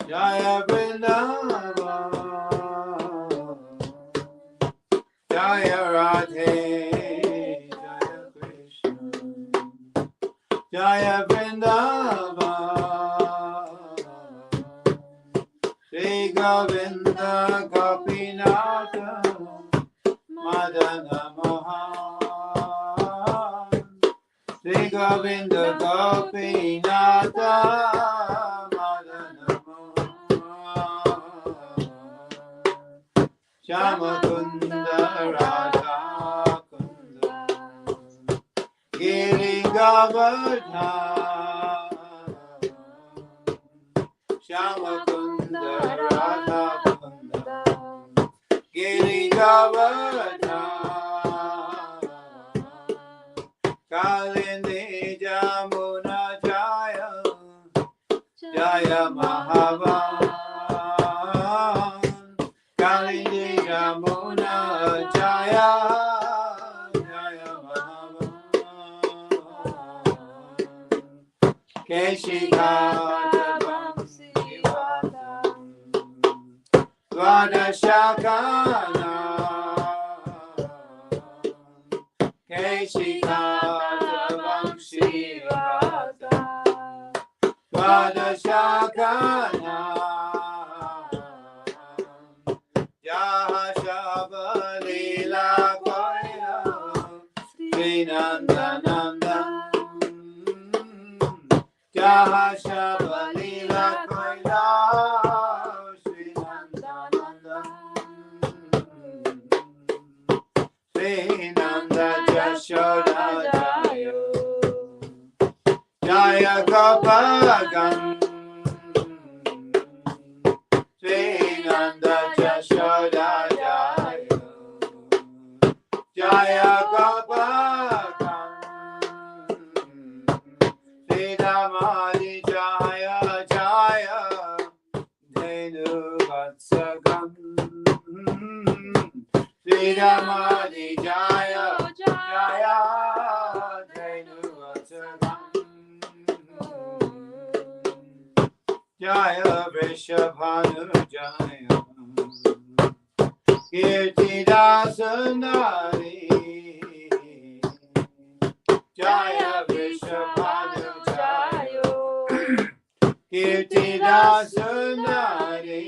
Jaya Vrindavan, Jaya Radhe, Jaya Krishna, Jaya Vrindavan, Sri Govinda Gopinatha, Madana Mohan, Sri Govinda Gopinatha, Madana Mohan, Shama Kunda Radha Kunda, Giri Govardhan, Shama Kunda Radha Kunda, Giri Govardhan, Kalindi Jamuna Jaya, Jaya Mahavan, Kalindi Jamuna Jaya, Jaya Mahavan, Keshikadavam Sivatam, Dvadashakana, Keshikadavam Sivatam, Dvadashakana, Jahashabalila Koya, Srinandananda, Jahashabalila Koya, Srinandananda, Srinanda Jashoda Jayo, Jaya Gopagan, Srinanda Jashoda Jayo, Jaya Gopagan, Sridhamani Jaya Jaya, Dhenu Vatsagam, Sridhamani Jaya Jaya, Dhenu Vatsagam, Jaya Vrishabhanu Jaya, Kirtidasundari, Jaya Vrishabhanu Jaya, Kirtidasundari,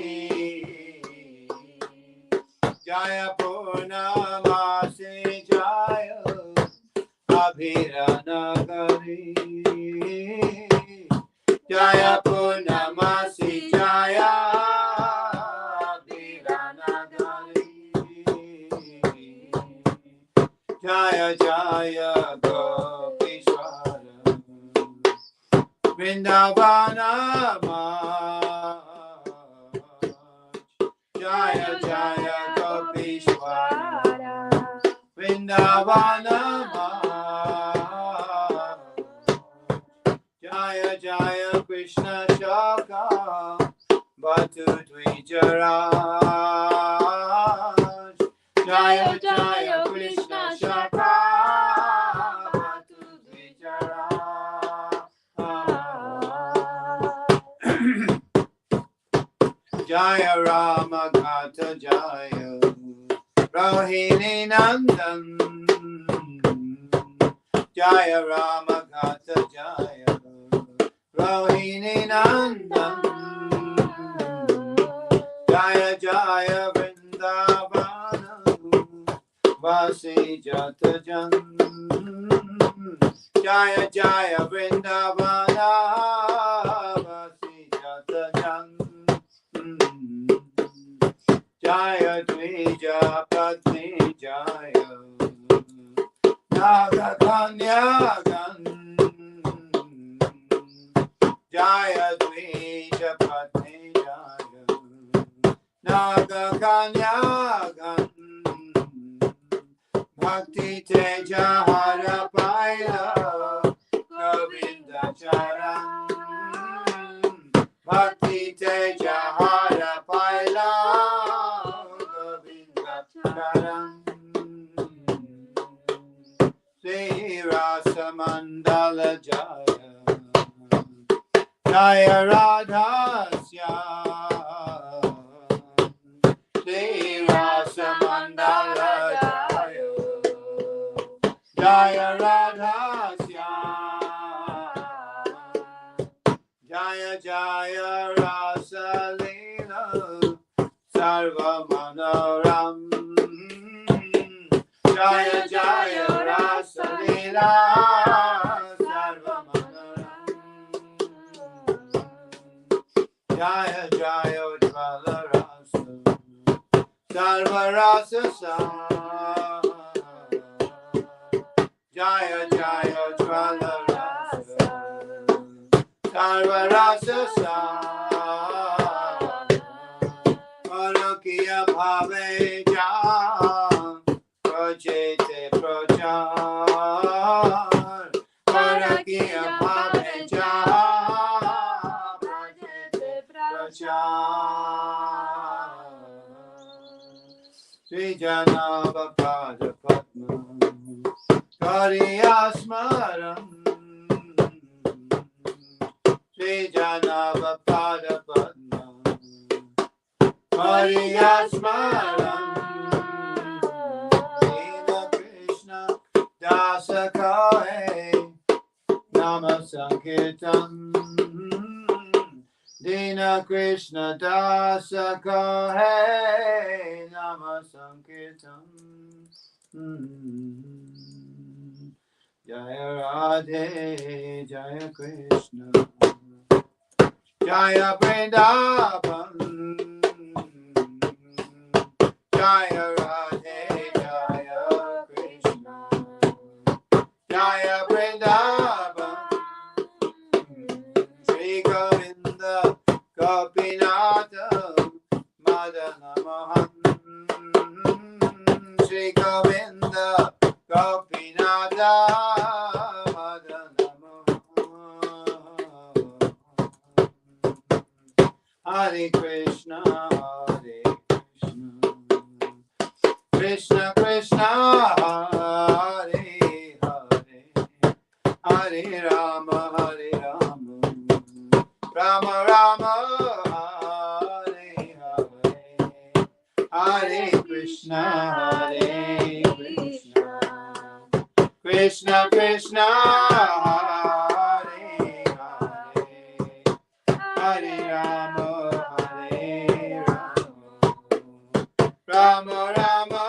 Jaya Purnamasi Jaya, Abhiranagari, Jaya Purnamasi Jaya, Abhiranagari, Jaya Jaya Gopishwara, Vrindavana Maharaj, Jaya Jaya Gopishwara, Vrindavana Maharaj, Jaya Jaya Krishna Shaka, Batu Dvijaraj, Jaya Jaya Krishna Shaka, Batu Dvijaraj, Jaya Rama Gata Jaya, Rohini Nandan, Jaya Rama Gata Jaya, Rohini Nandan, Jaya Jaya Vrindavana, Vasi Jatajan, Jaya Jaya Vrindavana, Vasi Jatajan, Jaya Dvija Patni Jaya, Naga Kanyagan, Jaya Dvija Patni Jaya, Naga Kanyagan, Bhakti Teja Hara Paila, Govinda Charan, Bhakti Teja Hara Paila, Govinda Charan, Sri Rasa Mandala Jaya, Jaya Radha Syam, Jaya Radha Jaya Jaya Rasa Leela Sarva Manoram Jaya Jaya Rasa Leela Sarva Manoram Jaya Jaya Ujvala Rasa Sarva Rasa Jaya Jaya Ujvala Rasa Sarva Rasa Parakiya Bhave Jam Projete Prachar Parakiya Bhave Jam Projete Prachar Sri Janava Pada Padma Kariya Smaram Sri Janava Pada Padma Kariya Smaram Dina Krishna Dasa Kahe Nama Sankirtan Dina Krishna Dasa Kahe Nama Sankirtan Jaya Radhe Jaya Krishna Jaya Vrindavan Jaya Radhe Jaya Krishna Jaya Vrindavan Shri Govinda Gopinatha Madana Mohan Shri Govinda Gopinatha Madana Mohan Hare Krishna Hare Krishna Krishna Hare Hare Hare Rama Hare Rama Rama Rama Hare Hare Hare Krishna Hare Krishna Krishna Krishna Hare Hare Hare Rama Hare Rama Rama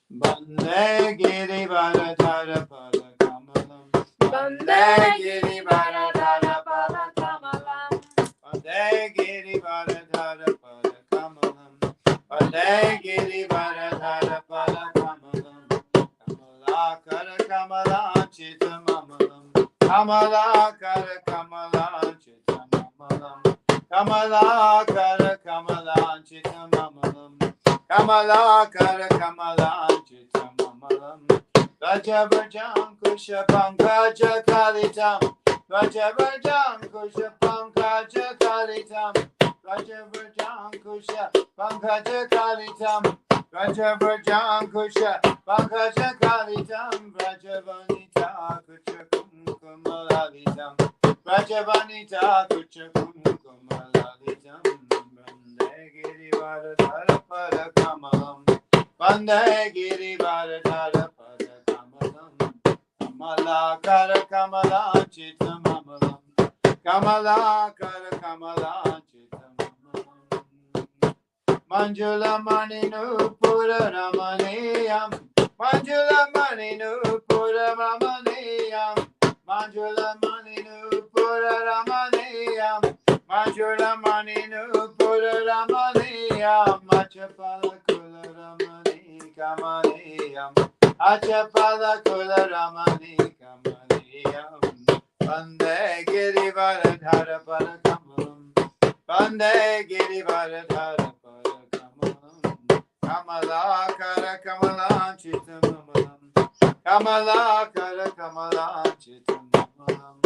Bande Giri Varadhara Pada Kamalam Bande Giri Varadhara Pada Kamalam Bande Giri Varadhara Pada Kamalam Bande Giri Varadhara Pada Kamalam Kamalakara Kamalanchita Mamalam Kamalakara Kamalanchita Mamalam Kamalakara Kamalanchita Mamalam Kamalakara Kamalanchita Mamalam Vajavrajam Kusha Pankaja Kalitam Vajavrajam Kusha Pankaja Kalitam Vajavrajam Kusha Pankaja Kalitam Vajavrajam Kusha Pankaja Kalitam Vajavanita Kucha Kumkumalalitam Vajavanita Kucha Kumkumalalitam Vande Giri Varadhara Pada Kamalam Vande Giri Varadhara Pada Kamalam Kamalakara Kamalanchita Mamalam Kamalakara Kamalanchita Mamalam Manjula Mani Nupura Ramaneyam Manjula Mani Nupura Ramaneyam Manjula Mani Nupura Ramaneyam Manjula Mani Nupura Ramaneyam Machapala Kula Ramani Kamaneyam Achapala Kula Ramani Kamaneyam Vande Giri Varadhara Pada Kamalam Vande Giri Varadhara Pada Kamalam Kamalakara Kamalanchita Mamalam Kamalakara Kamalanchita Mamalam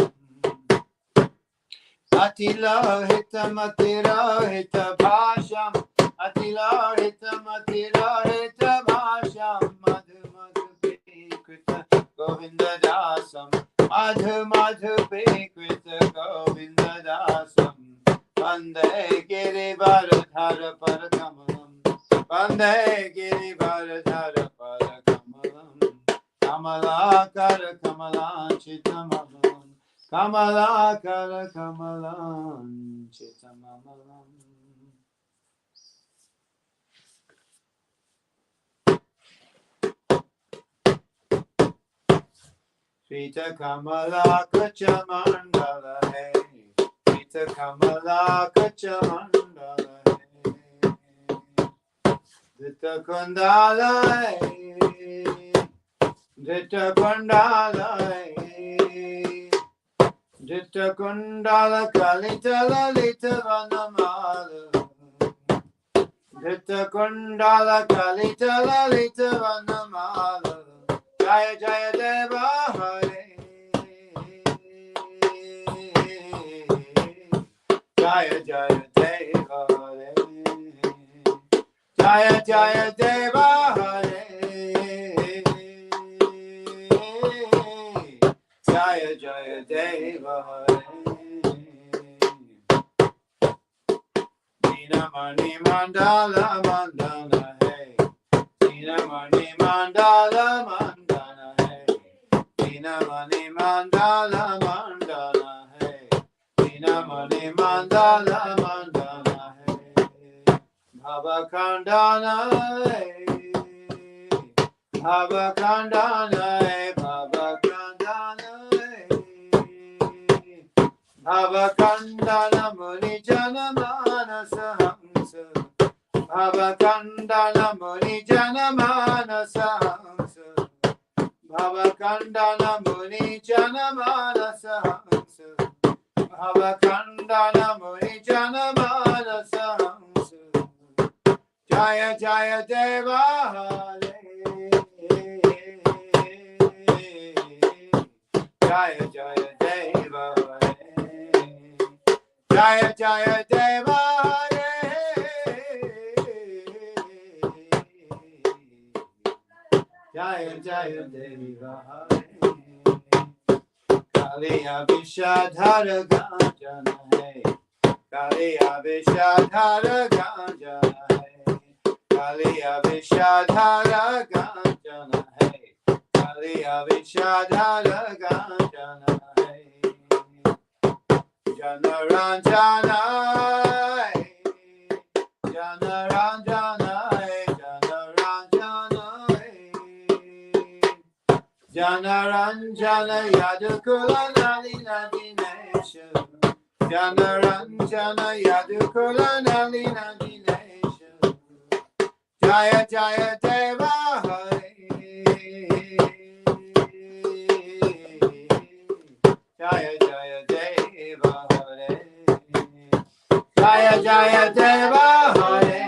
Atilohita Matirohita Bhasham Atilohita Matirohita Bhasham Madhu Madhu Pikrita Govinda Dasam Madhu Madhu Pikrita Govinda Dasam Vande Giri Varadhara Pada Kamalam Vande Girivardhara Padakamalam Kamalakara Kamalan Chitamalam Kamalakara Kamalan Chitamalam. Srita Kamalaka Chamandala Hey Srita Kamalaka Chamandala Hey Srita Kundala Hey Srita Kundala Hey Srita Kundala Kalita Lalita Vanamala Srita Kundala Kalita Lalita Vanamala Jaya Jaya Deva Hare Jaya Jaya Deva Hare Jaya Jaya Deva Hare Jaya Jaya Deva Hare Dinamani Mandala Mandana Hey Dinamani Mandala Mandana Hey Dinamani Mandala Mandana Hey Dinamani Mandala Mandana Hey Bhava Kandana Hey Bhava Kandana Hey Bhava Kandana Hey Bhava Kandana Muni Jana Manasa Hamsa Bhava Kandana Muni Jana Manasa Hamsa Bhava Kandana Muni Jana Manasa Hamsa Bhava Kandana Muni Jana Manasa Hamsa Jaya Jaya Deva Hare Jaya Jaya Deva Hare Jaya Jaya Deva Hare Jaya Jaya Deva Hare Kaliya Vishadhara Ganjana Hey Kaliya Vishadhara Ganjana Hey Kaliya Vishadhara Ganjana Hey Kaliya Vishadhara Ganjana Hey Janaranjana Janaranjana Janaranjana Janaranjana Yadukula Nalina Dinesha Janaranjana Yadukula Nalina Dinesha Jaya Jaya Deva Hare Jaya Jaya Deva Hare Jaya Jaya Deva Hare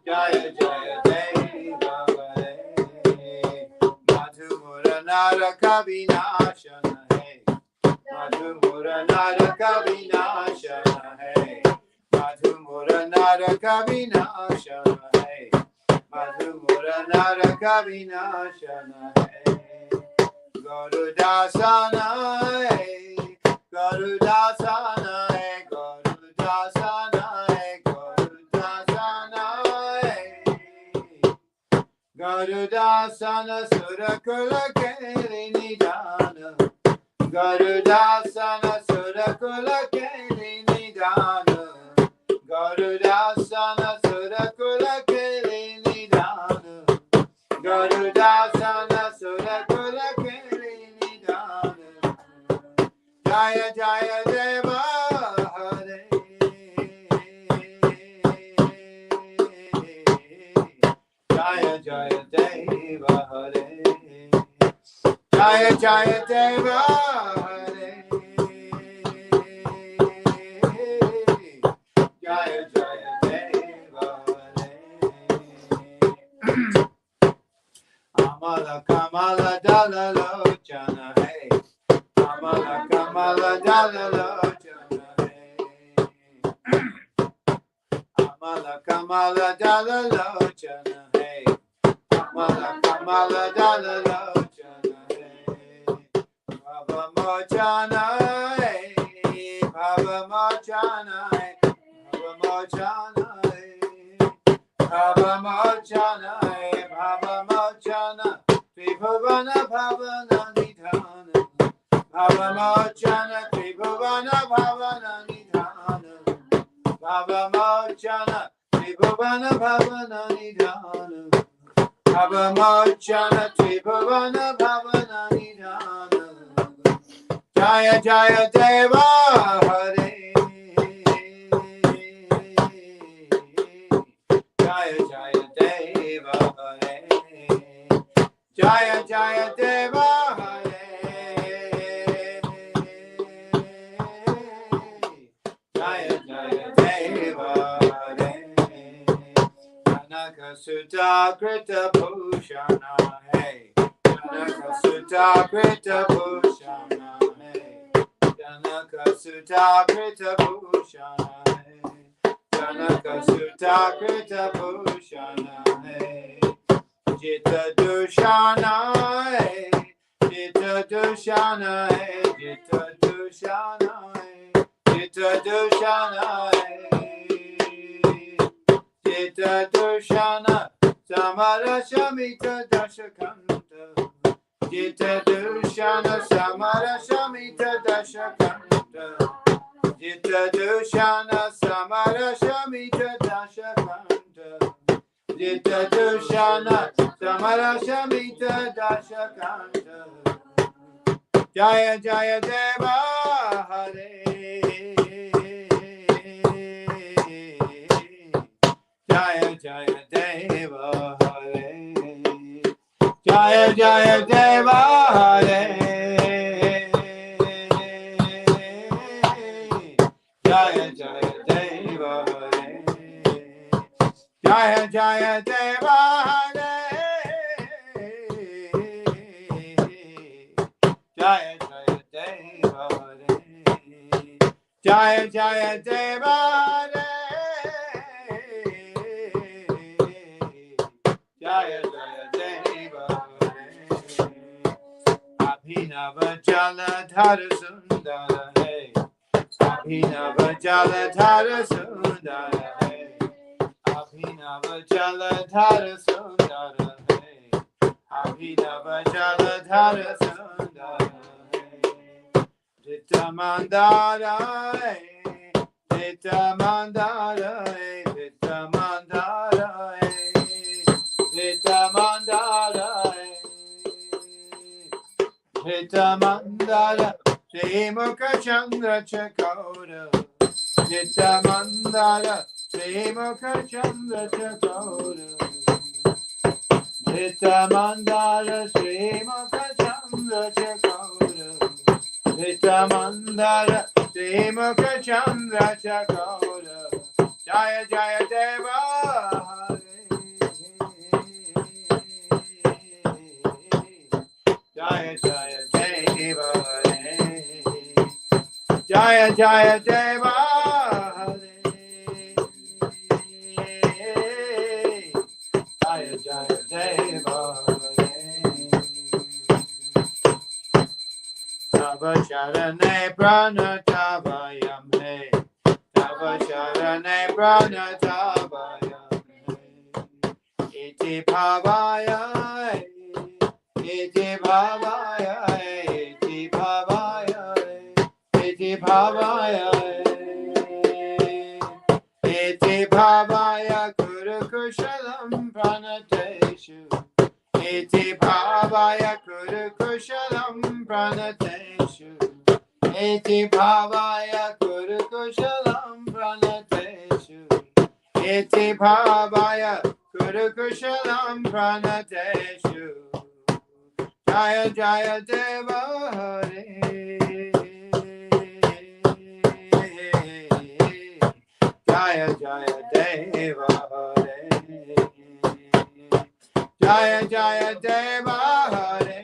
Jaya Jaya Deva Hare Madhumura Naraka Vinashana Hey Madhumura Naraka Vinashana Hey Madhumura Naraka Vinashana Hey Madhumura Naraka Vinashana Hey Garudasana Hey Garudasana Hey Garudasana Hey Garudasana Hey Garudasana Surakula Keli Nidana Garudasana Surakula Keli Nidana Garudasana Surakula Keli Nidana Garudasana Surakula Keli Nidana Jaya Jaya Deva Hare Jaya Jaya Deva Hare Jaya Jaya Deva Hare Jaya Jaya Deva Hare Amala Kamala Dala Lochana Hey Amala Kamala Dala Lochana Hey Amala Kamala Dala Lochana Hey Amala Kamala Dala Lochana Hey Bhava Mochana Hey Bhava Mochana Hey Bhavamochana, Bhavamochana, Bhavamochana, Tribhuvana Bhavana Nidhana, Bhavamochana, Tribhuvana Bhavana Nidhana, Bhavamochana, Tribhuvana Bhavana Nidhana, Bhavamochana, Tribhuvana Bhavana Nidhana, Jaya Jaya Deva Hare, Jaya Jaya Deva Hare, Jaya Jaya Deva Hare, Jaya Jaya Deva Hare, Janaka Sutta Krita Bhushana Hey, Janaka Sutta Krita Bhushana Hey, Janaka Sutta Krita Bhushana Hey, Janaka Sutta Krita Bhushana Hey, Jita Dushana Hey, Jita Dushana Hey, Jita Dushana Hey, Jita Dushana Hey, Jita Dushana Samara Shamita Dashakanta, Jita Dushana Samara Shamita Dashakanta, Jita Dushana Samara Shamita Dashakanta, Jita Dushana Samara Shamita Dashakanta, Jaya Jaya Deva Hare, Jaya Jaya Deva Hare, Jaya Jaya Deva Hare, Jaya Jaya Deva Hare, Jaya Jaya Deva Hare, Jaya Jaya Deva Hare, Jaya Jaya Deva Hare, Jaya Jaya Deva Hare, Abhinava Jaladhara Sundara Hey, Abhinava Jaladhara Sundara Hey, Abhinava Jaladhara Sundara Hey, Abhinava Jaladhara Sundara Hey, Jita Mandara Hey, Jita Mandara Hey, Jita Mandara Hey, Jita Mandara Hey, Jita Mandara Shri Mukha Chandra Chakora, Jita Mandara Shri Mukha Chandra Chakora, Jita Mandara Shri Mukha Chandra Chakora, Jita Mandara Shri Mukha Chandra Chakora, Jaya Jaya Deva Hare, Jaya Jaya Deva Hare, Jaya Jaya Deva Hare, Jaya Jaya Deva Hare, Tava Sharane Pranatavayam He, Tava Sharane Pranatavayam He, Iti Bhavaya, Iti Bhavaya, Iti Bhavaya, Iti Bhavaya, Iti Bhavaya Kuru Kushalam Pranateshu, Iti Bhavaya Kuru Kushalam Pranateshu, Iti Bhavaya Kuru Kushalam Pranateshu, Iti Bhavaya Kuru Kushalam Pranateshu, Jaya Jaya Deva Hare, Jaya Jaya Deva Hare, Jaya Jaya Deva Hare,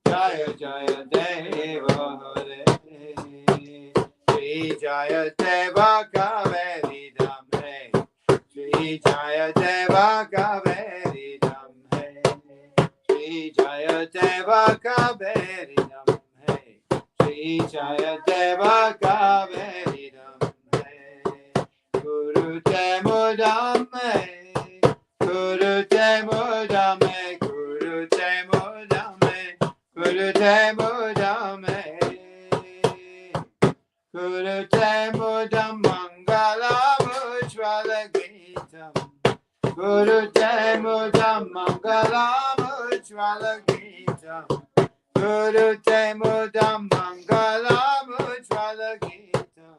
Jaya Jaya Deva Hare, Shri Jaya Deva Kaveri Dhamre, Shri Jaya Deva Kaveri Dhamre, Shri Jaya Deva Kaveri Dhamre, Shri Jaya Deva Kaveridam Guru Te Mudame Guru Te Mudame Guru Te Mudame Guru Te Mudame Guru Te Mudam Mangala Mujvala Gitam Guru Te Mudam Mangala Mujvala Gitam Guru Te Mudam Mangalam Ujjvala Gitam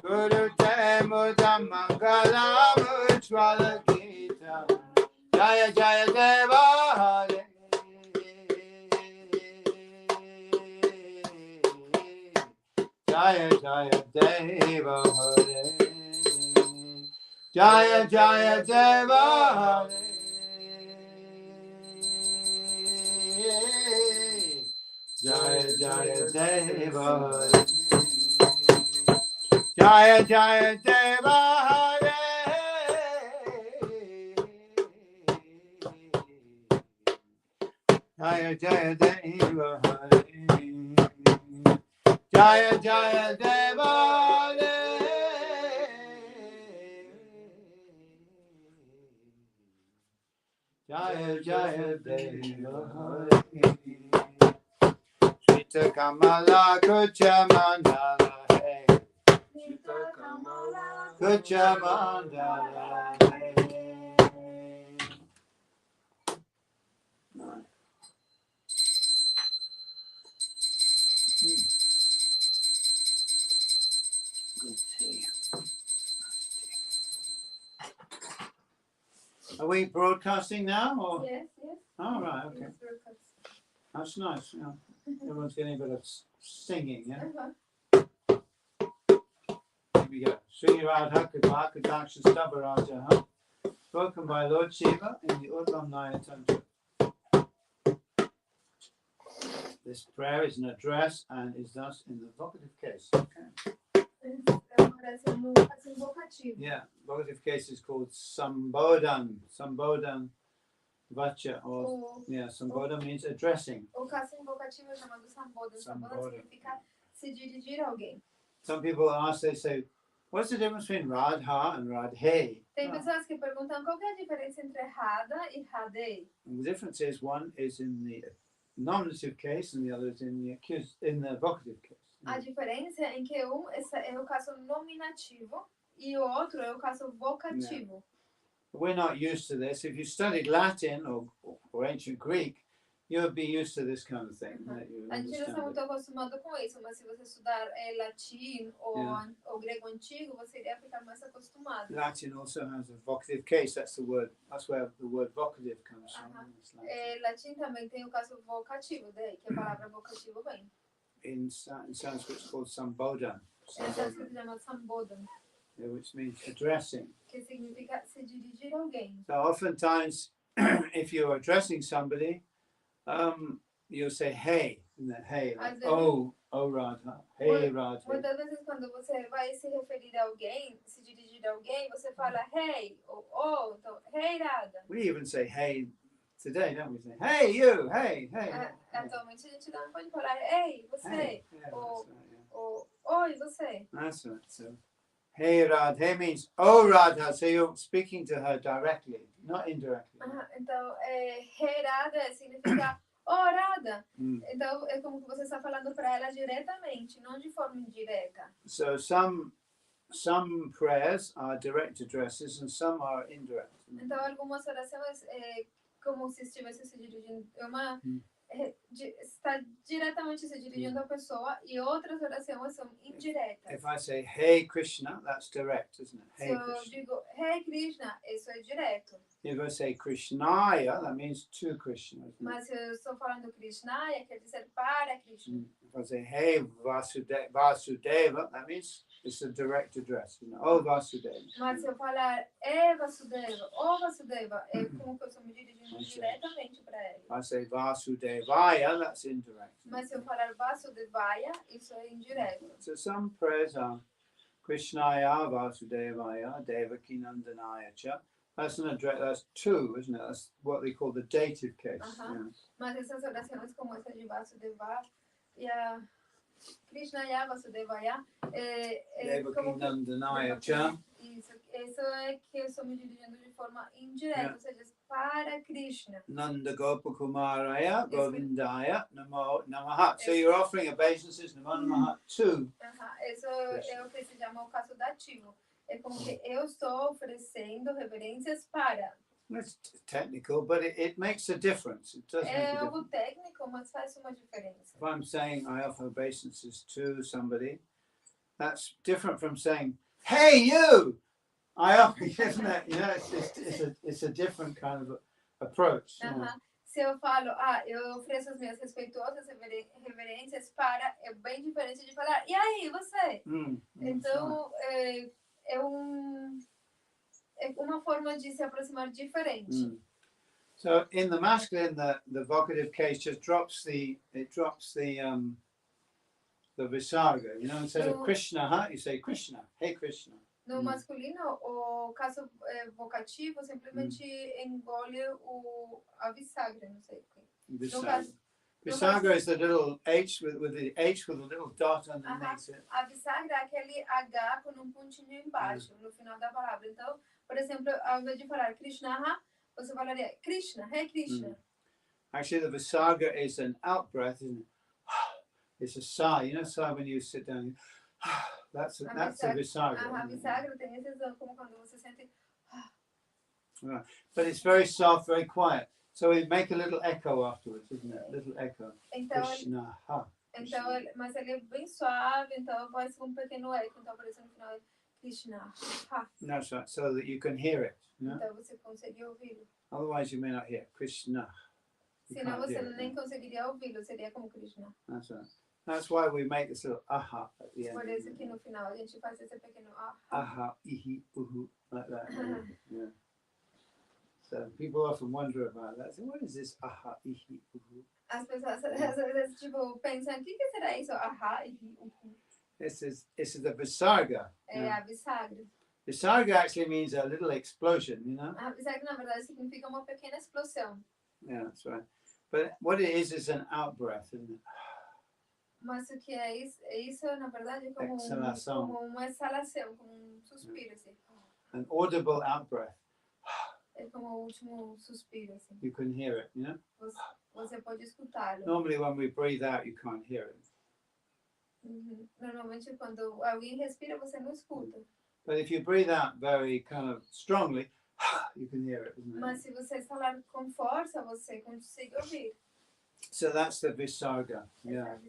Guru Te Mudam Mangalam Ujjvala Gitam Jaya Jaya Deva Hare Jaya Jaya Deva Hare Jaya Jaya Deva Hare Jaya Jaya Deva Hare Jaya Jaya Deva Hare Jaya Jaya Deva Hare Jaya Jaya Deva Hare Jaya Jaya Deva Hare Shita Kamala Kucha Mandala Hey Shita Kamala Kucha Mandala Hey Good tea. Are we broadcasting now? Or? Yes. Oh, right, okay. That's nice. Yeah. Everyone's getting a bit of singing, yeah? Here we go. Sri Radha Kripaka Daksha Stabharaja, huh? Spoken by Lord Shiva in the Udlam Naya Tantra. This prayer is an address and is thus in the vocative case. Okay. Yeah, vocative case is called Sambodhan. Sambodhan Vacha or yeah, Sambodhan means addressing. O caso invocativo é chamado Sambodhan. Sambodhan significa se dirigir a alguém. Some people ask, they say, what's the difference between Radha and Radhe? Tem pessoas que perguntam qual que é a diferença entre Radha e Radhe. And the difference is one is in the nominative case and the other is in the vocative case. A diferença é em que é o caso nominativo e o outro é o caso vocativo. We're not used to this. If you studied Latin or ancient Greek, you would be used to this kind of thing. A gente não está muito acostumado com isso, mas se você estudar latim ou grego antigo, você iria ficar mais acostumado. Latin also has a vocative case. That's where the word vocative comes from. Latim também tem o caso vocativo, daí que a palavra vocativo vem. In Sanskrit, it's called Sambodhan. Em Sanskrit chama Sambodhan. Which means addressing. Que significa se dirigir a alguém. So oftentimes, if you're addressing somebody, you'll say hey, hey, like, oh Radha, hey Radha. Muitas vezes quando você vai se referir a alguém, se dirigir a alguém, você fala hey ou então hey Radha. We even say hey today, don't we? Say hey you, hey. Atualmente a gente não pode falar hey você hey. ou oi você. That's right. So hey Radha, hey means oh Radha, so you're speaking to her directly, not indirectly. Então, hey Radha significa oh Radha. Então, é como que você está falando para ela diretamente, não de forma indireta. So some prayers are direct addresses and some are indirect. Então, algumas orações como se estivesse se dirigindo está diretamente se dirigindo à pessoa e outras orações são indiretas. If I say hey Krishna, that's direct, isn't it? Hey Se eu digo hey Krishna, isso é direto. If I say Krishnaya, that means to Krishna. Mas se eu estou falando Krishnaya, quer dizer para Krishna. If I say hey Vasudeva, that means it's a direct address. Oh Vasudeva. Mas se eu falar Vasudeva, Vasudeva, é como que eu estou me dirigindo diretamente para ele. I say Vasudevaya, that's indirect. Mas se eu falar Vasudevaya, isso é indireto. So some prayers are Krishnaya, Vasudevaya, Devaki Nandanaya cha. That's an address. That's two, isn't it? That's what they call the dative case. Mas essas orações como essa de Vasudevaya Krishnaya, Vasudevaya, Devaki como que... Nandanaya Cha. Isso é que eu estou me dirigindo de forma indireta, ou seja, para Krishna. Nanda Gopakumaraya Govindaya Namo Namaha. So you're offering obeisances Namo Namaha to. Isso é o que se chama o caso dativo. É como que eu estou oferecendo reverências para. It's technical, but it makes a difference. It does make a difference. Algo técnico, mas faz uma diferença. If I'm saying I offer obeisances to somebody, that's different from saying, "Hey, you!" I offer, isn't it? You know, it's a different kind of approach. Se eu falo, eu ofereço as minhas respeitosas reverências para, é bem diferente de falar, e aí, você? Então, é uma forma de se aproximar diferente. So in the masculine, the vocative case just drops the visarga. You know, instead of Krishna, you say Krishna. Hey, Krishna. No masculino, o caso vocativo simplesmente engole a visagra, não sei o que. Visagra is the little H with the H with a little dot underneath it. A visagra é aquele H com um pontinho embaixo, no final da palavra. Então, por exemplo, ao invés de falar Krishna, você falaria Krishna, hey Krishna. Actually, the visaga is an out breath, isn't it? It's a sigh. You know, sigh when you sit down. That's a visaga. A visagra tem esse som como quando você sente. Right. But it's very soft, very quiet. So we make a little echo afterwards, isn't it? Little echo. Então, Krishna, mas ele é bem suave, então vai ser um pequeno eco. Então, por isso no final é Krishna. That's right, so that you can hear it. You know? Então você consegue ouvi-lo. Otherwise you may not hear Krishna. Senão você nem conseguiria ouvi-lo, seria como Krishna. That's right. That's why we make this little aha at the end. Por isso que no final a gente faz esse pequeno aha. Aha, ihi, uhu, like that. Yeah. So people often wonder about that. So what is this aha, ihi, uhu? As pessoas às vezes tipo pensam, o que será isso? Aha, ihi, uhu. This is the visarga. É a visagra. Visarga actually means a little explosion, you know? A visagra na verdade significa uma pequena explosão. Yeah, that's right. But what it is an out breath, isn't it? Mas o que é isso na verdade como uma exalação, como suspiro assim. An audible out breath. É como o último suspiro assim. You can hear it, you know? Você pode escutá-lo. Normally when we breathe out, you can't hear it. Normalmente quando alguém respira, você não escuta. But if you breathe out very kind of strongly, you can hear it, isn't it? Mas se você exalar com força, você consegue ouvir. So that's the visarga. Yeah.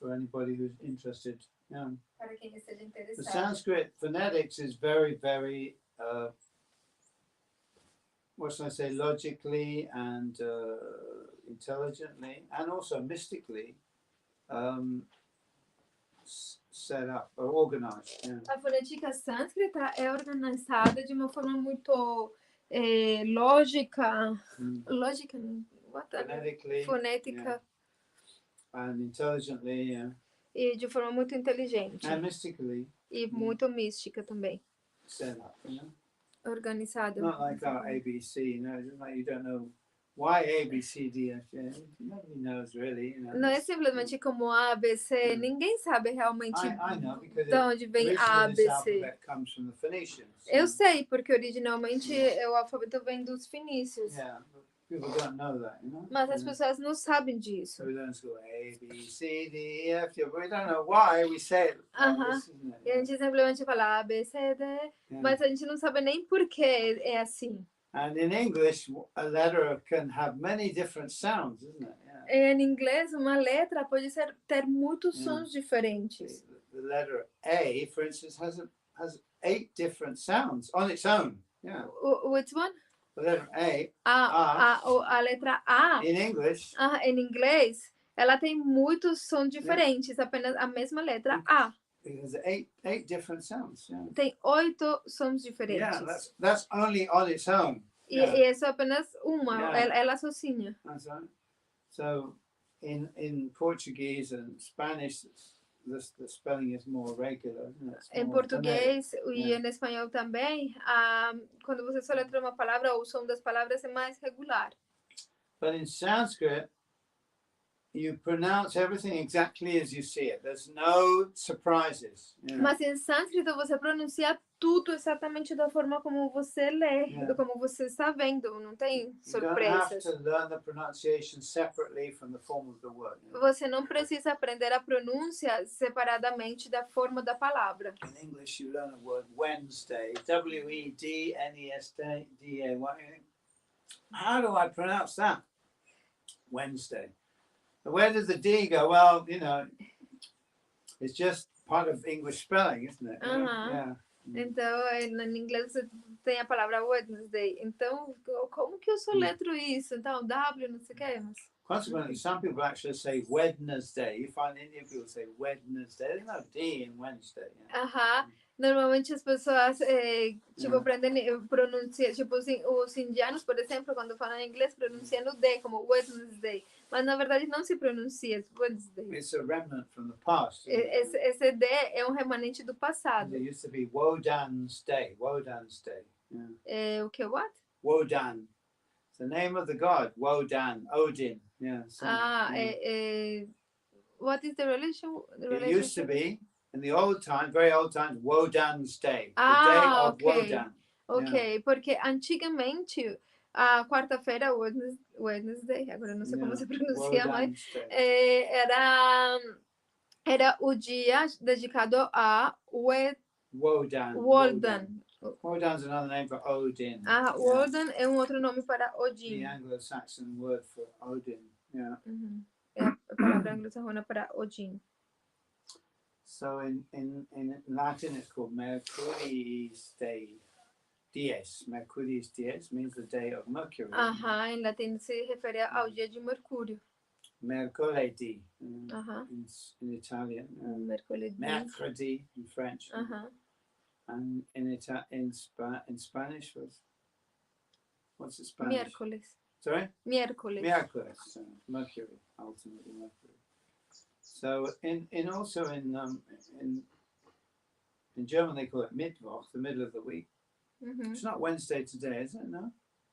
For anybody who's interested. Yeah. Para quem esteja interessado. The Sanskrit phonetics is very, very, what should I say, logically and intelligently and also mystically set up or organized. Yeah. A fonética sânscrita é organizada de uma forma muito lógica, fonética, and intelligently, yeah. E de forma muito inteligente. And mystically. E muito mística também. Set up, you know? Organizada. Not like our ABC, you know, like you don't know why A, B, C, D, F, G. Nobody knows really, you know. Não é simplesmente como A, B, C. Ninguém sabe realmente de onde vem A, B, C. Eu sei, porque originalmente o alfabeto vem dos fenícios. Yeah, people don't know that, you know? Mas as pessoas não sabem disso. So we don't say A, B, C, D, E, F, G, but we don't know why we say it. E a gente simplesmente fala A, B, C, D, mas a gente não sabe nem por que é assim. And in English, a letter can have many different sounds, isn't it? Yeah. Em inglês, uma letra pode ter muitos sons diferentes. The letter A, for instance, has 8 different sounds on its own. Yeah. Which one? The letter A. A letra A. In English. Em inglês, ela tem muitos sons diferentes, apenas a mesma letra A. It has eight different sounds. Yeah. Tem 8 sons diferentes. Yeah, that's only on its own. E isso é apenas uma, ela sozinha. That's right. So, in Portuguese and Spanish, the spelling is more regular. Em português e em espanhol também, quando você soletra uma palavra, o som das palavras é mais regular. But in Sanskrit, you pronounce everything exactly as you see it. There's no surprises. You know? Mas em sânscrito você pronuncia tudo exatamente da forma como você lê, como você está vendo, não tem surpresas. You don't have to learn the pronunciation separately from the form of the word. You know? Você não precisa aprender a pronúncia separadamente da forma da palavra. In English, you learn a word Wednesday, W-E-D-N-E-S-D-A-Y. How do I pronounce that? Wednesday. Where does the D go? Well, you know, it's just part of English spelling, isn't it? Yeah. Então, em inglês você tem a palavra Wednesday. Então, como que eu soletro isso? Então, W, não sei o que, mas... Consequently, some people actually say Wednesday. You find Indian people say Wednesday. There's no D in Wednesday. Yeah. Normalmente as pessoas aprendem pronunciar, tipo os indianos, por exemplo, quando falam inglês, pronunciam o D como Wednesday, mas na verdade não se pronuncia Wednesday. It's a remnant from the past. Esse D é remanente do passado. There used to be Wodan's Day. Wodan's Day. Yeah. O que? What? Wodan. It's the name of the god. Wodan. Odin. Yeah. What is the relation? It used to be. In the old time, very old times, Wodan's Day, the day of Wodan. Ok, porque antigamente a quarta-feira, Wednesday, agora não sei como se pronuncia, mas era o dia dedicado a Wodan. Wodan's another name for Odin. Wodan é outro nome para Odin. The Anglo-Saxon word for Odin. Yeah. É a palavra anglosajona para Odin. So in Latin it's called Mercurius Day. Dies. Mercurius Dies means the day of Mercury. Em latim se refere ao dia de Mercúrio. Mercoledì in Italian. Mercredi in French. And in Spanish what's the Spanish? Miércoles. Sorry? Miércoles. Mercury, ultimately Mercury. So in German they call it Mittwoch, the middle of the week. It's not Wednesday today, is it? No.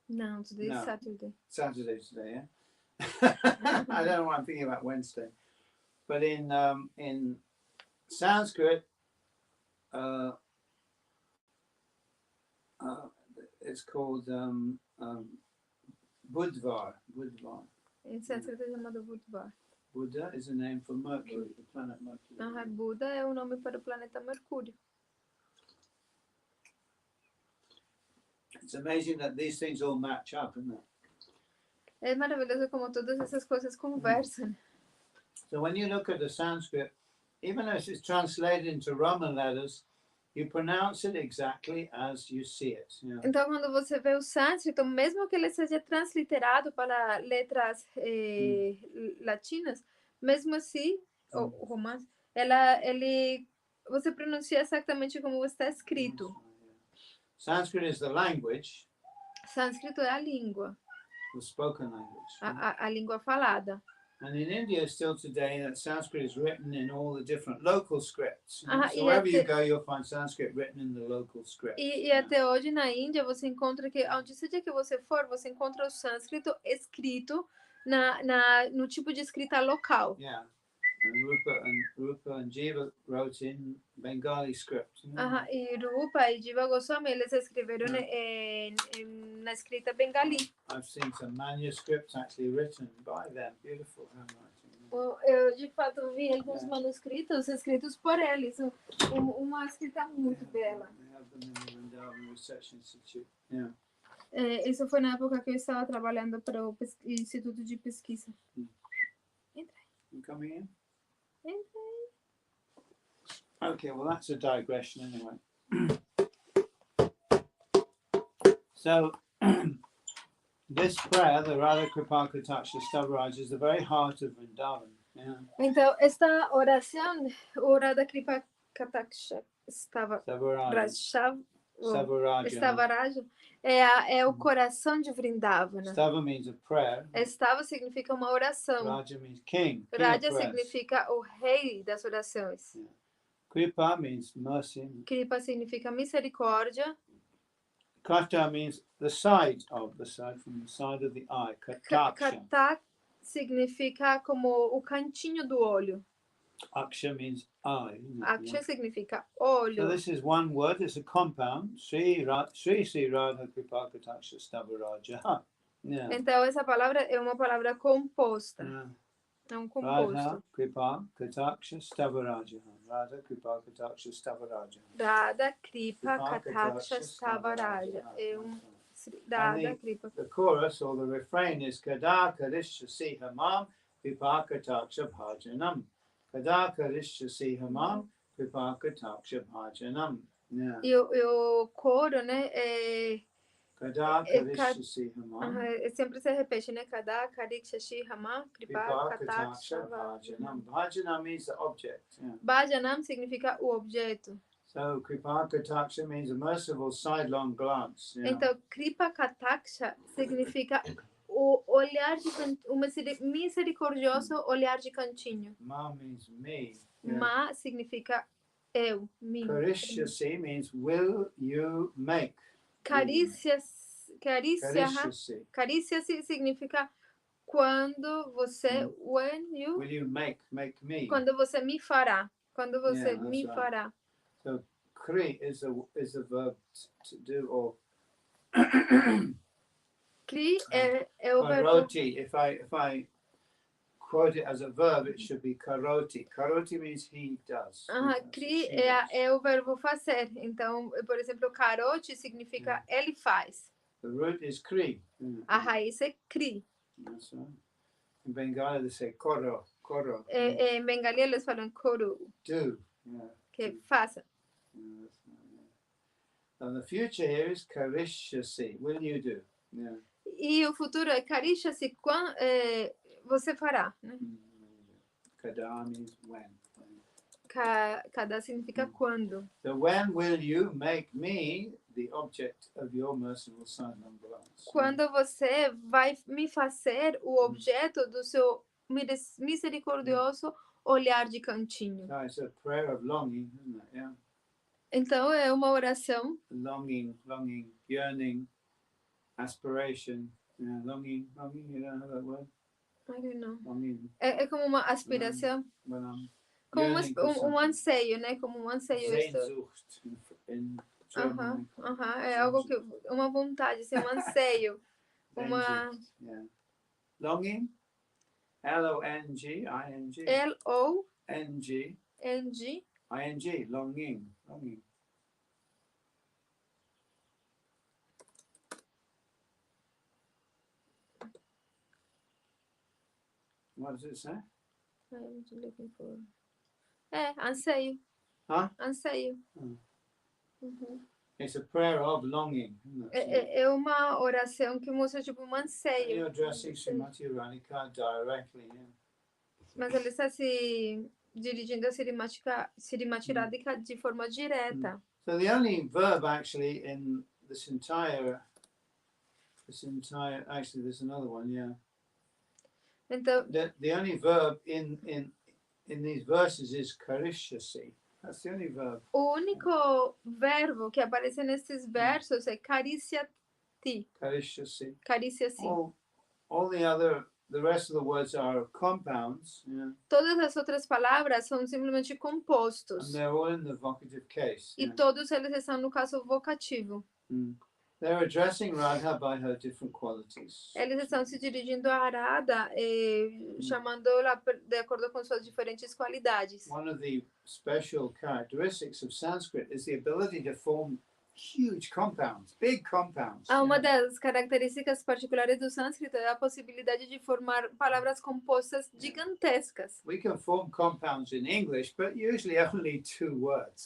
No, today is Saturday. Saturday today, yeah. I don't know why I'm thinking about Wednesday, but in Sanskrit, it's called Budvar. In Sanskrit é chamado Budvar. Buddha is a name for Mercury, the planet Mercury. Buda é o nome para o planeta Mercúrio. It's amazing that these things all match up, isn't it? É maravilhoso como todas essas coisas conversam. So when you look at the Sanskrit, even as it's translated into Roman letters, you pronounce it exactly as you see it. You know? Então, quando você vê o sânscrito, mesmo que ele seja transliterado para letras latinas, mesmo assim, ou romance, você pronuncia exatamente como está escrito. Sanskrit is the language. Sânscrito é a língua. The spoken language. A língua falada. And in India, still today, that Sanskrit is written in all the different local scripts. So wherever you go, you'll find Sanskrit written in the local script. E até hoje na Índia você encontra que onde seja que você for, você encontra o sânscrito escrito no tipo de escrita local. Yeah. And Rupa and Jiva wrote in Bengali script. E Rupa e Jiva Goswami eles escreveram na escrita bengali. I've seen some manuscripts actually written by them. Beautiful handwriting. Eu de fato vi alguns manuscritos escritos por eles. Uma escrita muito bela. They have them in the Vrindavan Research Institute. Yeah. Isso foi na época que eu estava trabalhando para o Instituto de Pesquisa. Entra aí. You coming in? Entra aí. Okay, well that's a digression anyway. So this prayer, the Radha Kripakataksha Stavaraj, is the very heart of Vrindavan. Yeah. Então, esta oração, o Radha Kripakataksha Stavaraj, é o coração de Vrindavana. Stava means a prayer. Stava significa uma oração. Raja means king. Raja significa o rei das orações. Yeah. Kripa means mercy. Kripa significa misericórdia. Kata means the side from the side of the eye. Kataksha. significa como o cantinho do olho. Aksha means eye. Isn't it? Aksha significa So olho. this is one word. It's a compound. Sri Radha Kripakataksha Stavaraja. Yeah. Então, essa palavra é uma palavra composta. Yeah. É um Radha composto. Kripakataksha Stavaraja. Radha Kripakataksha Stavaraja. Radha Kripa Kataksha Stavaraja. É Radha Kripa. The chorus or the refrain is Kada Karishya Sihamam Kripakataksha Bhajanam. Kada Karishya Sihamam Kripakataksha Bhajanam. Yeah. E o coro, né? Kada Karishya Sihamam Sempre se repete, né? Kada Kariksha Shihama Kripa Kataksha Bhajanam. Bhajanam means the object. Yeah. Bhajanam significa o objeto. So Kripa Kataksha means a merciful sidelong glance. You know. Então, Kripa Kataksha significa o olhar de o misericordioso olhar de cantinho. Ma means me. Yeah. Ma significa eu, mim. Karishyasi means will you make. Carícia Karishyasi. significa quando você, when you, Will you make me. quando você me fará, quando você Yeah, me that's fará. So kri is a verb to do or Kri é o verbo. karoti. If I quote it as a verb, it should be karoti. Karoti means he does. Kri é o verbo fazer. Então, por exemplo, karoti significa ele faz. The root is kri. A raiz é kri. That's right. In Bengali they say koro. Em bengali eles falam koru, Do. Yeah. que faça. Yeah, that's right, yeah. And the future here is karishyasi. Will you do? Yeah. E o futuro é karishasi, você fará, né? Kada means when. Cada significa quando. So when will you make me the object of your merciful sidelong glance? Quando você vai me fazer o objeto do seu misericordioso olhar de cantinho. So it's a prayer of longing, isn't it? Yeah. Então é uma oração. Longing, yearning, aspiration. Yeah, longing. You don't have that word? I don't know. Longing. É como uma aspiração. When I'm Como yearning for um something. anseio, né? Como um anseio. Sehnsucht in German. É algo que uma vontade, assim, um anseio, uma Sehnsucht, yeah. Longing. L-O-N-G-I-N-G. L-O-N-G. I-N-G. Longing. What does it say? I'm looking for. Anseio. Huh? Anseio. It's a prayer of longing. Isn't it? É uma oração que mostra tipo um anseio. You're addressing Srimati Radhika directly. Yeah. Mas ele está se dirigindo a Srimati Radhika de forma direta. So the only verb actually in this entire actually there's another one, yeah. Então, The only verb in these verses is karishyasi. That's the only verb. o único verbo que aparece nesses versos é carícia-ti. Karishyasi. Carícia-si. All the rest of the words are compounds, yeah. Todas as outras palavras são simplesmente compostos. And they're all in the vocative case. E Yeah. todos eles estão no caso vocativo. They're addressing Radha by her different qualities. Eles estão se dirigindo a Radha, chamando-la de acordo com suas diferentes qualidades. One of the special characteristics of Sanskrit is the ability to form huge compounds, big compounds. Uma das características particulares do sânscrito é a possibilidade de formar palavras compostas gigantescas. We can form compounds in English, but usually only 2 words.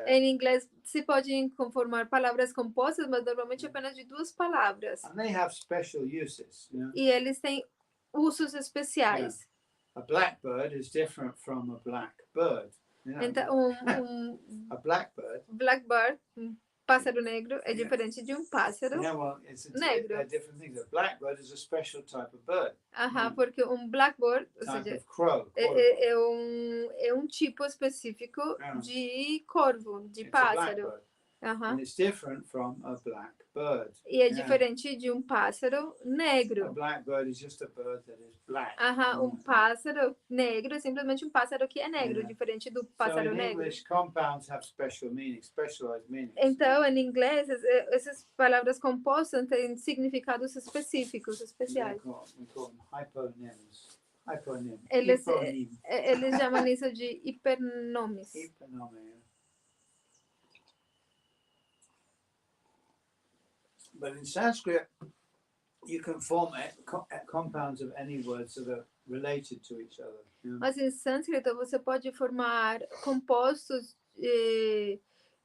Em inglês se podem conformar palavras compostas, mas normalmente apenas de 2 palavras. And they have special uses. E eles têm usos especiais. A blackbird is different from a black bird. Então, A blackbird. Blackbird, pássaro negro, é diferente de um pássaro negro. They're different things. A blackbird is a special type of bird. Porque um blackbird, ou Type seja, of crow. é um tipo específico de corvo, de It's a pássaro. blackbird. And it's different from a blackbird. E é diferente de um pássaro negro. A blackbird is just a bird that is black. Pássaro negro é simplesmente um pássaro que é negro, Yeah. diferente do So pássaro in negro. English, compounds have special meanings, specialized meanings. Então, em inglês, essas palavras compostas têm significados específicos, We especiais. call them hyponyms. Hyponym. Eles Hyponym. chamam isso de hipernomes. Hyponymy. But in Sanskrit, you can form compounds of any words that are related to each other. Yeah. Mas em sânscrito você pode formar compostos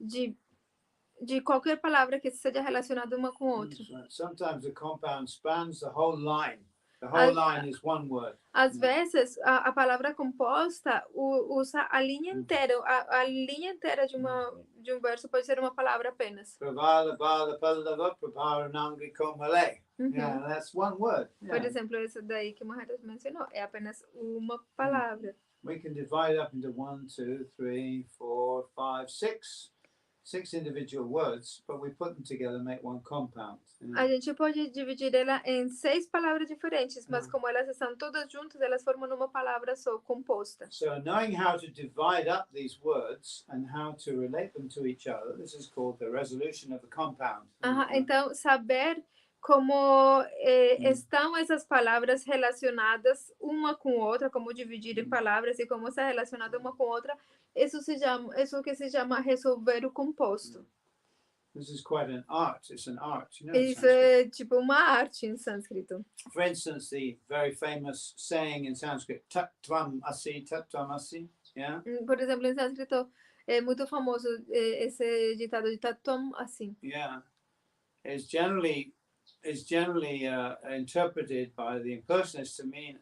de qualquer palavra que seja relacionada uma com outra. Right. Sometimes a compound spans the whole line. The whole line is one word. Às vezes, a palavra composta usa a linha inteira. A linha inteira de um verso pode ser uma palavra apenas. Pravala, bala, pallava, prabhara, nangi, komale. Yeah, that's one word. Por Yeah. exemplo, isso daí que o Maharaj mencionou. É apenas uma palavra. We can divide up into 1, 2, 3, 4, 5, 6. 6 individual words, but we put them together and make one compound. A gente pode dividir ela em 6 palavras diferentes, mas como elas estão todas juntas, elas formam uma palavra só, composta. So knowing how to divide up these words and how to relate them to each other, this is called the resolution of the compound. Então, saber como estão essas palavras relacionadas uma com outra, como dividir em palavras e como está relacionada uma com outra, isso que se chama resolver o composto. This is quite an art. It's an art, you know. Isso é tipo uma arte em sânscrito. For instance, the very famous saying in Sanskrit, tat tvam asi, yeah? Por exemplo, em sânscrito é muito famoso esse ditado de tatom assim. Yeah. Is generally interpreted by the impersonalists to mean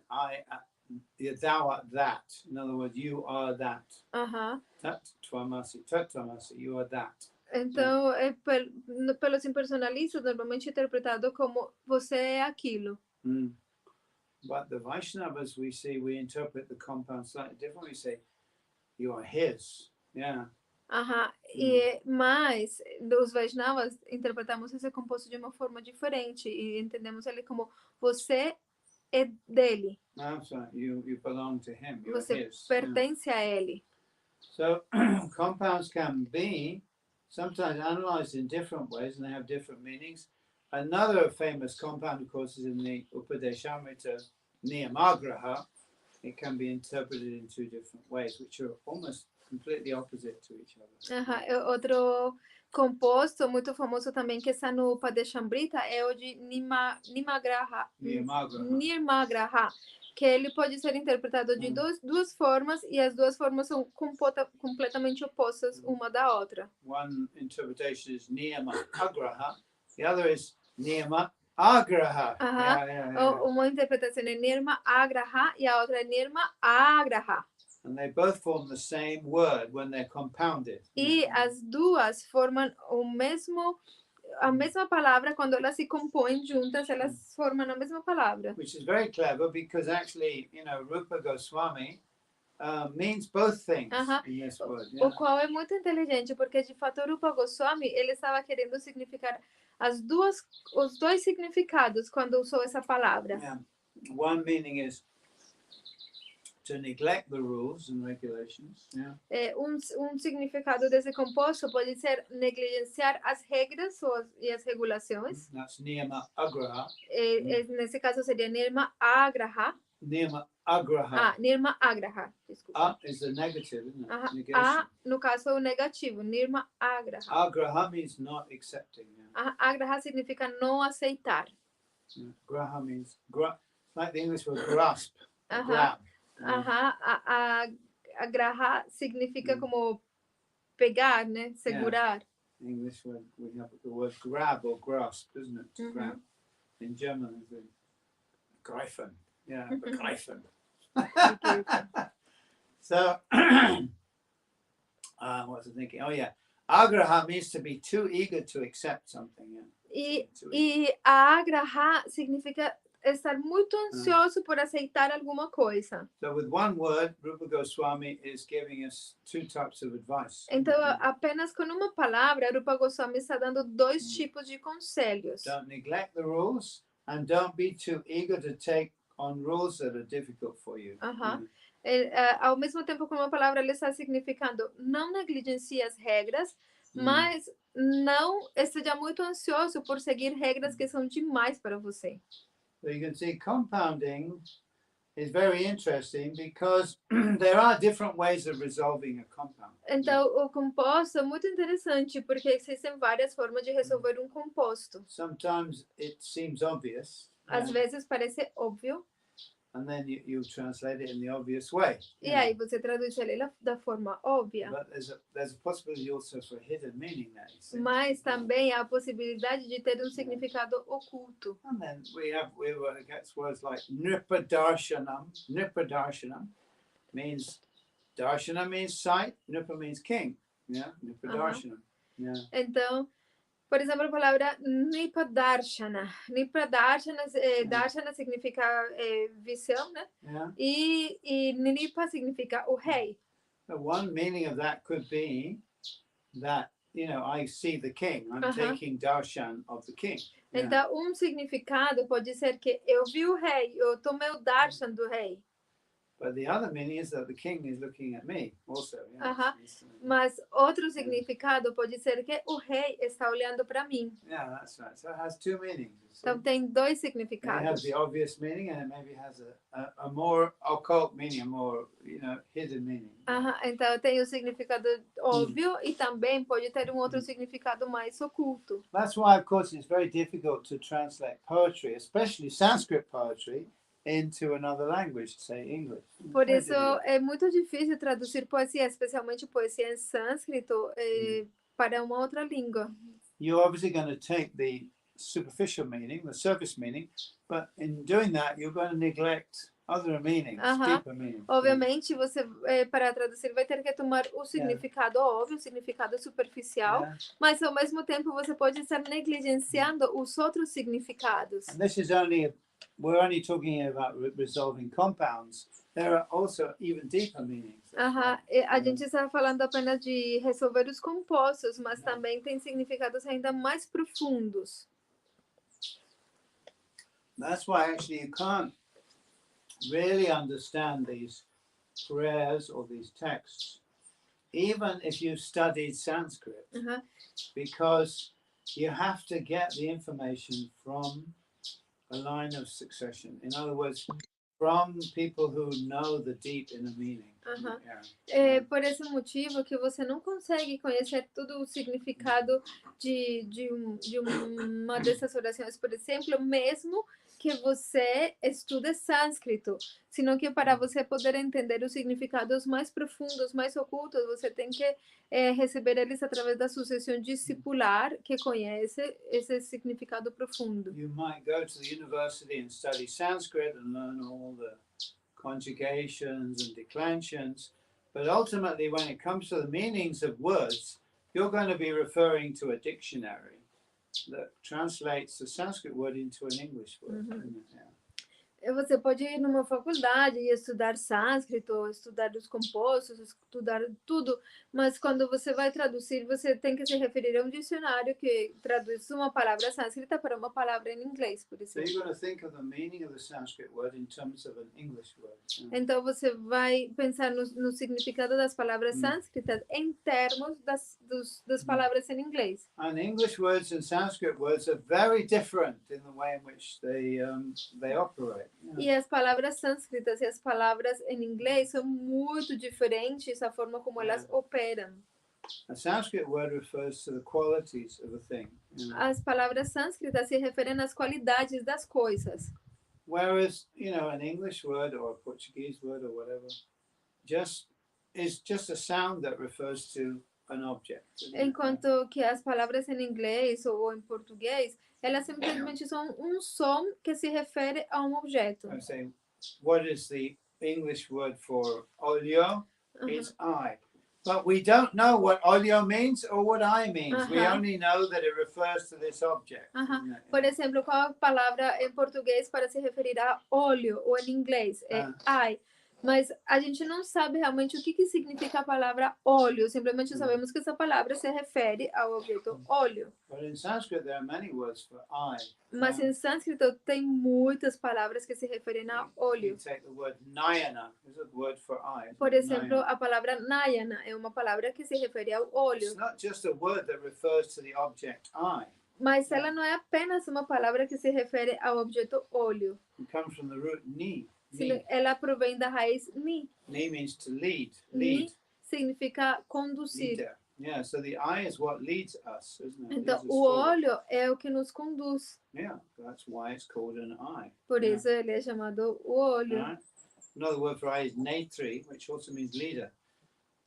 thou art that. In other words, you are that. Tat tvamasi, you are that. Então, pelos impersonalistas, normalmente interpretado como você é aquilo. But the Vaishnavas, we interpret the compound slightly differently. We say, you are his. Yeah. Mas os Vaishnavas interpretamos esse composto de uma forma diferente e entendemos ele como você é dele. That's right. You belong to him. You Você are his. pertence a ele. So compounds can be sometimes analyzed in different ways and they have different meanings. Another famous compound, of course, is in the Upadeshamrita Niyamagraha. It can be interpreted in 2 different ways, which are almost completely opposite to each other. Outro composto muito famoso também que está no Upadeshamrita é o de Nirmagraha, que ele pode ser interpretado de duas formas e as duas formas são completamente opostas uma da outra. One interpretation is niyama agraha, the other is niyama agraha. Uma interpretação é nirma agraha e a outra é nirma agraha. And they both form the same word when they're compounded. E as duas formam a mesma palavra quando elas se compõem juntas, elas formam a mesma palavra. Which is very clever because actually, Rupa Goswami means both things in this word. O qual é muito inteligente porque de fato Rupa Goswami ele estava querendo significar os dois significados quando usou essa palavra. Yeah. One meaning is to neglect the rules and regulations. Yeah. Significado desse composto pode ser negligenciar as regras e as regulações. That's niyama agraha. Nesse caso seria nirma agraha. Niyama agraha. Nirma agraha. Desculpa. Is the negative, isn't it? Negation. No caso é o negativo. Nirma agraha. Agraha means not accepting. Yeah. Agraha significa não aceitar. Yeah. Graha means like the English word grasp. Grab. Agarrar significa como pegar, né? Segurar. In English word, we have the word grab or grasp, isn't it? To grab. In German, it's greifen. Yeah, begreifen. So, what was I thinking? Oh yeah, agraha means to be too eager to accept something. Yeah. E agraha significa estar muito ansioso por aceitar alguma coisa. So with one word, Rupa Goswami is giving us 2 types of advice. Então, apenas com uma palavra, Rupa Goswami está dando 2 tipos de conselhos. Don't neglect the rules and don't be too eager to take on rules that are difficult for you. Aham. Ao mesmo tempo que uma palavra ela está significando não negligencie as regras, mas não esteja muito ansioso por seguir regras que são demais para você. So you can see compounding is very interesting because there are different ways of resolving a compound. Então, o composto é muito interessante porque existem várias formas de resolver um composto. Sometimes it seems obvious, Às vezes parece óbvio, and then you translate it in the obvious way. e aí você traduz ele da forma óbvia. But there's a possibility also for hidden meaning there. You see? Mas também há a possibilidade de ter um significado oculto. And then we get words like nripa-darshanam. Nripa-darshanam means darshana means sight, nripa means king. Yeah, nripa-darshanam. Yeah. Então, por exemplo, a palavra nipadarshana. Nipadarshana, darshana significa visão, né? Yeah. E nipa significa o rei. So one meaning of that could be that, I see the king. I'm taking darshan of the king. Yeah. Então, um significado pode ser que eu vi o rei, eu tomei o darshan do rei. But the other meaning is that the king is looking at me also. Yeah. Mas outro significado pode ser que o rei está olhando para mim. Yeah, that's right. So it has two meanings. Então tem dois It has significados. the obvious meaning, and it maybe has a more occult meaning, a more hidden meaning. Então tem o significado óbvio e também pode ter um outro significado mais oculto. That's why, of course, it's very difficult to translate poetry, especially Sanskrit poetry, into another language, say English. Por isso é muito difícil traduzir poesia, especialmente poesia em sânscrito, para uma outra língua. You're obviously going to take the superficial meaning, the surface meaning, but in doing that, you're going to neglect other meanings, deeper meanings. Obviamente, você para traduzir vai ter que tomar o significado óbvio, o significado superficial, mas ao mesmo tempo você pode estar negligenciando os outros significados. And this is we're only talking about resolving compounds. There are also even deeper meanings. A gente está falando apenas de resolver os compostos, mas também tem significados ainda mais profundos. That's why actually you can't really understand these prayers or these texts, even if you studied Sanskrit, because you have to get the information from a line of succession. In other words, from people who know the deep inner meaning. É por esse motivo que você não consegue conhecer todo o significado de uma dessas orações, por exemplo, mesmo que você estude sânscrito, sino que para você poder entender os significados mais profundos, mais ocultos, você tem que receber eles através da sucessão discipular que conhece esse significado profundo. You might go to the university and study Sanskrit and learn all the conjugations and declensions, but ultimately when it comes to the meanings of words, you're going to be referring to a dictionary that translates the Sanskrit word into an English word. Você pode ir numa faculdade e estudar sânscrito, estudar os compostos, estudar tudo, mas quando você vai traduzir, você tem que se referir a um dicionário que traduz uma palavra sânscrita para uma palavra em inglês, por exemplo. So you're going to think of the meaning of the Sanskrit word in terms of an English word. Então você vai pensar no significado das palavras sânscritas em termos das palavras em inglês. And English words and Sanskrit words are very different in the way in which they operate. E as palavras sânscritas e as palavras em inglês são muito diferentes a forma como elas operam. A Sanskrit word refers to the qualities of a thing. As palavras sânscritas se referem às qualidades das coisas. Whereas, an English word or a Portuguese word or whatever is just a sound that refers to an object. Enquanto que as palavras em inglês ou em português, elas simplesmente são um som que se refere a um objeto. I say, what is the English word for oleo? It's I. But we don't know what oleo means or what I means. We only know that it refers to this object. Por exemplo, qual a palavra em português para se referir a óleo ou em inglês? É I. Mas a gente não sabe realmente o que significa a palavra óleo. Simplesmente sabemos que essa palavra se refere ao objeto óleo. But in Sanskrit, there are many words for eye. Mas em sânscrito tem muitas palavras que se referem a You óleo. take the word nayana, is a word for eye. Por exemplo, Nayana. a palavra nayana é uma palavra que se refere ao óleo. It's not just a word that refers to the object eye. Mas ela não é apenas uma palavra que se refere ao objeto óleo. It comes from the root ni. Ela provém da raiz ni. Ni means to lead. Ni Lead. significa conduzir. Leader. Yeah, so the eye is what leads us, isn't it? Então, Leads us o forward. óleo é o que nos conduz. Yeah, that's why it's called an eye. Por Yeah. isso ele é chamado o óleo. Right? Another word for eye is netri, which also means leader.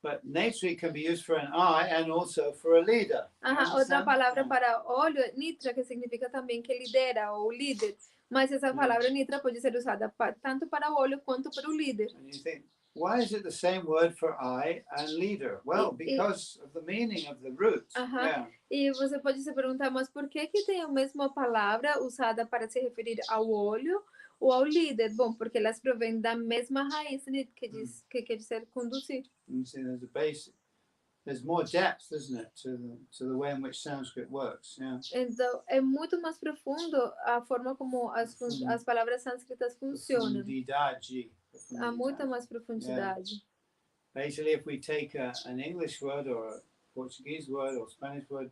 But netri can be used for an eye and also for a leader. You Outra understand? palavra Yeah. para óleo é nitra, que significa também que lidera ou líder. Mas essa palavra nitra pode ser usada tanto para o óleo quanto para o líder. And you think, why is it the same word for eye and leader? Well, because of the meaning of the root. Yeah. E você pode se perguntar, mas por que tem a mesma palavra usada para se referir ao óleo ou ao líder? Bom, porque elas provêm da mesma raiz, que quer dizer conduzir. You see, there's a basic. There's more depth, isn't it, to the way in which Sanskrit works? Yeah. Então, é muito mais profundo a forma como as palavras sânscritas funcionam. Profundidade. Há muita mais profundidade. Basically, if we take an English word or a Portuguese word or Spanish word,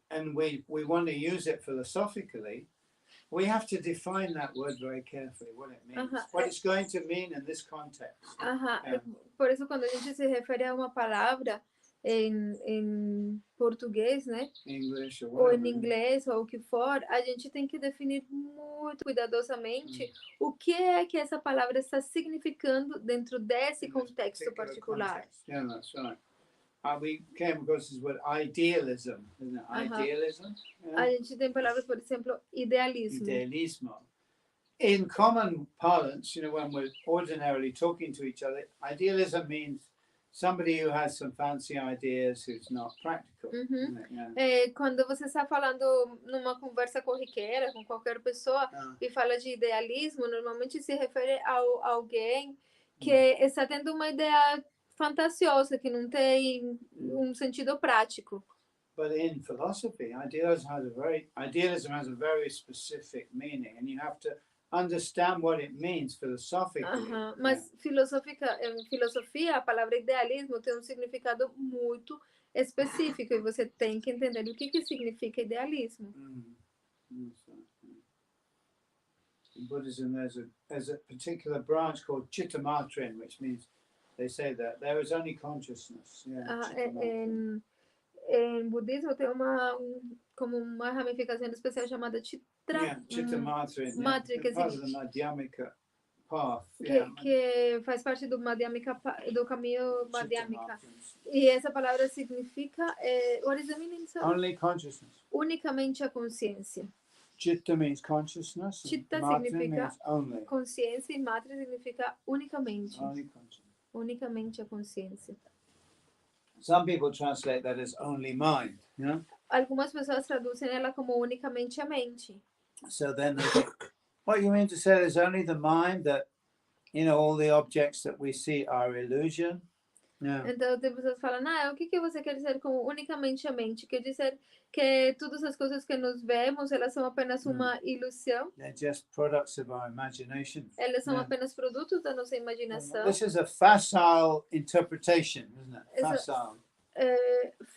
and we want to use it philosophically, we have to define that word very carefully, what it means, what it's going to mean in this context. Yeah. Por isso, quando a gente se refere a uma palavra em português, né? English or Ou em whatever. inglês, ou o que for, a gente tem que definir muito cuidadosamente o que é que essa palavra está significando dentro desse In this contexto particular. context. Yeah, that's right. We came across this word idealism, isn't it? Idealism. Yeah. A gente tem palavras, por exemplo, idealismo. Idealismo. In common parlance, you know, when we're ordinarily talking to each other, idealism means somebody who has some fancy ideas who's not practical. Isn't it? Yeah. Quando você está falando numa conversa corriqueira com qualquer pessoa e fala de idealismo, normalmente se refere a alguém que está tendo uma ideia fantasiosa, que não tem um sentido prático. But in philosophy, idealism has a very specific meaning, and you have to understand what it means philosophically. Mas em filosofia, a palavra idealismo tem um significado muito específico e você tem que entender o que significa idealismo. In Buddhism, there's a particular branch called Chittamatrin, which means they say that there is only consciousness. Yeah, em budismo tem como uma ramificação especial chamada Chittamatrin. que Part of the Madhyamika path. Que faz parte do caminho Madhyamika. E essa palavra significa what is the meaning? Only consciousness. Unicamente a consciência. Chitta means consciousness. Chitta significa consciência e matra significa unicamente. Unicamente a consciência. Some people translate that as only mind. Yeah? Algumas pessoas traduzem ela como unicamente a mente. So then they think, what you mean to say there's only the mind, that, you know, all the objects that we see are illusion? Yeah. Então tem pessoas que falam, o que você quer dizer com unicamente a mente? Quer dizer que todas as coisas que nos vemos, elas são apenas uma ilusão? They're just products of our imagination. Elas são apenas produtos da nossa imaginação. This is a facile interpretation, isn't it?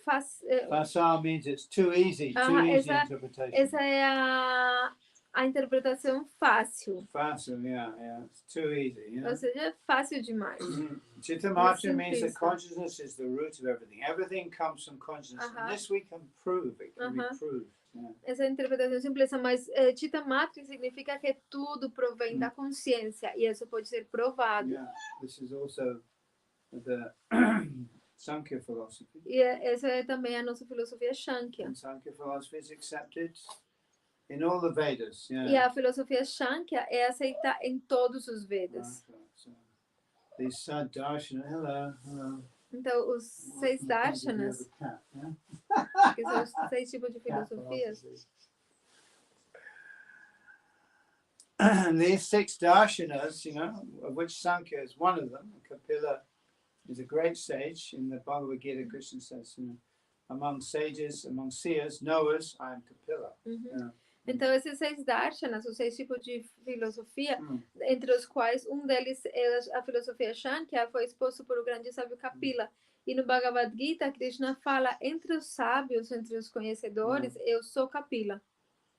Facile. Facile means it's too easy interpretation. Essa é a interpretação fácil. Fácil, yeah. It's too easy. You know? Ou seja, é fácil demais. Chitta-matra means that consciousness is the root of everything. Everything comes from consciousness. And this we can prove. It can be proved. Yeah. Essa é a interpretação simples, mas Chitta-matra significa que tudo provém da consciência. E isso pode ser provado. Yeah, this is also the Sankhya philosophy. E essa é também a nossa filosofia Shankhya. And Sankhya philosophy is accepted in all the Vedas. Yeah. E a filosofia Shankhya é aceita em todos os Vedas. So these Sadarshana, hello. Então, os 6 darshanas, que são os 6 tipos de filosofias, these 6 darshanas, of which Sankhya is one of them. Kapila is a great sage. In the Bhagavad Gita, Krishna says, among sages, among seers, knowers, I am Kapila. Então, esses 6 darshanas, os 6 tipos de filosofia, entre os quais um deles é a filosofia Shankhya, foi exposto por o grande sábio Kapila. E no Bhagavad Gita, Krishna fala, entre os sábios, entre os conhecedores, eu sou Kapila.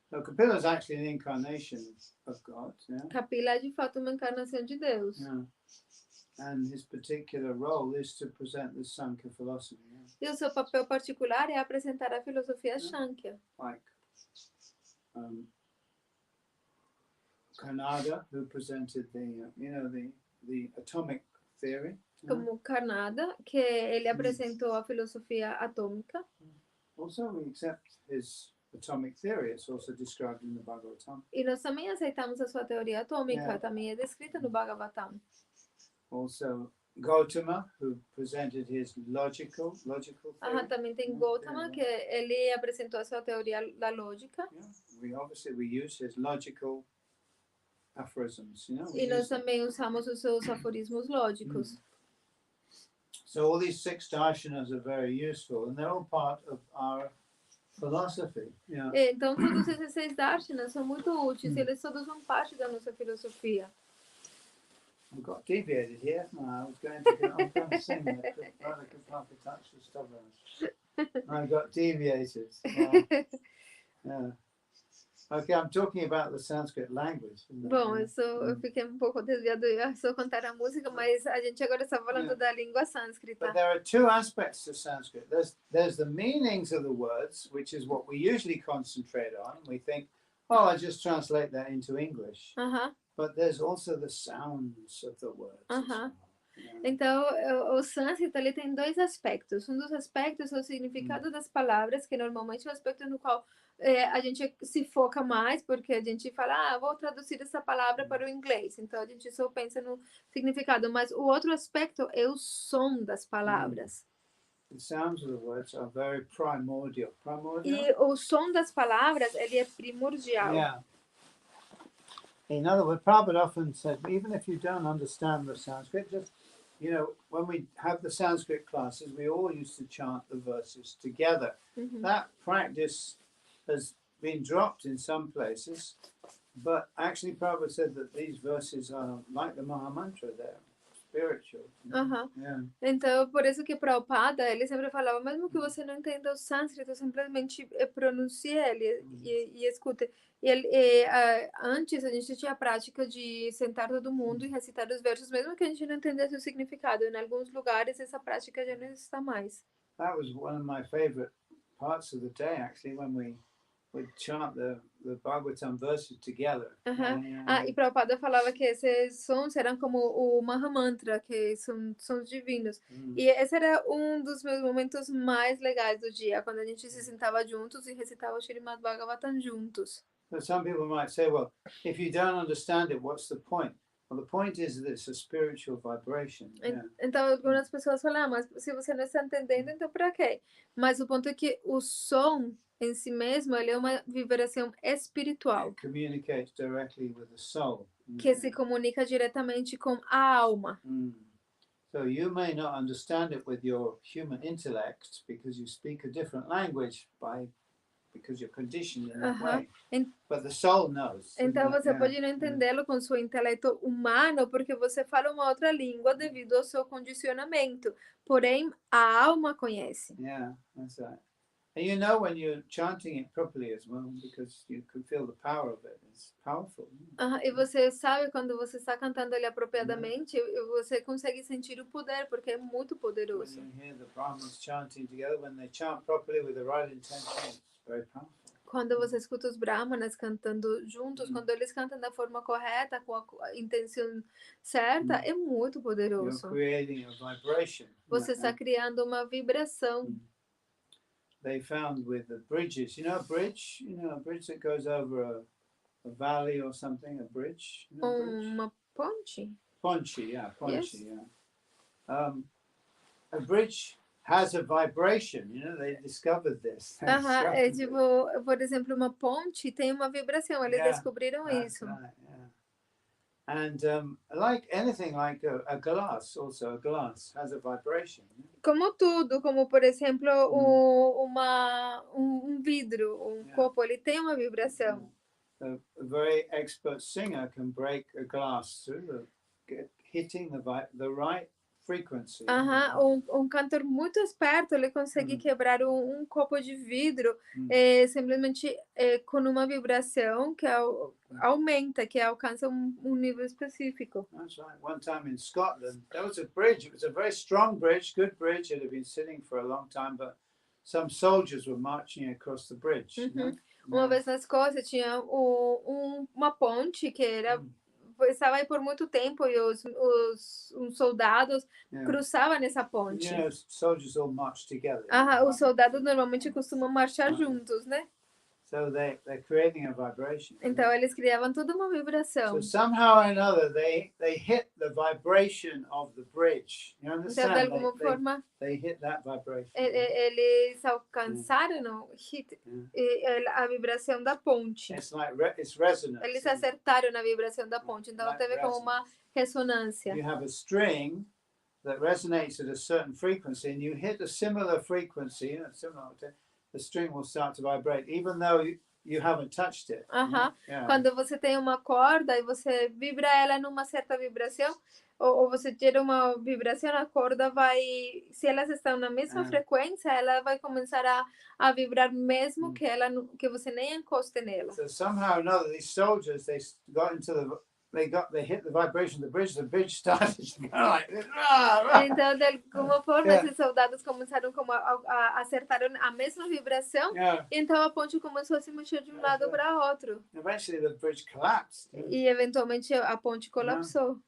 So Kapila is actually an incarnation of God. Yeah? Kapila é de fato uma encarnação de Deus. Yeah. And his particular role is to present the Sankhya philosophy. Yeah? E o seu papel particular é apresentar a filosofia Shankhya. Like Kanada, who presented the atomic theory. Como Karnada, que ele apresentou a filosofia atômica. Also, we accept his atomic theory. It's also described in the Bhagavatam. E nós também aceitamos a sua teoria atômica, também é descrita no Bhagavatam. Also, Gautama, who presented his logical theory. Também tem Gautama, que ele apresentou a sua teoria da lógica. Yeah. We use his logical aphorisms. E nós também usamos os seus aforismos lógicos. So all these 6 darshanas are very useful, and they're all part of our philosophy. Yeah. Então, todos esses 6 darshanas são muito úteis, eles todos são parte da nossa filosofia. I got deviated here. No, I was going to sing it, but rather could probably touch the stubborn. I got deviated. Yeah. Okay, I'm talking about the Sanskrit language. Bom, eu fiquei um pouco desviado, eu só contar a música, mas a gente agora está falando da língua sânscrita. But there are 2 aspects to Sanskrit. There's the meanings of the words, which is what we usually concentrate on. We think, oh, I'll just translate that into English. But there's also the sounds of the words. Então, o sânscrito ele tem 2 aspectos. Um dos aspectos é o significado das palavras, que normalmente é o aspecto no qual a gente se foca mais, porque a gente fala, vou traduzir essa palavra para o inglês. Então, a gente só pensa no significado. Mas o outro aspecto é o som das palavras. The sounds of the words are very primordial. E o som das palavras, ele é primordial. Yeah. In other words, Prabhupada often said, even if you don't understand the Sanskrit, just, when we have the Sanskrit classes, we all used to chant the verses together. That practice has been dropped in some places, but actually Prabhupada said that these verses are like the Maha Mantra, they're spiritual. Yeah. Então, por isso que Prabhupada, ele sempre falava, mesmo que você não entenda o sânscrito, simplesmente pronuncie ele e escute. Antes a gente tinha a prática de sentar todo mundo e recitar os versos, mesmo que a gente não entendesse o significado. Em alguns lugares essa prática já não está mais. That was one of my favorite parts of the day, actually, when we would chant the Bhagavatam verses together. E Prabhupada falava que esses sons eram como o Maha Mantra, que são sons divinos. E esse era um dos meus momentos mais legais do dia, quando a gente se sentava juntos e recitava o Srimad Bhagavatam juntos. So some people might say, well, if you don't understand it, what's the point? Well, the point is that it's a spiritual vibration. Então, algumas pessoas falam, mas se você não está entendendo, então para quê? Mas o ponto é que o som em si mesmo, ele é uma vibração espiritual. It communicates directly with the soul. Que se comunica diretamente com a alma. So you may not understand it with your human intellect because you speak a different language because you're conditioned in that way. But the soul knows. Então você pode não entendê-lo com seu intelecto humano porque você fala uma outra língua devido ao seu condicionamento. Porém, a alma conhece. Yeah, that's right. And when you're chanting it properly as well, because you can feel the power of it. It's powerful. E você sabe quando você está cantando ele apropriadamente, você consegue sentir o poder, porque é muito poderoso. When you hear the Brahmins chanting together, when they chant properly with the right intention, it's very powerful. Quando você escuta os brahmanas cantando juntos, quando eles cantam da forma correta, com a intenção certa, é muito poderoso. You're creating a vibration. Você está criando uma vibração. They found with the bridges, a bridge, a bridge that goes over a valley or something, a bridge. Uma ponte? Ponte, yeah. Yes. Yeah. A bridge has a vibration. You know, they discovered this. They Aham, discovered it. tipo, por exemplo, uma ponte tem uma vibração, eles Yeah, descobriram that's isso. right, yeah. And like anything, like a glass, also a glass has a vibration. Como tudo, como por exemplo, um vidro, copo, ele tem uma vibração. A very expert singer can break a glass through hitting the right frequency. Aham, cantor muito esperto, ele consegue quebrar um copo de vidro simplesmente com uma vibração que aumenta, que alcança um nível específico. That's right. One time in Scotland, there was a bridge. It was a very strong bridge, good bridge. It had been sitting for a long time, but some soldiers were marching across the bridge. You know? Uma vez na Escócia tinha uma ponte que estava aí por muito tempo e os soldados cruzavam nessa ponte. You know, soldiers all march together. Os soldados normalmente costumam marchar juntos, né? So they're creating a vibration. Então eles criavam toda uma vibração. So somehow or another they hit the vibration of the bridge. You understand? Então de alguma forma they hit that vibration. Eles alcançaram a vibração da ponte. It's resonance. Eles acertaram na vibração da ponte. Então teve como uma ressonância. You have a string that resonates at a certain frequency, and you hit a similar frequency, the string will start to vibrate, even though you haven't touched it. Quando você tem uma corda e você vibra ela numa certa vibração, ou você tira uma vibração, a corda vai, se elas estão na mesma frequência, ela vai começar a vibrar mesmo que você nem encoste nela. So somehow or another, these soldiers, they hit the vibration of the bridge started to go like this. Então, de alguma forma, esses soldados começaram a acertar a mesma vibração, então a ponte começou a se mexer de um lado para outro. Eventually the bridge collapsed. E eventualmente a ponte colapsou.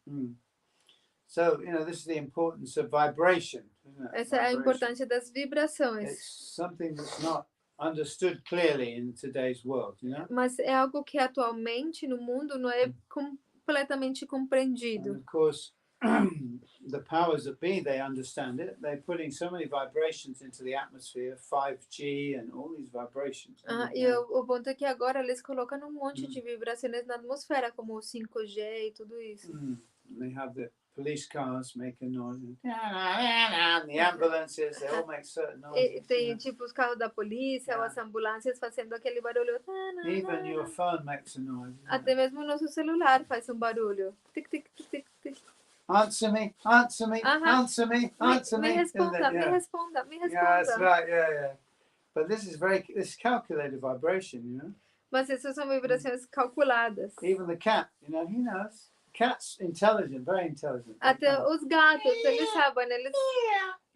So, you know, this is the importance of vibration. Essa é a importância das vibrações. It's something that's not understood clearly in today's world, you know? Mas é algo que atualmente no mundo não é completamente compreendido. And of course, the powers that be, they understand it. They're putting so many vibrations into the atmosphere, 5G and all these vibrations. E o ponto é que agora eles colocam um monte de vibrações na atmosfera, como o 5G e tudo isso. They have the police cars making noise. And the ambulances, they all make certain noises. E tem tipo os carros da polícia ou as ambulâncias fazendo aquele barulho. Even your phone makes a noise. Até mesmo o nosso celular faz um barulho. Tic, tic, tic, tic, tic. Answer me, answer me, answer me, answer me. Me responda, me responda, me responda. Yeah, that's right, yeah. But this is calculated vibration, you know. Mas essas são vibrações calculadas. Even the cat, you know, he knows. Cat's intelligent, very intelligent. Até os gatos, eles sabem,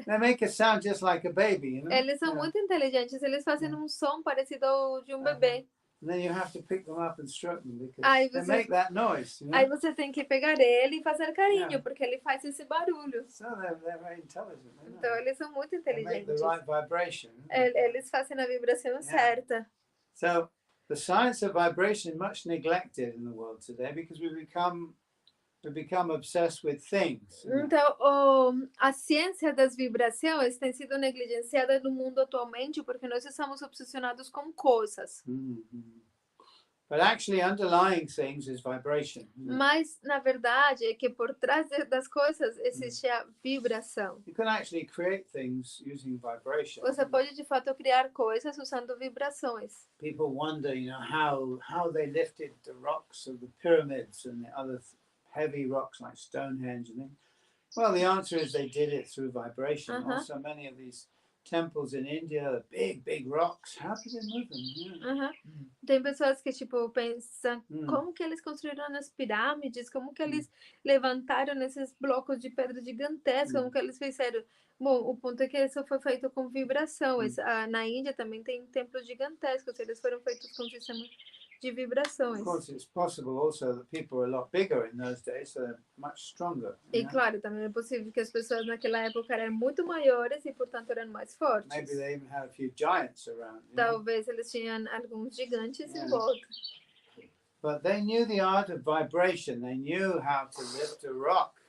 They make a sound just like a baby, you know. Eles são muito inteligentes, eles fazem um som parecido ao de um bebê. And then you have to pick them up and stroke them because they make that noise, you know. Aí você tem que pegar ele e fazer carinho, porque ele faz esse barulho. So they're very intelligent. Então eles são muito They make the inteligentes. right vibration. Eles fazem a vibração certa. So the science of vibration is much neglected in the world today because we become obsessed with things. Então, a ciência das vibrações tem sido negligenciada no mundo atualmente porque nós estamos obsessionados com coisas. But actually underlying things is vibration. Mas, na verdade, é que por trás das coisas existe a vibração. You can actually create things using vibration. Você pode, de fato, criar coisas usando vibrações. People wonder, you know, how they lifted the rocks of the pyramids and the other heavy rocks like Stonehenge and things. Well, the answer is they did it through vibration. Also, many of these temples in India, the big rocks, how did they move them? Tem pessoas que tipo pensam como que eles construíram as pirâmides, como que eles levantaram esses blocos de pedra gigantescos, como que eles fizeram. Bom, o ponto é que isso foi feito com vibração. Na Índia também tem templos gigantescos, eles foram feitos com sistema de vibrações. Of course, it's possible also that people were a lot bigger in those days, so they're much stronger. E claro, também é possível que as pessoas naquela época eram muito maiores e, portanto, eram mais fortes. Maybe they even had a few giants around. Talvez eles tinham alguns gigantes em volta. But they knew the art of vibration. They knew how to lift a rock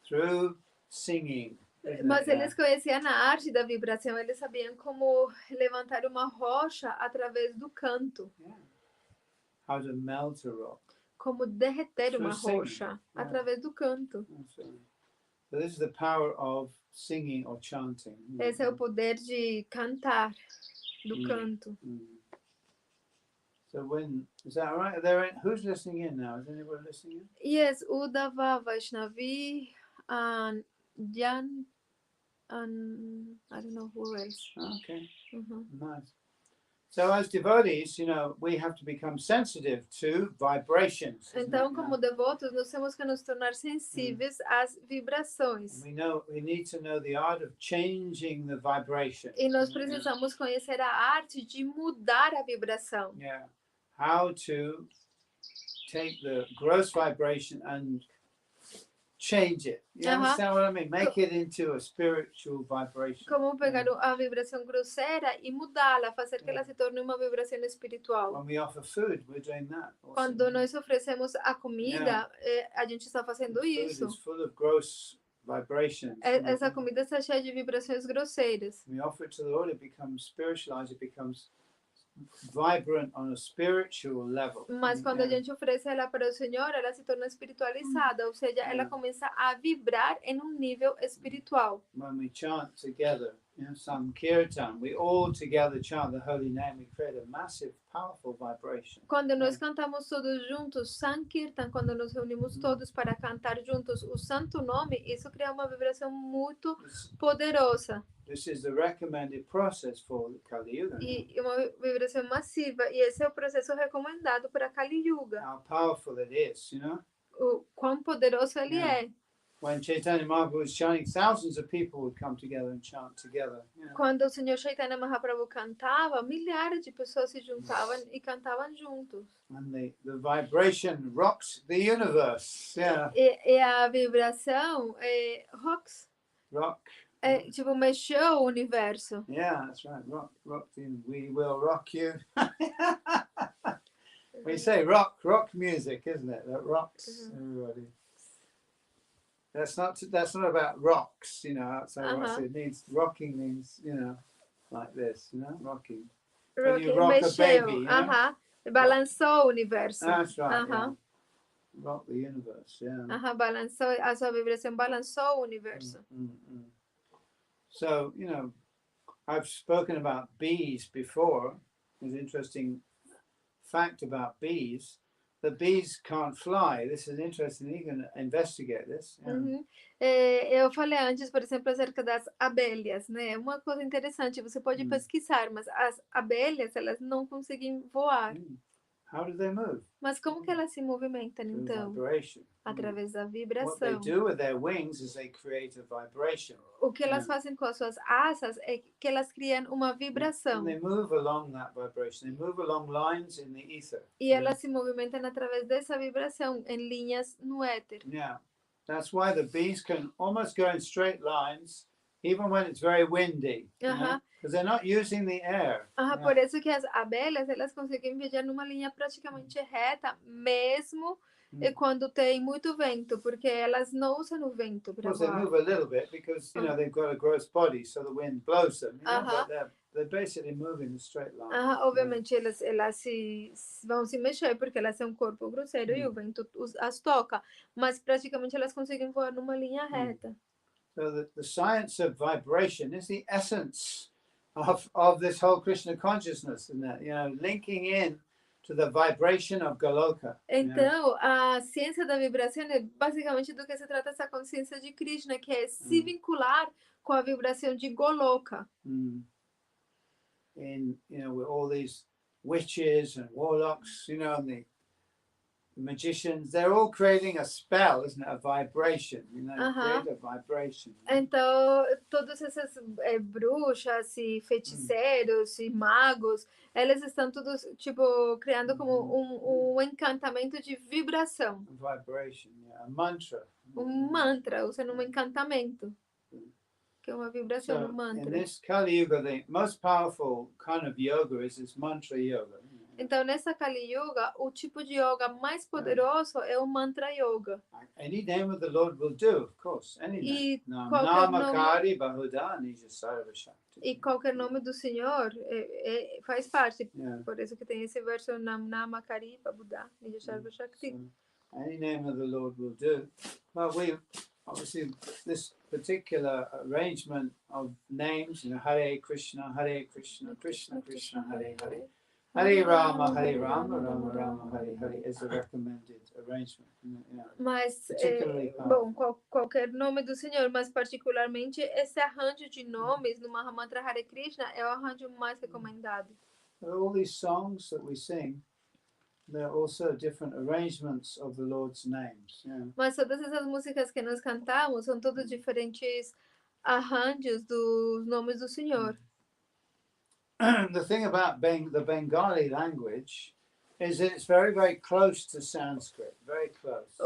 through singing. Isn't Mas it? eles conheciam a arte da vibração, eles sabiam como levantar uma rocha através do canto, Yeah. How to melt a rock. como derreter Through uma singing, rocha yeah. através do canto. That's right. So this is the power of singing or chanting. Esse é o poder de cantar, do Mm. canto. So when is that all right? Are there who's listening in now? Is anybody listening in? Yes, Uddhava, Vaishnavi, and Jan, and I don't know who else. Okay, Uhum. nice. So as devotees, we have to become sensitive to vibrations. Isn't Então, it? como devotos, nós temos que nos tornar sensíveis às vibrações. We need to know the art of changing the vibration. E nós precisamos conhecer a arte de mudar a vibração. Yeah. How to take the gross vibration and change it. You understand what I mean? Make it into a spiritual vibration. Como pegar a vibração grosseira e mudá-la, fazer que ela se torne uma vibração espiritual. When we offer food, we're doing that. Also. Quando nós oferecemos a comida, a gente está fazendo isso. Food is full of gross vibrations. Essa comida está cheia de vibrações grosseiras. We offer it to the Lord, it becomes spiritualized, it becomes vibrant on a spiritual level. Mas quando a gente oferece ela para o Senhor, ela se torna espiritualizada, ou seja, ela começa a vibrar em um nível espiritual. When we chant together, some kirtan, we all together chant the holy name, we create a massive, powerful vibration. Quando nós cantamos todos juntos, Sankirtan, quando nos reunimos todos para cantar juntos o santo nome, isso cria uma vibração muito poderosa. This is the recommended process for Kali Yuga. E uma vibração massiva, e esse é o processo recomendado para Kali Yuga. How powerful it is, O quão poderoso ele é. When Chaitanya Mahaprabhu was chanting, thousands of people would come together and chant together. Quando o Senhor Chaitanya Mahaprabhu cantava, milhares de pessoas se juntavam e cantavam juntos. And the vibration rocks the universe. Yeah. E a vibração rocks. Rock. Tipo, mexeu o universo. Yeah, that's right. Rock the universe. We will rock you. We say rock music, isn't it? That rocks everybody. That's not about rocks, So it needs rocking means, like this, rocking. When you rock a baby, Balançou o universo. That's right. Yeah. Rock the universe, yeah. Balançou, a sua vibração balançou o universo. So, I've spoken about bees before. There's an interesting fact about bees. The bees can't fly. This is interesting. You can investigate this. Eu falei antes, por exemplo, acerca das abelhas, né? Uma coisa interessante, você pode pesquisar, mas as abelhas, elas não conseguem voar. How do they move? Mas como que elas se movimentam, então? Vibration. Através da What they vibração. do with their wings is they create a vibration. O que elas fazem com as suas asas é que elas criam uma vibração. And they move along that vibration. They move along lines in the ether. E elas se movimentam através dessa vibração, em linhas no éter. Yeah. That's why the bees can almost go in straight lines, even when it's very windy. Because they're not using the air. Por isso que as abelhas, elas conseguem viajar numa linha praticamente reta, mesmo quando tem muito vento, porque elas não usam o vento para Of course, they voar. move a little bit because they've got a gross body, so the wind blows them. But they're basically moving in a straight line. Obviamente elas vão se mexer porque elas têm um corpo grosseiro e o vento as toca, mas praticamente elas conseguem voar numa linha reta. So the science of vibration is the essence of this whole Krishna consciousness, isn't it? Linking in to the vibration of Goloka. Então, a ciência da vibração é basicamente do que se trata essa consciência de Krishna, que é se vincular com a vibração de Goloka. With all these witches and warlocks, and the magicians, they're all creating a spell, isn't it? A vibration, create a vibration. Então, todas essas bruxas e feiticeiros e magos, eles estão todos, tipo, criando como um encantamento de vibração. A vibration, a mantra. Um mantra, usando um encantamento. Que é uma vibração, um mantra. In this Kali Yuga, the most powerful kind of yoga is this mantra yoga. Então, nessa Kali Yuga, o tipo de yoga mais poderoso é o mantra yoga. Any name of the Lord will do, of course. Any name. E qualquer nome, Namakari Bahuda Nija Sarva Shakti. e qualquer nome do Senhor faz parte. Yeah. Por isso que tem esse verso Nam Nama Karipa Buddha Nija Sarva Shakti. So, any name of the Lord will do. Well, we obviously this particular arrangement of names, Hare Krishna, Krishna Krishna, Hare Hare. Hare Rama, Rama Rama, Hare Hare is a recommended arrangement. Yeah. Mas, bom, qualquer nome do Senhor, mas particularmente esse arranjo de nomes no Mahamantra Hare Krishna é o arranjo mais recomendado. All these songs that we sing, they're also different arrangements of the Lord's names. Yeah. Mas todas essas músicas que nós cantamos são todos diferentes arranjos dos nomes do Senhor. The thing about the Bengali language is that it's very, very close to Sanskrit, very close.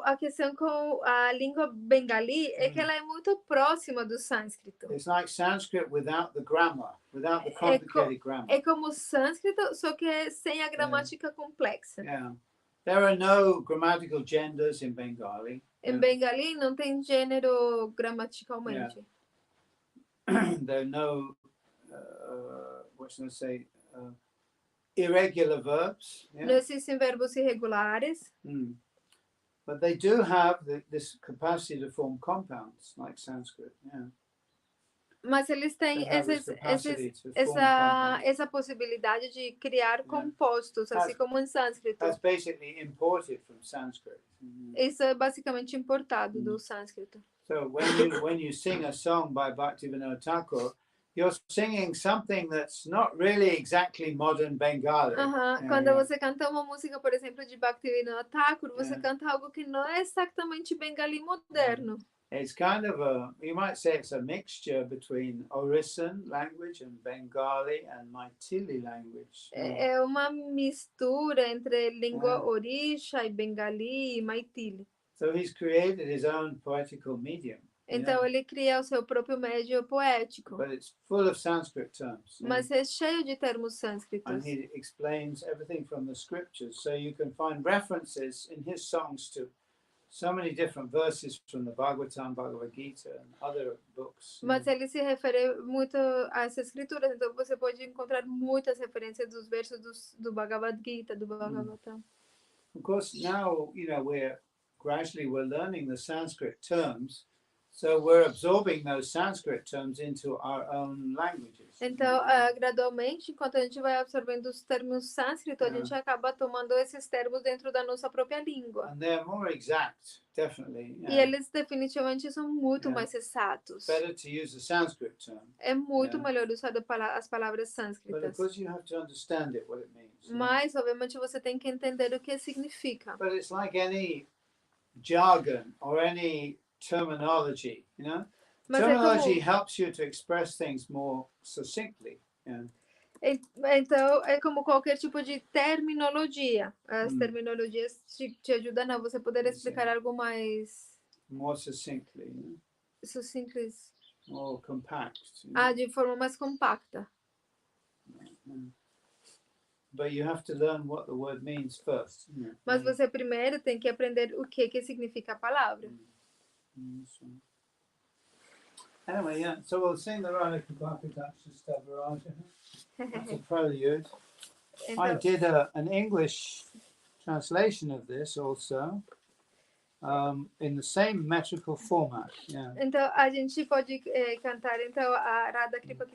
A questão com a língua bengali é que ela é muito próxima do sânscrito. It's like Sanskrit without the grammar, without the complicated grammar. É como sânscrito, só que sem a gramática complexa. Yeah. There are no grammatical genders in Bengali. Em Bengali não tem gênero gramaticalmente. There are no what should I say, irregular verbs. Yeah? Não existem verbos irregulares. But they do have this capacity to form compounds, like Sanskrit. Yeah. Mas eles têm essa possibilidade de criar compostos, assim como em sânscrito. That's basically imported from Sanskrit. Isso é basicamente importado do sânscrito. So when you sing a song by Bhaktivinoda Thakur, you're singing something that's not really exactly modern Bengali. Quando você canta uma música, por exemplo, de Bhaktivinoda Thakur, você canta algo que não é exatamente Bengali moderno. It's kind of you might say it's a mixture between Orisan language and Bengali and Maithili language. É uma mistura entre língua Orisha e Bengali e Maithili. So he's created his own poetical medium. Então ele cria o seu próprio médio poético. But it's full of Sanskrit terms. Mas é cheio de termos sânscritos. And he explains everything from the scriptures, so you can find references in his songs to so many different verses from the Bhagavatam, Bhagavad Gita and other books. Mas ele se refere muito às escrituras, então você pode encontrar muitas referências dos versos do Bhagavad Gita, do Bhagavatam. Of course, now, we're learning the Sanskrit terms. So we're absorbing those Sanskrit terms into our own languages. Então, gradualmente, enquanto a gente vai absorvendo os termos sânscrito, a gente acaba tomando esses termos dentro da nossa própria língua. And they're more exact, definitely. E eles definitivamente são muito mais exatos. Better to use the Sanskrit term. É muito melhor usar as palavras sânscritas. But of course you have to understand it, what it means. Mas, obviamente, você tem que entender o que significa. But it's like any jargon or any terminology, terminology helps you to express things more succinctly. Então, é como qualquer tipo de terminologia. As terminologias te ajudam a você poder explicar algo mais... More succinctly. Succinctly. More compact. De forma mais compacta. But you have to learn what the word means first. Mas você primeiro tem que aprender o que significa a palavra. Anyway, so we'll sing the Radha Kapakadaksha Stavaraja. That's a prelude. I did an English translation of this also, in the same metrical format. Yeah. Então, a gente pode cantar a Radha Kripa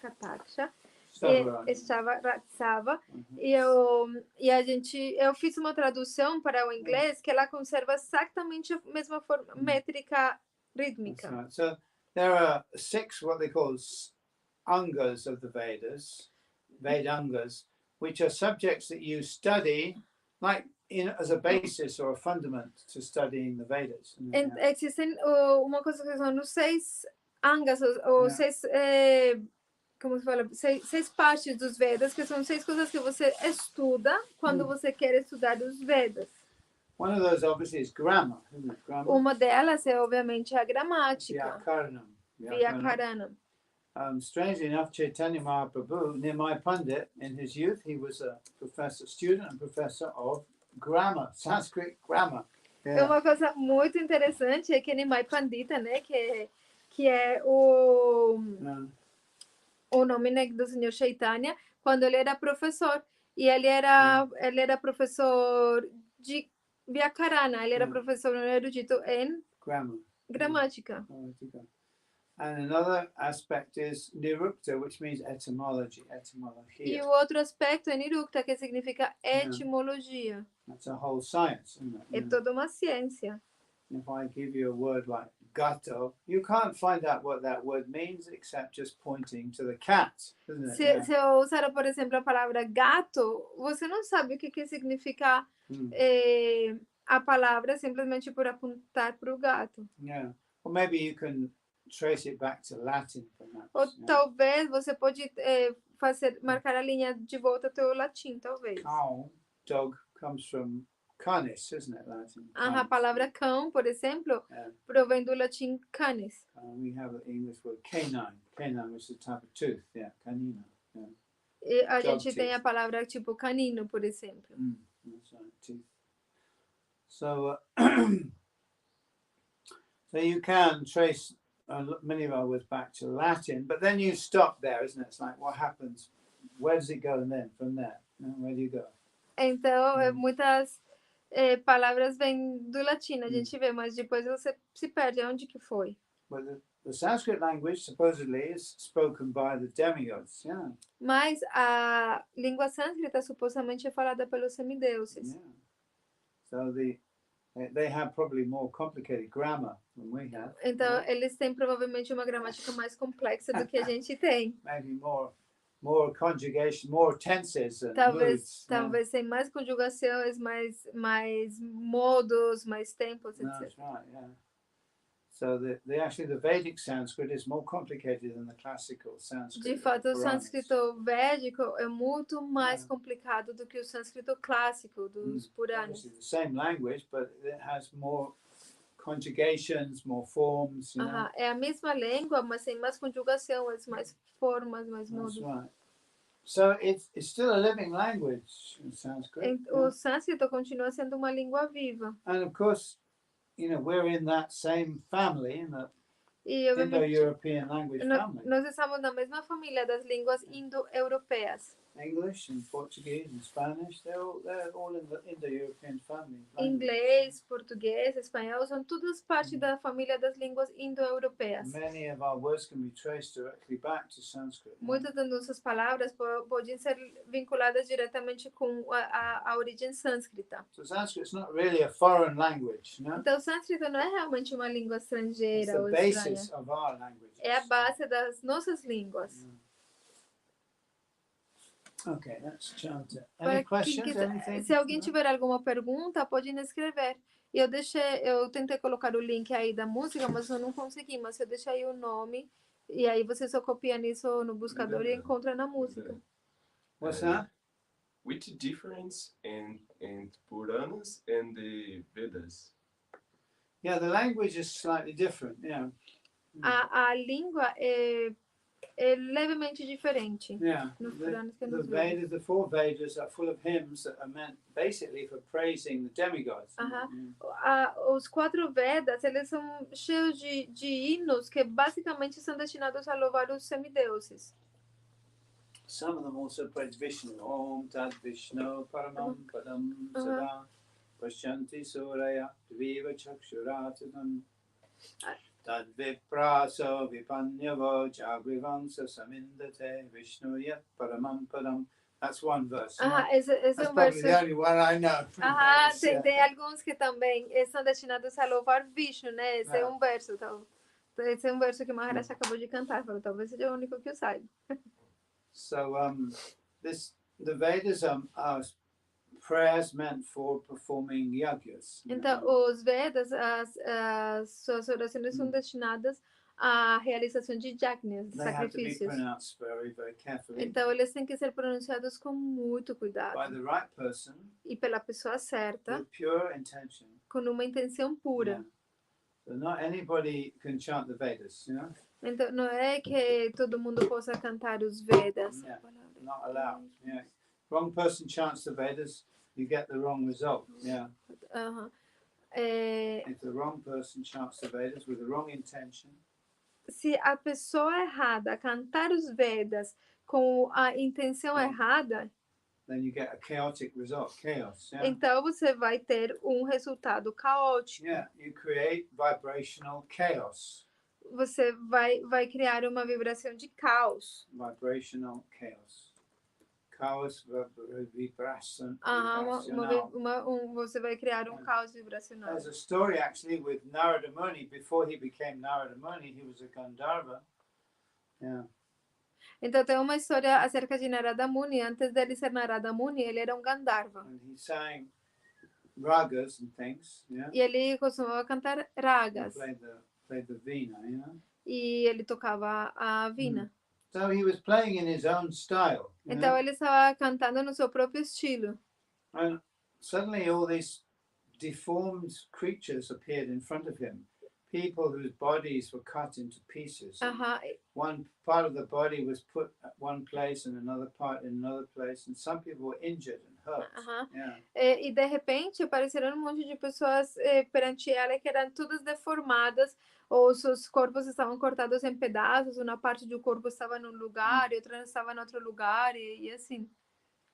Kataksha. Eu fiz uma tradução para o inglês que ela conserva exatamente a mesma forma métrica rítmica. Right. So there are 6 what they call angas of the Vedas, Vedangas, which are subjects that you study like as a basis or a fundament to studying the Vedas. Existem uma coisa que são os 6 angas ou 6 como se fala, 6 partes dos Vedas, que são 6 coisas que você estuda quando você quer estudar os Vedas. One of those obviously is grammar, isn't it? Grammar. Uma delas é obviamente a gramática. Vyakaranam. Vyakaranam. strangely enough, Chaitanya Mahaprabhu, Nimai Pandit, in his youth, he was a student and professor of grammar, Sanskrit grammar. É uma coisa muito interessante é que Nimai Pandita, né, que é o nome, né, do Senhor Chaitanya, quando ele era professor. E ele era professor de Vyakarana, ele era professor erudito em gramática. And another aspect is nirukta, which means etymology, etymologia. E o outro aspecto é nirukta, que significa etimologia. That's a whole science, isn't it? É toda uma ciência. If I give you a word like gato, you can't find out what that word means except just pointing to the cat, isn't it? Se eu usar, por exemplo, a palavra gato, você não sabe o que significa a palavra simplesmente por apontar para o gato. Yeah. Or maybe you can trace it back to Latin, perhaps. Ou talvez você pode marcar a linha de volta até o latim, talvez. Cow, dog, comes from canis, isn't it, Latin? A palavra cão, por exemplo, provém do latim canis. We have the English word canine. Canine, which is a type of tooth. Yeah, canina. Yeah. E a gente tem a palavra tipo canino, por exemplo. That's right, teeth. So, so you can trace many of our words back to Latin, but then you stop there, isn't it? It's like, what happens? Where does it go then? From there, where do you go? Então, muitas palavras vêm do latim, a gente vê, mas depois você se perde. Onde que foi? But the Sanskrit language supposedly is spoken by the demigods, yeah. Mas a língua sânscrita supostamente é falada pelos semideuses. Yeah. So they have probably more complicated grammar than we have. Então, eles têm provavelmente uma gramática mais complexa do que a gente tem. Maybe more conjugation, more tenses and talvez moods. Tem mais conjugações, mais modos, mais tempos, etc. That's right, yeah. So the Vedic Sanskrit is more complicated than the classical Sanskrit. De fato, o sânscrito védico é muito mais complicado do que o sânscrito clássico dos Puranas. Obviously the same language, but it has more conjugations, more forms. You know? É a mesma língua, mas tem mais conjugações, mais formas, mais modos. That's right. So it's still a living language in Sanskrit. O sânscrito continua sendo uma língua viva. And of course, you know, we're in that same family, in the E, Indo-European language family. Nós estamos na mesma família das línguas indo-europeas. English and Portuguese and Spanish, they're all in the Indo-European family. Inglês, português, espanhol, são todas parte da família das línguas indo-europeas. Many of our words can be traced directly back to Sanskrit. Muitas das nossas palavras podem ser vinculadas diretamente com a origem sânscrita. So Sanskrit is not really a foreign language, no? Então, o sânscrito não é realmente uma língua estrangeira ou It's the estranha. basis of our languages. É a base das nossas línguas. Okay, that's Shanto. Any questions? Anything? Se alguém tiver alguma pergunta, pode escrever. Eu tentei colocar o link aí da música, mas eu não consegui. Mas eu deixei aí o nome e aí você só copia nisso no buscador e encontra na música. What's that? Which difference in Puranas and the Vedas? Yeah, the language is slightly different. Yeah. A língua é levemente diferente. Yeah. Nos Puranas que The nos Vedas, the four Vedas are full of hymns that are meant basically for praising the demigods. Os 4 Vedas, eles são cheios de hinos que basicamente são destinados a louvar os semideuses. Some of them also praise Vishnu. Om Tad Vishnu Paramam Padam Sada Pashyanti Suraya Dviva Chakshuratanam Tad Vipraso Vipanyavo Jagrivansa Samindate Vishnu Yat Paramam Padam. That's one verse. Esse That's é um probably verso. the only one I know. Tem alguns que também são destinados a louvar Vishnu, né? Esse é um verso. Esse é um verso que Maharaj acabou de cantar. Talvez seja o único que eu saiba. So the Vedas are prayers meant for performing yajnas. Então, os Vedas, as suas orações são destinadas à realização de yajnas, sacrifícios. Very, very carefully. Então, eles têm que ser pronunciados com muito cuidado. By the right person, e pela pessoa certa, with pure intention. Com uma intenção pura. Yeah. So not anybody can chant the Vedas, you know? Então, não é que todo mundo possa cantar os Vedas. Yeah. Not allowed. Yeah. Wrong person chants the Vedas, you get the wrong result. Yeah. Aham. É, If the wrong person chants the Vedas with the wrong intention, se a pessoa errada cantar os Vedas com a intenção errada, then you get a chaotic result, chaos. Yeah. então você vai ter um resultado caótico. Yeah. You create vibrational chaos. Você vai criar uma vibração de caos. Vibrational chaos. Chaos vibration. Você vai criar um caos vibracional. There's a story actually with Narada Muni. Before he became Narada Muni, he was a Gandharva. Yeah. Então tem uma história acerca de Narada Muni. Antes dele ser Narada Muni, ele era um Gandharva. And he sang ragas and things. Yeah. E ele costumava cantar He ragas. played the veena, you know. E ele tocava a vina. So he was playing in his own style. You Então know? ele estava cantando no seu próprio estilo. And suddenly all these deformed creatures appeared in front of him. People whose bodies were cut into pieces. Aham. One part of the body was put at one place and another part in another place, and some people were injured and hurt. Aham. Yeah. E de repente apareceram um monte de pessoas perante ela que eram todas deformadas, ou seus corpos estavam cortados em pedaços, uma parte do corpo estava num lugar e outra estava em outro lugar, e assim.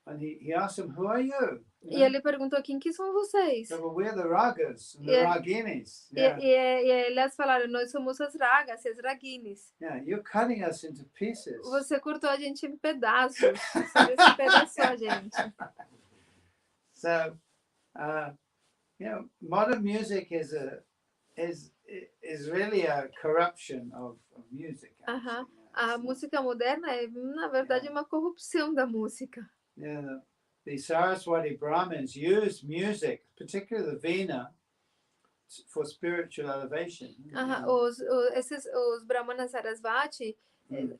And he asked them, "Who are you?" E ele perguntou: quem que são vocês? So, well, we're the Ragas and the Yeah. Raginis. E, Yeah. e elas falaram: nós somos as ragas, as raguines. Yeah, you're cutting us into pieces. Você cortou a gente em pedaços. Você despedaçou a gente. So, modern music is really a corruption of music. Aham. Actually. A Yeah, it's música moderna é, na verdade, uma corrupção da música. Yeah, the Saraswati Brahmins used music, particularly the Veena, for spiritual elevation. Aham. Os Brahmanas Sarasvati,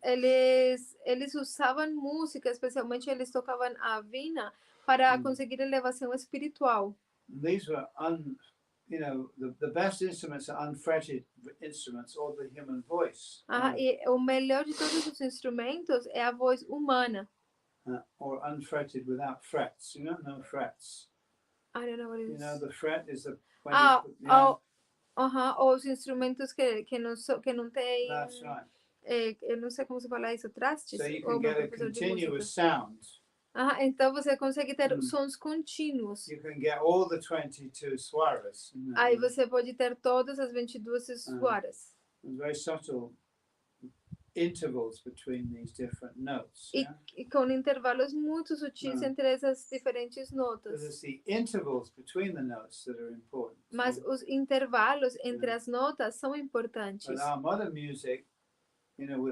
eles usavam música, especialmente eles tocavam a vina para conseguir elevação espiritual. These were the best instruments are unfretted instruments or the human voice. E o melhor de todos os instrumentos é a voz humana. Or unfretted without frets, no frets. I don't know what it is. The fret is the when Os instrumentos que não tem. That's right. Eu não sei como se fala isso, trastes. So you Ou can meu get a professor de continuous música. sound. Então você consegue ter sons contínuos. You can get all the 22 swaras. Aí você pode ter todas as 22 swaras. Very subtle intervals between these different notes. E com intervalos muito sutis entre essas diferentes Because notas. it's the intervals between the notes that are important. Mas os intervalos entre as notas são importantes. But our modern music,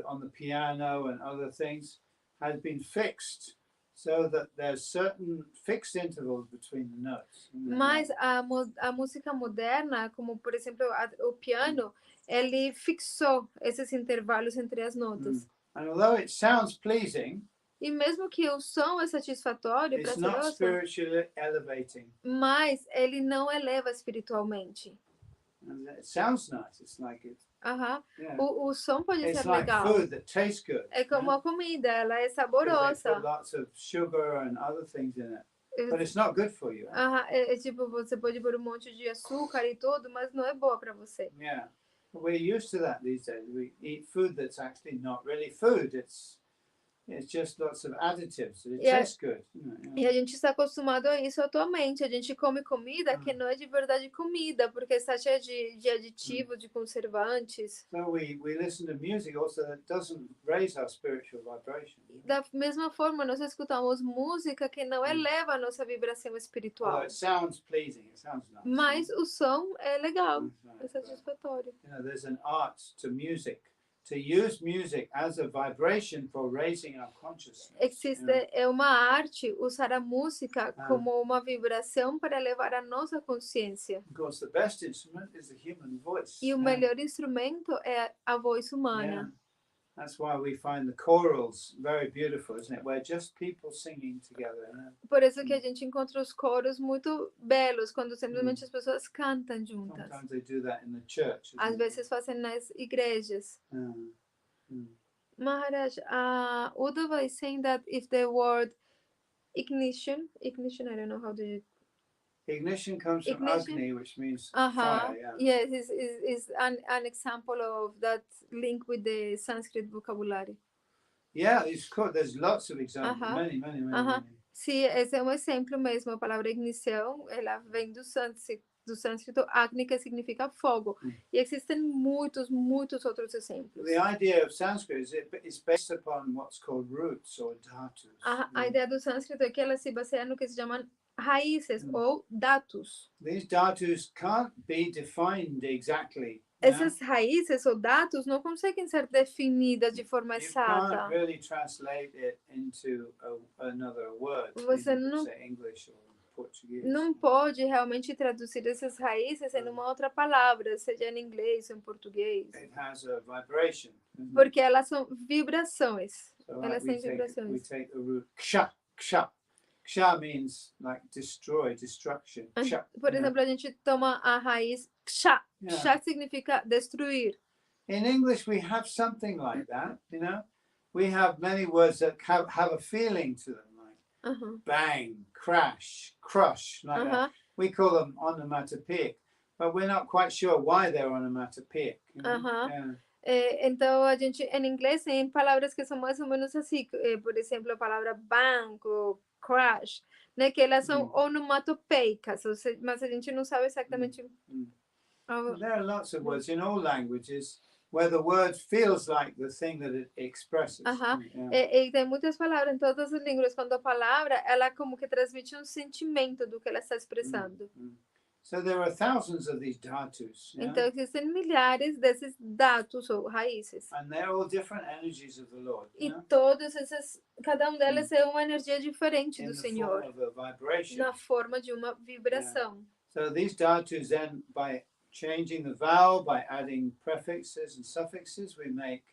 on the piano and other things, has been fixed so that there's certain fixed intervals between the notes. Mas a música moderna, como por exemplo o piano, ele fixou esses intervalos entre as notas. And although it sounds pleasing, E mesmo que o som é satisfatório, it's not prazeroso, spiritually elevating. mas ele não eleva espiritualmente. And it sounds nice. It's like it. Aham. Yeah. O som pode It's ser like legal. food that tastes good. É como a comida, ela é Because they saborosa. put lots of sugar and other things in it, É, but it's not good for you. aham, é tipo, você pode pôr um monte de açúcar e tudo, mas não é boa para você. Yeah, we're used to that these days. We eat food that's actually not really food. It's just lots of additives. It Yeah. tastes good. E a gente está acostumado a isso atualmente. A gente come comida que não é de verdade comida, porque está cheia de aditivos, de conservantes. So we listen to music also that doesn't raise our spiritual vibration. Da mesma forma, nós escutamos música que não eleva a nossa vibração espiritual. Although it sounds pleasing, it sounds nice. Mas o som é legal, That's é right. satisfatório. There's an art to music, to use music as a vibration for raising our consciousness. Existe uma arte usar a música como uma vibração para elevar a nossa consciência. Of course, the best instrument is the human voice. E o melhor instrumento é a voz humana. That's why we find the chorals very beautiful, isn't it? We're just people singing together. Por isso que a gente encontra os coros muito belos, quando simplesmente as pessoas cantam juntas. Sometimes they do that in the church. Às vezes fazem nas igrejas. Maharaj, Uddhava is saying that if the word ignition, I don't know how to use Ignition comes from Ignition. Agni, which means Uh-huh. fire. Yeah. Yes, is an example of that link with the Sanskrit vocabulary. Yeah, it's cool. There's lots of examples. Uh-huh. Many, many, many, Uh-huh. many. Sim, esse é um exemplo mesmo. A palavra ignição, ela vem do sânscrito Agni, que significa fogo. E existem muitos outros exemplos. The idea of Sanskrit is it's based upon what's called roots or dhatus. A ideia do sânscrito é que ela se baseia no que se chama raízes ou datus. These dhatus can't be defined exactly. Essas raízes ou datus não conseguem ser definidas de forma You exata. can't really translate it into another word. Você não- say English or Portuguese. Não pode realmente traduzir essas raízes em uma outra palavra, seja em inglês ou em português. It has a vibration. Isn't it? Porque elas são vibrações. So Elas we têm vibrações. take the root ksha, ksha. Ksha means like destroy, destruction. Ksha, Por exemplo, a gente toma a raiz ksha. Yeah. Ksha significa destruir. In English, we have something like that, We have many words that have a feeling to them, like Uhum. bang, crash, crush, like that. Aham. We call them onomatopoeic, but we're not quite sure why they're onomatopoeic. Aham. Yeah. Então, a gente, em inglês, tem palavras que são mais ou menos assim. Por exemplo, a palavra banco, crash, né? Que elas são onomatopeicas, mas a gente não sabe exatamente. There are lots of words in all languages where the word feels like the thing that it expresses. Aham. Yeah. E tem muitas palavras em todas as línguas, quando a palavra, ela como que transmite um sentimento do que ela está expressando. So there are thousands of these dhatus, Então, existem milhares desses datos ou raízes. and they're all different energies of the Lord. E todas essas, cada um delas é uma energia diferente In do the Senhor, form of a vibration. na forma de uma vibração. So these dhatus then, by changing the vowel, by adding prefixes and suffixes, we make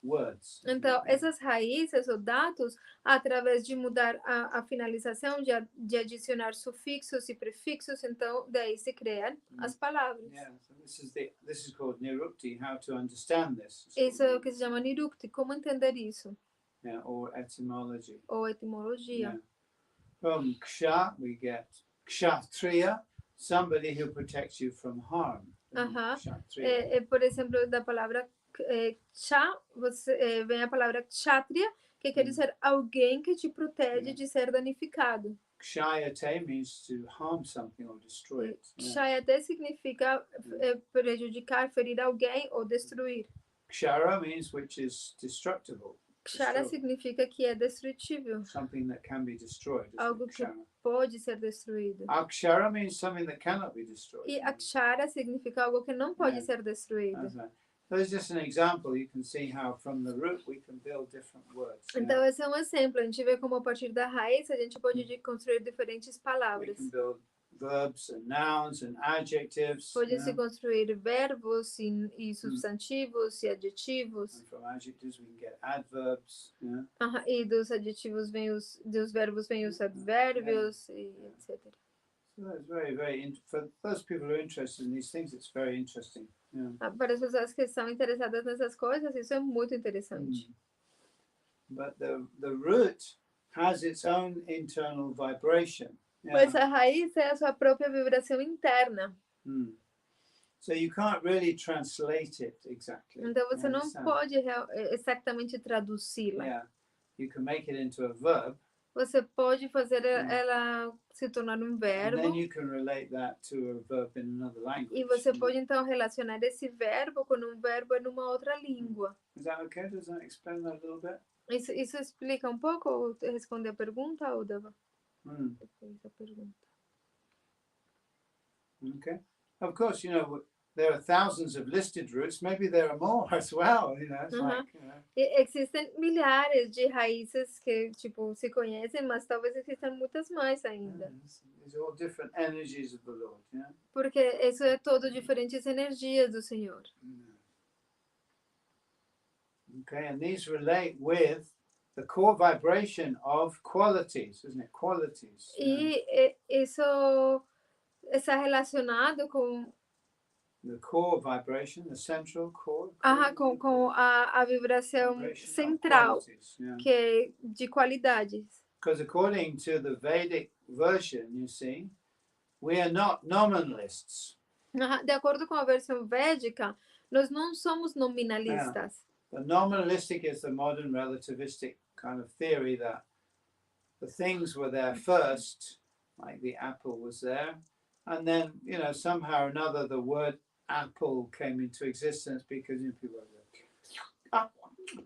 words. Então, essas raízes ou datos, através de mudar a finalização, de adicionar sufixos e prefixos, então daí se criam as palavras. Yeah, so this is called nirukti, how to understand this. Isso é o que se chama nirukti, como entender isso, Yeah, or etymology. ou etimologia. Yeah. From ksha, we get kshatriya, somebody who protects you from harm. Aham. Kshatriya. Por exemplo, da palavra ksha, vem a palavra kshatriya, que quer dizer alguém que te protege de ser danificado. Kshayate means to harm something or destroy it. Yeah. Kshayate significa prejudicar, ferir alguém ou destruir. Kshara means which is destructible. Kshara significa que é destrutível, Something that can be destroyed. isn't it? algo que Kshara. pode ser destruído. Akshara means something that cannot be destroyed. E akshara significa algo que não pode Yeah. ser destruído. That's right. So it's just an example. You can see how from the root we can build different words. yeah. Então, esse é um exemplo. A gente vê como a partir da raiz a gente pode construir diferentes We palavras. can build verbs and nouns and adjectives. Pode-se construir verbos e substantivos e adjetivos. And from adjectives we can get adverbs. Yeah. E dos adjetivos dos verbos vêm os advérbios e etc. So that's very, for those people who are interested in these things, it's very interesting. Yeah. Para as pessoas que estão interessadas nessas coisas, isso é muito interessante. But the root has its own internal vibration. Yeah. Mas a raiz é a sua própria vibração interna. So you can't really translate it exactly. Então você you não understand? pode exatamente traduzi-la. Yeah. You can make it into a verb, Você pode fazer ela se tornar um and verbo. then you can relate that to a verb in another language. E você pode então relacionar esse verbo com um verbo em uma outra língua. Is that okay? Does that explain that a little bit? Isso explica um pouco ou responde a pergunta, ou Dava? Mm. Depois a pergunta. Okay. Of course, there are thousands of listed roots. Maybe there are more as well. It's like, E existem milhares de raízes que tipo se conhecem, mas talvez existam muitas mais ainda. these are all different energies of the Lord. Yeah. Porque isso é todo diferentes energias do Senhor. Okay, and these relate with the core vibration of qualities, isn't it? Qualities. E isso está relacionado com the core vibration, the central core. Com a vibração Vibration of central, qualities, yeah. que é de qualidades. Because according to the Vedic version, you see, we are not nominalists. De acordo com a versão védica, nós não somos nominalistas. The nominalistic is the modern relativistic kind of theory that the things were there first, like the apple was there, and then, you know, somehow or another the word apple came into existence because, you know, people are like,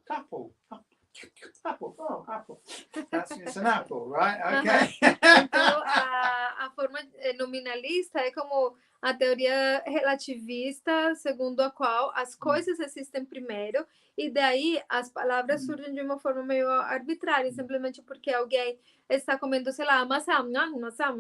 apple, oh, apple. It's an apple, right? Okay. Então, a forma nominalista é como a teoria relativista, segundo a qual as coisas existem primeiro e daí as palavras surgem de uma forma meio arbitrária, simplesmente porque alguém está comendo, sei lá, maçã, maçã.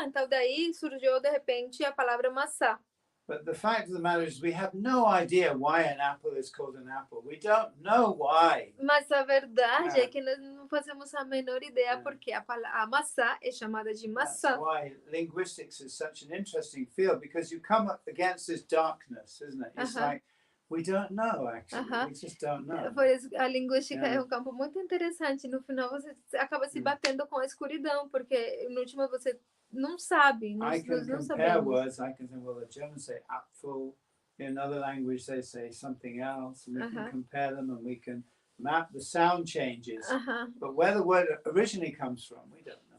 Então daí surgiu de repente a palavra maçã. But the fact of the matter is we have no idea why an apple is called an apple. We don't know why. Mas a verdade é que nós não fazemos a menor ideia porque a maçã é chamada de maçã. That's why linguistics is such an interesting field, because you come up against this darkness, isn't it? It's like we don't know, actually. We just don't know. Por isso, a linguística é um campo muito interessante. No final, você acaba se batendo com a escuridão, porque no último você não sabe. Nós não sabemos. Words. I can say, well, the Germans say apfel. In another language, they say something else. And we can compare them and we can map the sound changes. But where the word originally comes from, we don't know.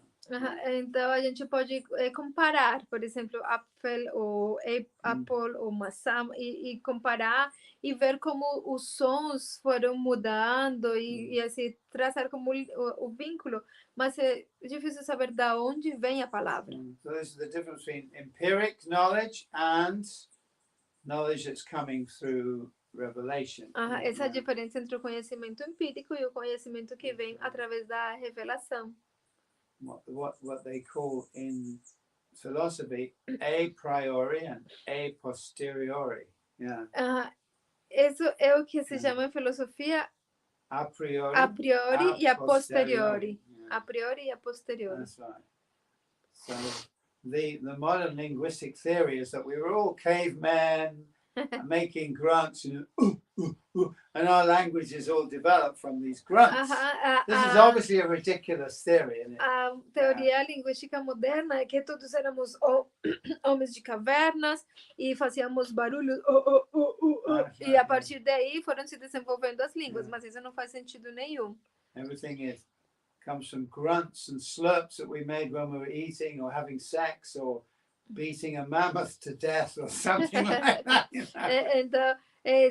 Então a gente pode comparar, por exemplo, apfel ou apple ou maçã e comparar e ver como os sons foram mudando e assim traçar como o vínculo, mas é difícil saber de onde vem a palavra. So this is the difference between empiric knowledge and knowledge that's coming through revelation. Essa é a diferença entre o conhecimento empírico e o conhecimento que vem através da revelação. What they call in philosophy a priori and a posteriori. Yeah. Isso é o que se chama em filosofia a priori e a posteriori. A priori e a posteriori. That's right. So the modern linguistic theory is that we were all cavemen making grunts, you know, and our language is all developed from these grunts. This is obviously a ridiculous theory, isn't it? A teoria linguística moderna é que todos éramos homens de cavernas e fazíamos barulhos e a partir daí foram se desenvolvendo as línguas, mas isso não faz sentido nenhum. Everything comes from grunts and slurps that we made when we were eating or having sex or beating a mammoth to death or something like that. You know? Então,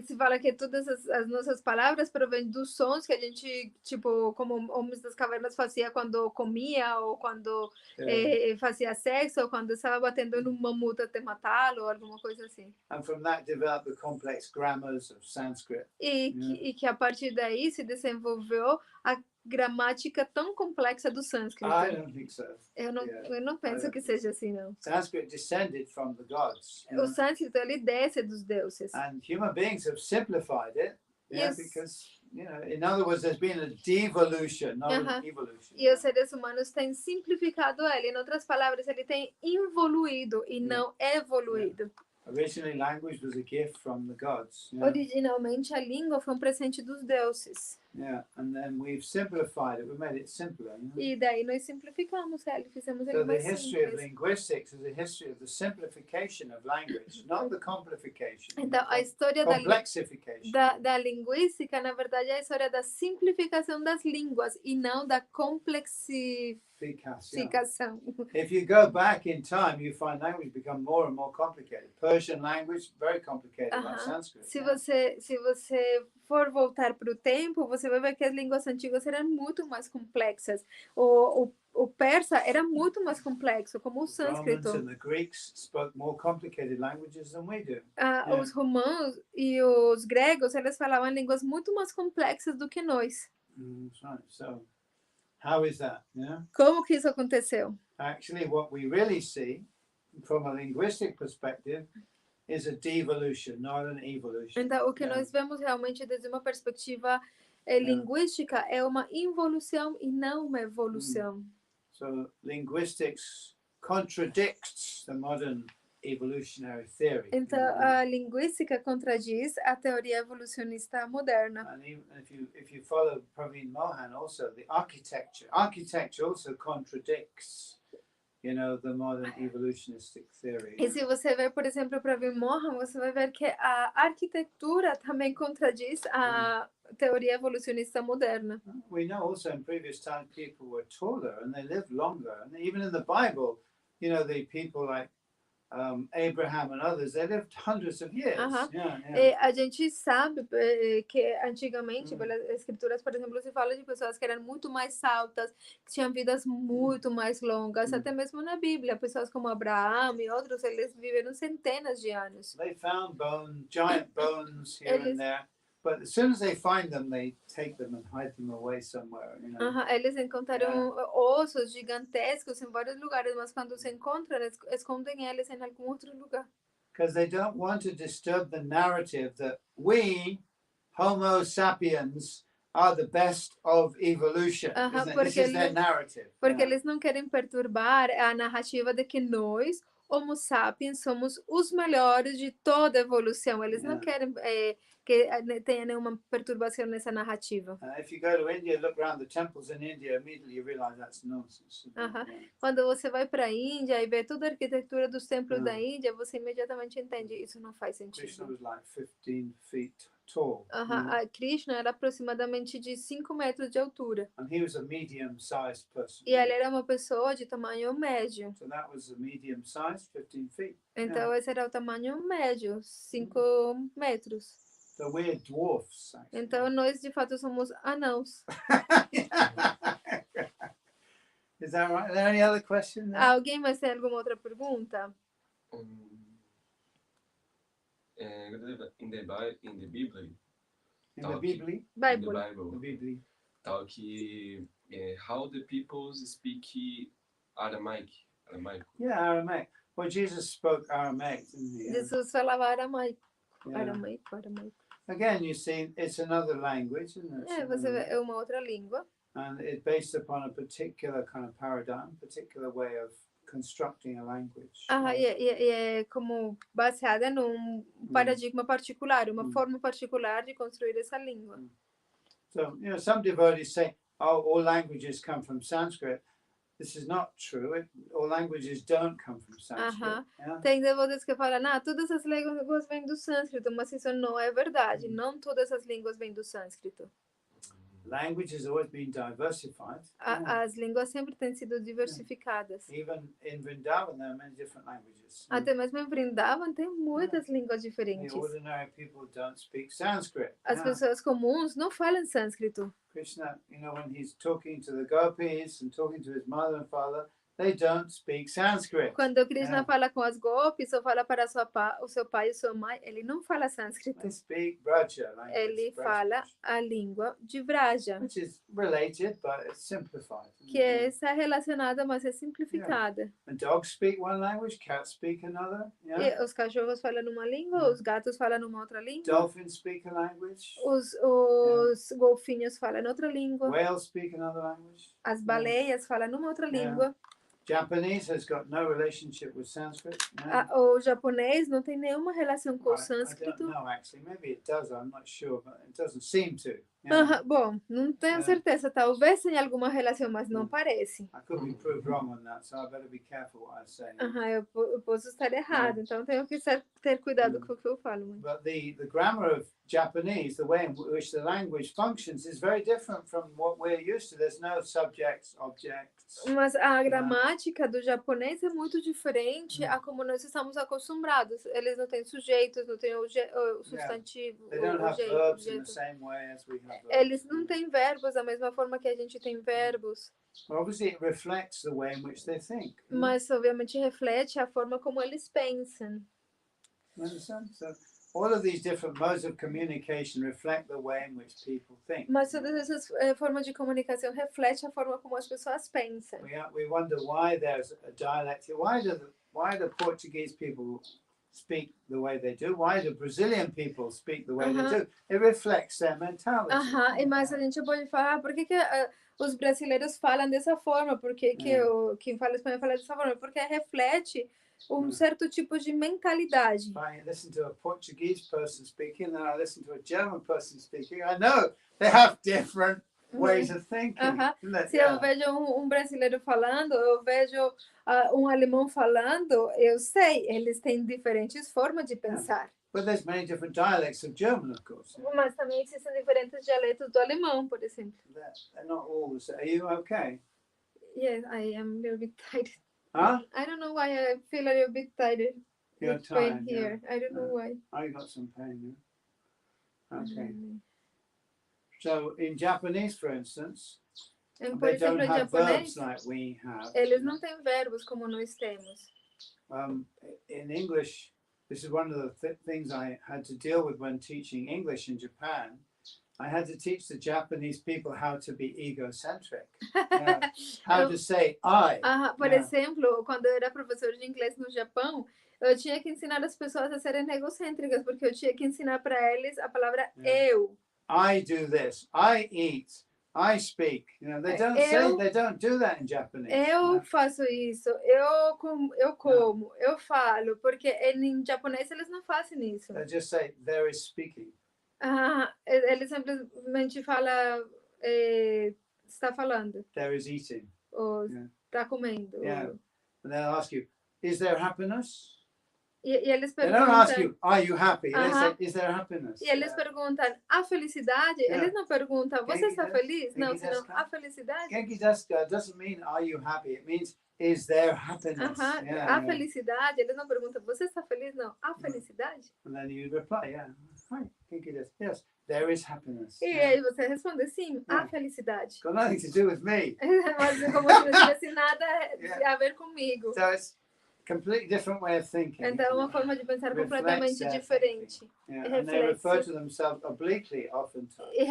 se fala que todas as nossas palavras provêm dos sons que a gente, tipo, como homens das cavernas fazia quando comia ou quando fazia sexo ou quando estava batendo num mamute até matá-lo ou alguma coisa assim. And from that developed the complex grammars of Sanskrit. E que a partir daí se desenvolveu a gramática tão complexa do sânscrito. I don't think so. Eu não penso que seja assim, não. Sanskrit descended from the gods. O sânscrito ele desce dos deuses. And human beings have simplified it, because, you know, in other words, there's been a devolution, not an evolution. E os seres humanos têm simplificado ele. Em outras palavras, ele tem evoluído e não evoluído. Originally, language was a gift from the gods. Originalmente, a língua foi um presente dos deuses. Yeah, and then we've simplified it. We made it simpler. You know? E daí nós simplificamos ele, fizemos ele So the mais history of simples. linguistics is a history of the simplification of language, not the complication. Então, a história complexification. da linguística, na verdade, é a história da simplificação das línguas e não da complexificação. If you go back in time, you find language become more and more complicated. Persian language, very complicated, like Sanskrit. Se você for voltar para o tempo, você vai ver que as línguas antigas eram muito mais complexas. O persa era muito mais complexo, como o sânscrito. The Romans and the Greeks spoke more complicated languages than we do. Os romanos e os gregos, eles falavam línguas muito mais complexas do que nós. That's right. So, how is that? Yeah? Como que isso aconteceu? Actually, what we really see from a linguistic perspective is a devolution, not an evolution. Então, o que nós vemos realmente desde uma perspectiva linguística é uma involução e não uma evolução. So linguistics contradicts the modern evolutionary theory. Então, a linguística contradiz a teoria evolucionista moderna. And even if you follow Praveen Mohan, also the architecture also contradicts, the modern evolutionistic theory. E se você ver, por exemplo, para Praveen Mohan, você vai ver que a arquitetura também contradiz a teoria evolucionista moderna. We know also in previous time people were taller and they lived longer, and even in the Bible, the people like Abraham and others, they lived hundreds of years. E a gente sabe que antigamente, pelas escrituras, por exemplo, se fala de pessoas que eram muito mais altas, que tinham vidas muito mais longas, até mesmo na Bíblia, pessoas como Abraão e outros, eles viveram centenas de anos. They found giant bones here and there, but as soon as they find them, they take them and hide them away somewhere. Eles encontraram ossos gigantescos em vários lugares, mas quando se encontram, eles escondem eles em algum outro lugar. Because they don't want to disturb the narrative that we, Homo sapiens, are the best of evolution. This is their narrative. Porque eles não querem perturbar a narrativa de que nós, Homo sapiens, somos os melhores de toda a evolução. Eles não querem que tenha nenhuma perturbação nessa narrativa. If you go to India, look around the temples in India, immediately you realize that's nonsense. Quando você vai para a Índia e vê toda a arquitetura dos templos da Índia, você imediatamente entende isso não faz sentido. Krishna was like 15 feet tall. A Krishna era aproximadamente de 5 metros de altura. And he was a medium-sized person. E ele era uma pessoa de tamanho médio. So that was a medium-sized, 15 feet. Então esse era o tamanho médio, 5 metros. So we're dwarfs, actually. Então nós de fato somos anãos. Is that right? Are there any other questions? Alguém mais tem alguma outra pergunta? In the Bible, In the Bible? the Bible. The Bible. talk how the peoples speak Aramaic. Yeah, Aramaic. Well, Jesus spoke Aramaic, didn't he? Jesus falava aramaico. Yeah. Aramaico. Again, you see, it's another language, isn't it? Você vê, é uma outra língua. And it's based upon a particular kind of paradigm, particular way of constructing a language. E é como baseada num paradigma particular, uma forma particular de construir essa língua. So, some devotees say, oh, all languages come from Sanskrit. This is not true. All languages don't come from Sanskrit. Yeah? Tem devotos que falam, todas as línguas vêm do sânscrito, mas isso não é verdade. Não todas as línguas vêm do sânscrito. Language has always been diversified. As línguas sempre têm sido diversificadas. Even in Vrindavan, there are many different languages. Até mesmo em Vrindavan tem muitas línguas The diferentes. ordinary people don't speak Sanskrit. As pessoas comuns não falam sânscrito. Krishna, when he's talking to the gopis and talking to his mother and father, they don't speak Sanskrit. Quando Krishna fala com as gopis ou fala para o seu pai e sua mãe, ele não fala sânscrito. They speak Braja language. Ele fala a língua de Vraja, Which is related, but it's simplified. que está relacionada, mas é simplificada. And dogs speak one language, cats speak another. E os cachorros falam uma língua, os gatos falam uma outra língua, Dolphins speak a language. os golfinhos falam outra língua, Whales speak another language. as baleias falam uma outra língua. Japanese has got no relationship with Sanskrit. O japonês não tem nenhuma relação com o I sânscrito. don't know, actually. Maybe it does. I'm not sure, but it doesn't seem to. Bom, não tenho certeza. Talvez tenha alguma relação, mas não parece. I could be proved wrong on that, so I better be careful what I say. Eu posso estar errado, então tenho que ter cuidado com o que eu falo. But the grammar of Japanese, the way in which the language functions, is very different from what we're used to. There's no subjects, objects. Mas a gramática do japonês é muito diferente a como nós estamos acostumados. Eles não têm sujeitos, não têm o substantivo, They don't have verbs in the same way as we have verbs. Eles não têm verbos da mesma forma que a gente tem verbos. Obviously, it reflects the way in which they think. Mas, obviamente, reflete a forma como eles pensam. You understand? So, all of these different modes of communication reflect the way in which people think. Mas todas essas formas de comunicação refletem a forma como as pessoas pensam. We wonder why there's a dialect here. Why do Portuguese people speak the way they do? Why do Brazilian people speak the way they do? It reflects their mentality. Mas a gente pode falar, por que os brasileiros falam dessa forma, porque quem fala espanhol fala dessa forma, porque reflete certo tipo de mentalidade. If I listen to a Portuguese person speaking, then I listen to a German person speaking, I know they have different ways of thinking. Isn't it? Se eu vejo brasileiro falando, eu vejo alemão falando, eu sei, eles têm diferentes formas de pensar. But there's many different dialects of German, of course. Mas também existem diferentes dialetos do alemão, por exemplo. They're not all the same. Are you okay? Yes, I am a little bit tired. Huh? I don't know why I feel a little bit tired. You're with pain tired, here. I don't know why. I got some pain. Yeah? Okay. So in Japanese, for instance, Por they don't exemplo, em have verbs japonês, like we have. eles não têm verbos como nós temos. In English, this is one of the things I had to deal with when teaching English in Japan. I had to teach the Japanese people how to be egocentric, how to say I. Por exemplo, quando eu era professor de inglês no Japão, eu tinha que ensinar as pessoas a serem egocêntricas, porque eu tinha que ensinar para eles a palavra eu. I do this. I eat. I speak. They don't do that in Japanese. Eu faço isso. Eu como. Eu falo, porque em japonês eles não fazem isso. They just say there is speaking. Ele simplesmente fala está falando. There is eating. Ou está comendo. And they'll ask you, is there happiness? E eles They perguntam. don't ask you, are you happy? They say, is there happiness? E eles perguntam, a felicidade? Eles não perguntam, você está feliz? Não, senão, a felicidade? Genki desu doesn't mean, are you happy? It means, is there happiness? A felicidade, eles não perguntam, você está feliz? Não, a felicidade? And then you reply, hi, Genki desu. Yes, there is happiness. E aí você responde, sim, a felicidade. Got nothing to do with me. Mas como se não tivesse nada a ver comigo. So it's completely different way of thinking. Então é uma forma de pensar completamente diferente. And they refer to themselves obliquely oftentimes. E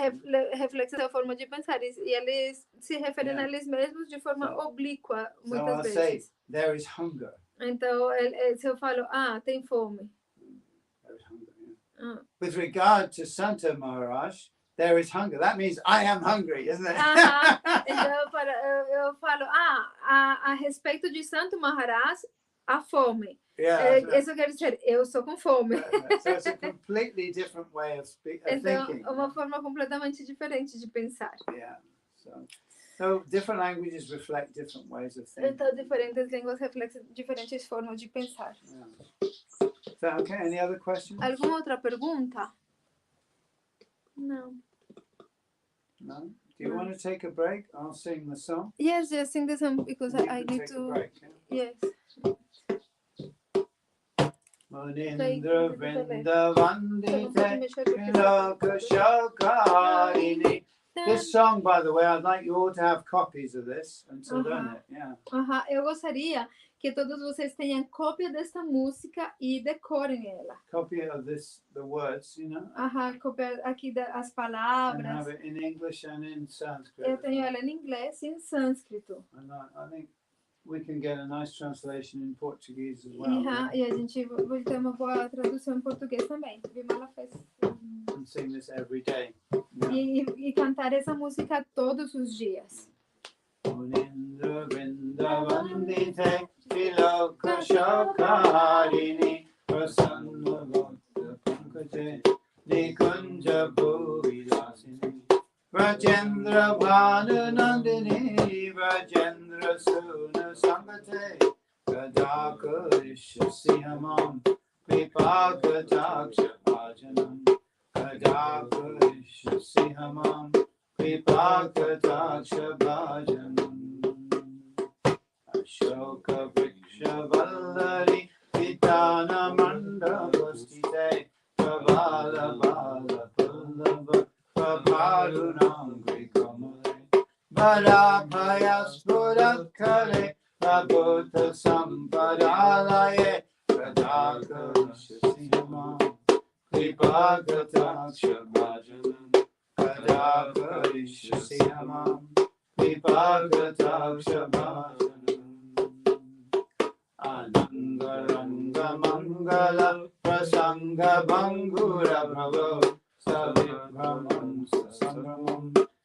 reflexo é a forma de pensar. E eles se referem a eles mesmos de forma oblíqua, muitas vezes. Say, there is hunger. Então, se eu falo, tem fome. There is hunger, With regard to Shanto Maharaj, there is hunger. That means I am hungry, isn't it? Então, eu falo, a respeito de Santo Maharaj, a fome. Isso quer dizer, eu estou com fome. So it's a completely different way of então, thinking. É uma forma completamente diferente de pensar. So different languages reflect different ways of thinking. Então, diferentes línguas refletem diferentes formas de pensar. So, okay, any other questions? Alguma outra pergunta? Não. No? Do you want to take a break? I'll sing the song. Yes, sing the song because I need to. Break, Yes. Munindra Vrindavandite Loka Shakarini. This song, by the way, I'd like you all to have copies of this and to learn it. Eu gostaria que todos vocês tenham cópia desta música e decorem ela. Copy of the words, Cópia aqui das palavras. And have it in English and in Sanskrit. Eu tenho ela em inglês e em sânscrito. And I think we can get a nice translation in Portuguese as well. E a gente vai ter uma boa tradução em português também. Vimala fez. And sing this every day. E cantar essa música todos os dias. Munindra Vrindavandite Tiloka Shakarini Prasanna Bhakta Pankate Nikunja Bhuvilasini Rajendra Bhanu Nandini Rajendra Suna Sangate Gadaka Rishyasihamam Vipaka Taksha Bhajanam Gadaka Rishyasihamam Vipaka Taksha Bhajanam Ashoka Vriksha Vallari Vidana Mandapastite Kavala Bala Pullava Prabharunam Grikamale Varabhayas Purakale Prabhuta Sampadalaye Pradaka Rishyasihamam Vipaka Taksha Bhajanam Kadaka Rishyasihamam Vipaka Taksha Bhajanam Anangaranga Mangala Prasanga Bangura Bravo Savibhamam Sangramam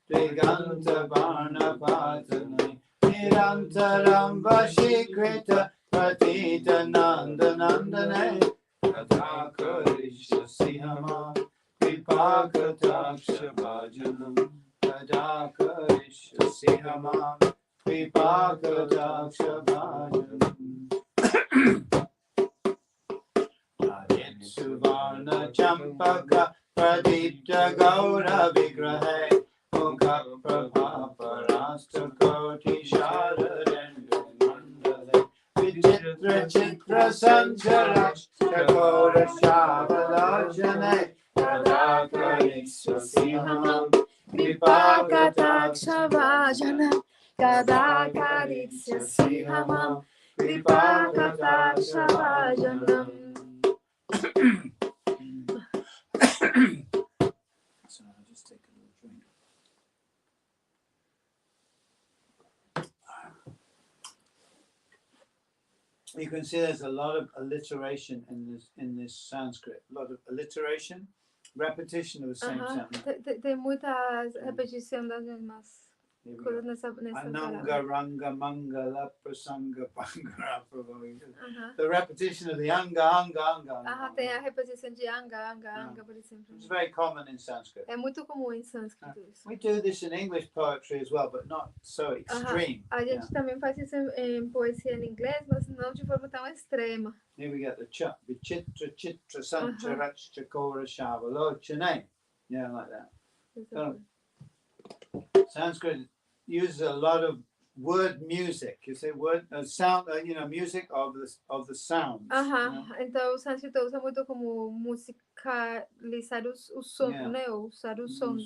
Triga Adanta Varna Patani Nirantaram Vashikrita Patita Nanda Nandane Kadakarisha Sihama Vipakataksha Bhajanam Kadakarisha Sihama Vipakataksha Bhajanam Suvarna Champaka Pradipta Gaura Vigrahe Mukha Prabha Parasta Koti Sharadendra Mandale Vichitra Chitra Sanchara Chakora Shavalajane Kadakarisha Sihamam Vipakataksha Bhajanam Kadakarisha Sihamam Vipakataksha Bhajanam. So I'll just take a little drink. You can see there's a lot of alliteration in this Sanskrit. A lot of alliteration, repetition of the same sentence. Tem muita repetição das mesmas coisas nessa Ananga palavra. Ranga Mangala Prasanga Pangara Prabhu. The repetition of the anga. Tem a repetição de anga, por exemplo. It's very common in Sanskrit. É muito comum em sânscrito isso. We do this in English poetry as well, but not so extreme. A gente também faz isso em poesia em inglês, mas não de forma tão extrema. Here we get the cha, vichitra chitra sancharach chakora shavalochane. Yeah, like that. Sanskrit uses a lot of word music. You say word sound, music of the sounds. Então o sânscrito usa muito como musicalizar o som, né? Usar o som.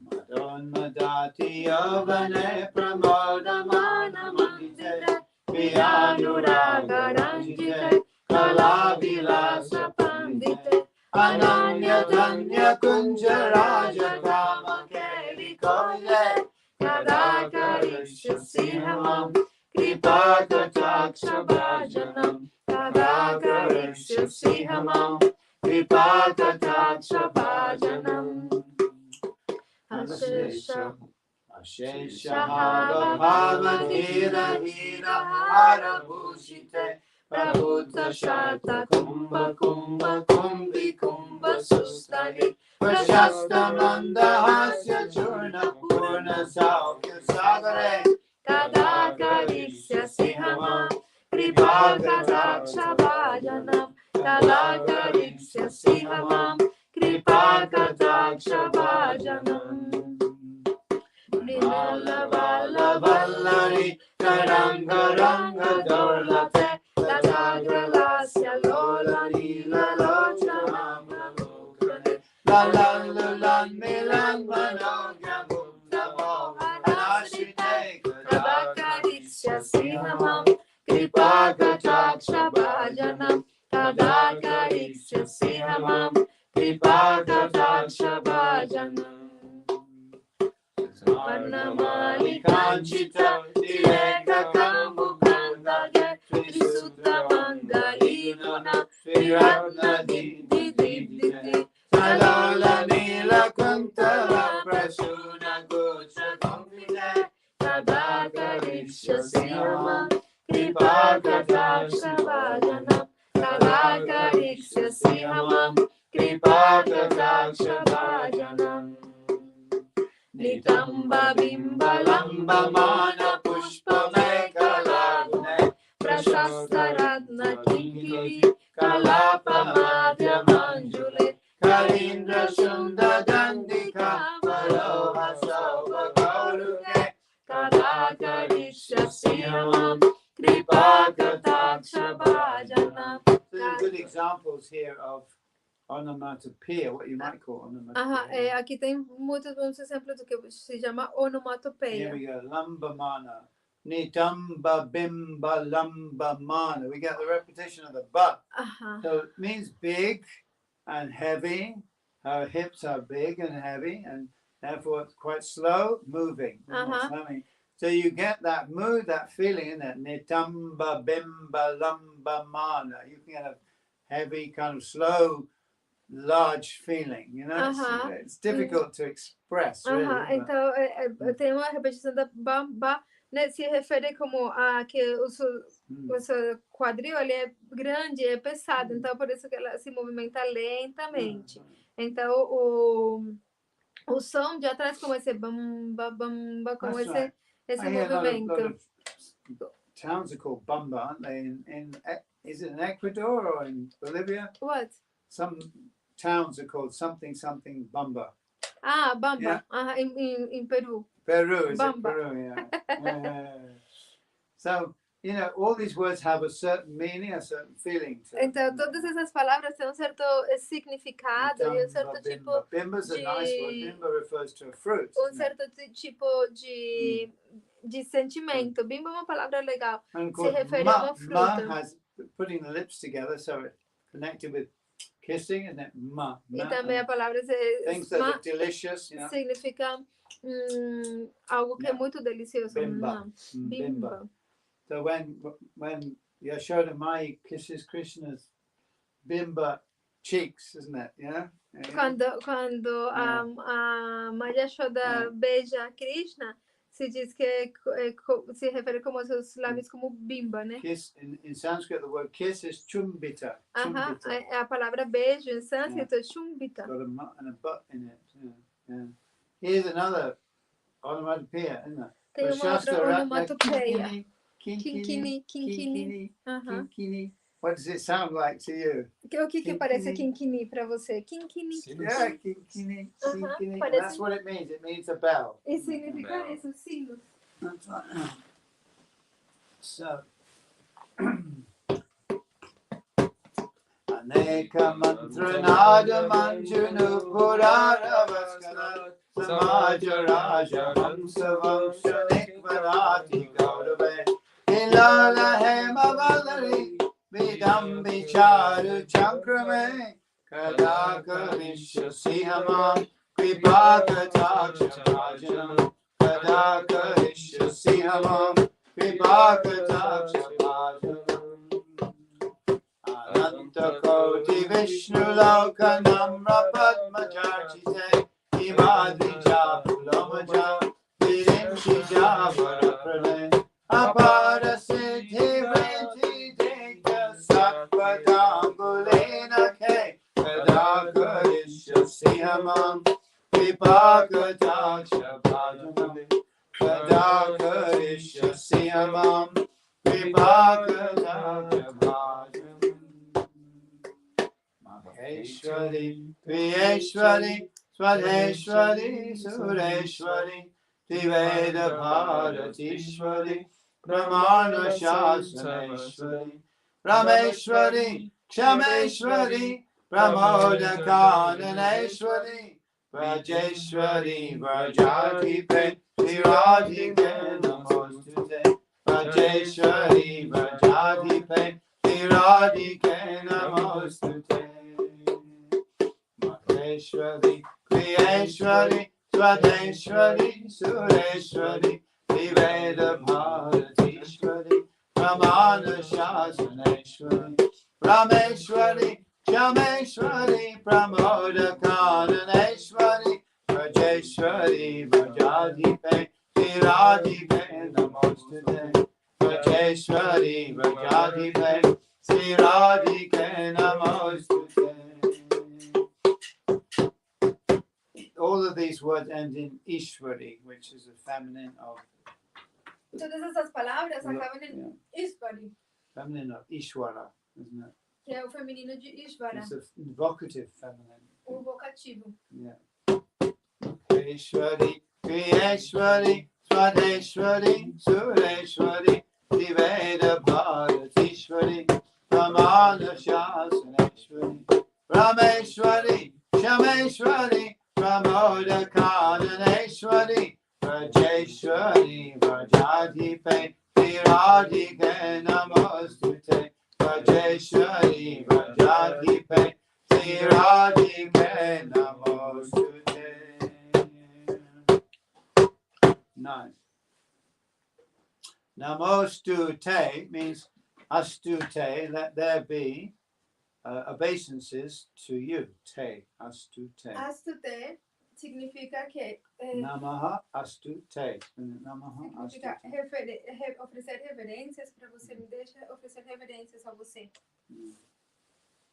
Madonna Yavane Pramodamana Mandite Vyanuraga Ranjite Kala Vilasa Pandite Ananya Danya Kunjaraja Kama Keli Koye Kadakarisha Sihamam Kripakataksha Bhajanam Kadakarisha Sihamam Kripakataksha Bhajanam Ashesha Hava Bhava Hira Hira Hara Bhushite Prabhuta Shata Kumbha Kumbha Kumbhi Kumbha Sustani Prashasta Mandahasya Churna Purna Saukya Sagare Kadakarisya Sihama Kripakataksha Bhajanam Kadakarisya Sihamam Kripakataksha Bhajanam Nilala Vala Vallari Karanga Ranga Dorlate Latagra Lasya Lola Nila Locha Mamra Lala Lulan Milan Manogya Munda Mohanashite Kadakarisya Sihamam Kripakataksha Bhajanam Kadakarisya Sihamam Kripakataksha Bhajanam Varnamali Kanchita Tileka Kambukandage Trisutta Mangalina Viratna Didi Salala Nila Kuntala Prasuna Gucha Gompine Kadakarisha Sihamam Kripakataksha Bhajanam Kadakarisya Sihamam Kripakataksha Bhajanam Nitamba Bimba Lamba Mana Pushpa Mekalagune Prashasta Ratna Kinkiri Kalapa Madhya Manjule Kalindra Shunda Dandika Maloha Sauva Gauluke Kadakarisha Sihamam Kripakataksha Bhajanam. So good examples here of onomatopoeia, what you might call onomatopoeia. Aqui tem muitos bons exemplos do que se chama onomatopeia. Here we go, lambamana, nitamba bimba lambamana. We get the repetition of the ba. So it means big and heavy. Her hips are big and heavy, and therefore it's quite slow moving. So you get that mood, that feeling in it. Nitamba bimba lambamana. You can get a heavy, kind of slow large feeling, you know. It's difficult to express, really. Então, tem uma repetição da bamba, né? Se refere como a que o seu quadril ele é grande, é pesado, então por isso que ela se movimenta lentamente. Então, o som já traz como esse bamba, bamba, como esse movimento. Towns are called bamba, aren't they? Is it in Ecuador or in Bolivia? What? Some towns are called something bamba. Ah, bamba. Yeah. In Peru. Peru, is bamba. It Peru? Yeah. So, you know, all these words have a certain meaning, a certain feeling. Então, todas essas palavras têm um certo significado e um certo tipo Bimba is a nice word. Bimba refers to a fruit. Certo tipo de sentimento. Bimba é uma palavra legal. Se refere a uma fruta. Ma has putting the lips together, so it's connected with kissing, isn't it? Ma. E também a palavra things that are delicious, you know? Significa algo que é muito delicioso. Bimba. So when Yashoda Mai kisses Krishna's bimba cheeks, isn't it? Yeah. Quando a Maya Yashoda beija Krishna, se diz que se refere como seus lábios como bimba, né? Kiss in Sanskrit, the word kiss is chumbita. A palavra beijo em sânscrito é chumbita. Got a mu and a butt in it. Yeah. Here's another onomatopoeia, isn't there? Tem uma outra onomatopeia. Kinkini. What does it sound like to you? O que parece kinkini para você? Kinkini. Yeah, kinkini. That's what it means. It means a bell. E significa isso, sino. That's right. So, Aneka mantranada manjunu purara vaskara samaja raja vamsa vamsa nikvarati gaurave ilala hema valari vidam vicharu chankrame kadaka vishyasihama vipakataksha rajanam kadaka vishyasihama vipakataksha rajanam Anantakoti Vishnu Lokanam Rapatmachachite Himadrija Pulomaja Virimshija Varaprale Apara Siddhi Vriti Dekha Sakvadambulena Ke Kadakarisha Sihamam Vipakataksha Bhajanam Kadakarisha Sihamam Vipakataksha Bhajanam Maheshwari, Priyeshwari, Swadeshwari, Sureshwari, Tiveda Bharatishwari, Brahmana Shasaneshwari, Rameshwari, Kshameshwari, Pramodakananeshwari, Vrajeshwari, Vrajatipe, Viradhike Namostute, Vrajeshwari, Vrajatipe, Viradhike Namostute. Maheshwari, Priyeshwari, Swadeshwari, Sureshwari, Viveda Bharatishwari, Ramana Shasaneshwari, Rameshwari, Shameshwari, Pramodakananeshwari, Vrajeshwari, Vrajadipe, Viradhike Namostute, Vrajeshwari, Vrajadipe, Viradhike Namostute. All of these words end in Ishwari, which is a feminine of. Todas essas palavras acabam em Ishwari. Feminine of Ishwara, isn't it? Que é o feminino de Ishvara. It's a vocative feminine. O vocativo. Yeah. Ishwari, Kriyeshwari, Swadeshwari, Sureshwari, Tiveda Bharatishwari, Ramana Shasaneshwari, Rameshwari, Shameshwari, Pramodakananeshwari, Vrajeshwari, Vrajadipe, Viradhike Namostute, Vrajeshwari, Vrajadipe, Viradhike Namostute. Nice. Namostute means astute, let there be. obeisances to you. Te, astu te. Astute significa que Namaha astu te. Namaha astu significa te. oferecer reverências para você, me deixa oferecer reverências a você.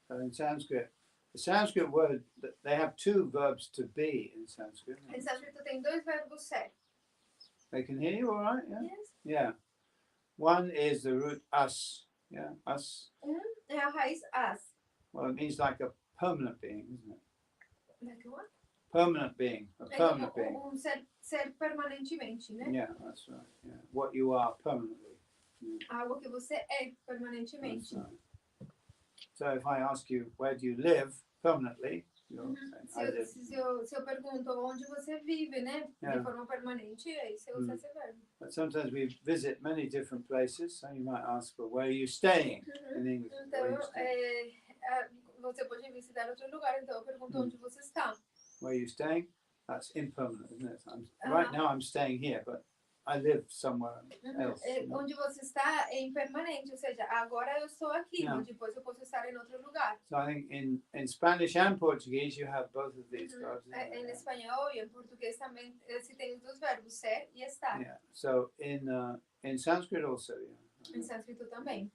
So in Sanskrit, the Sanskrit word, they have two verbs to be in Sanskrit. Em sânscrito tem dois verbos ser. They can hear you all right? Yeah. Yes. Yeah. One is the root as. Yeah, as. É a raiz as. Well, it means like a permanent being, isn't it? Like what? Permanent being. A É permanent como being. ser permanentemente, né? Yeah, that's right. Yeah. What you are permanently. Algo que você é That's permanentemente. right. So if I ask you, where do you live permanently? You're saying, I live. Se eu pergunto onde você vive, né? Yeah. De forma permanente, aí você usa esse verbo. But sometimes we visit many different places, so you might ask, well, where are you staying in English? Where are you Então, staying? você pode visitar outro lugar, então eu pergunto onde você está. Where are you staying? That's impermanent, isn't it? Right now I'm staying here, but I live somewhere else. Onde você está é impermanente, ou seja, agora eu estou aqui, Yeah. mas depois eu posso estar em outro lugar. So I think in Spanish and Portuguese you have both of these verbs. isn't Em there? espanhol e em português também se tem os dois verbos, ser e estar. Yeah. So in Sanskrit also, yeah. Em sânscrito também.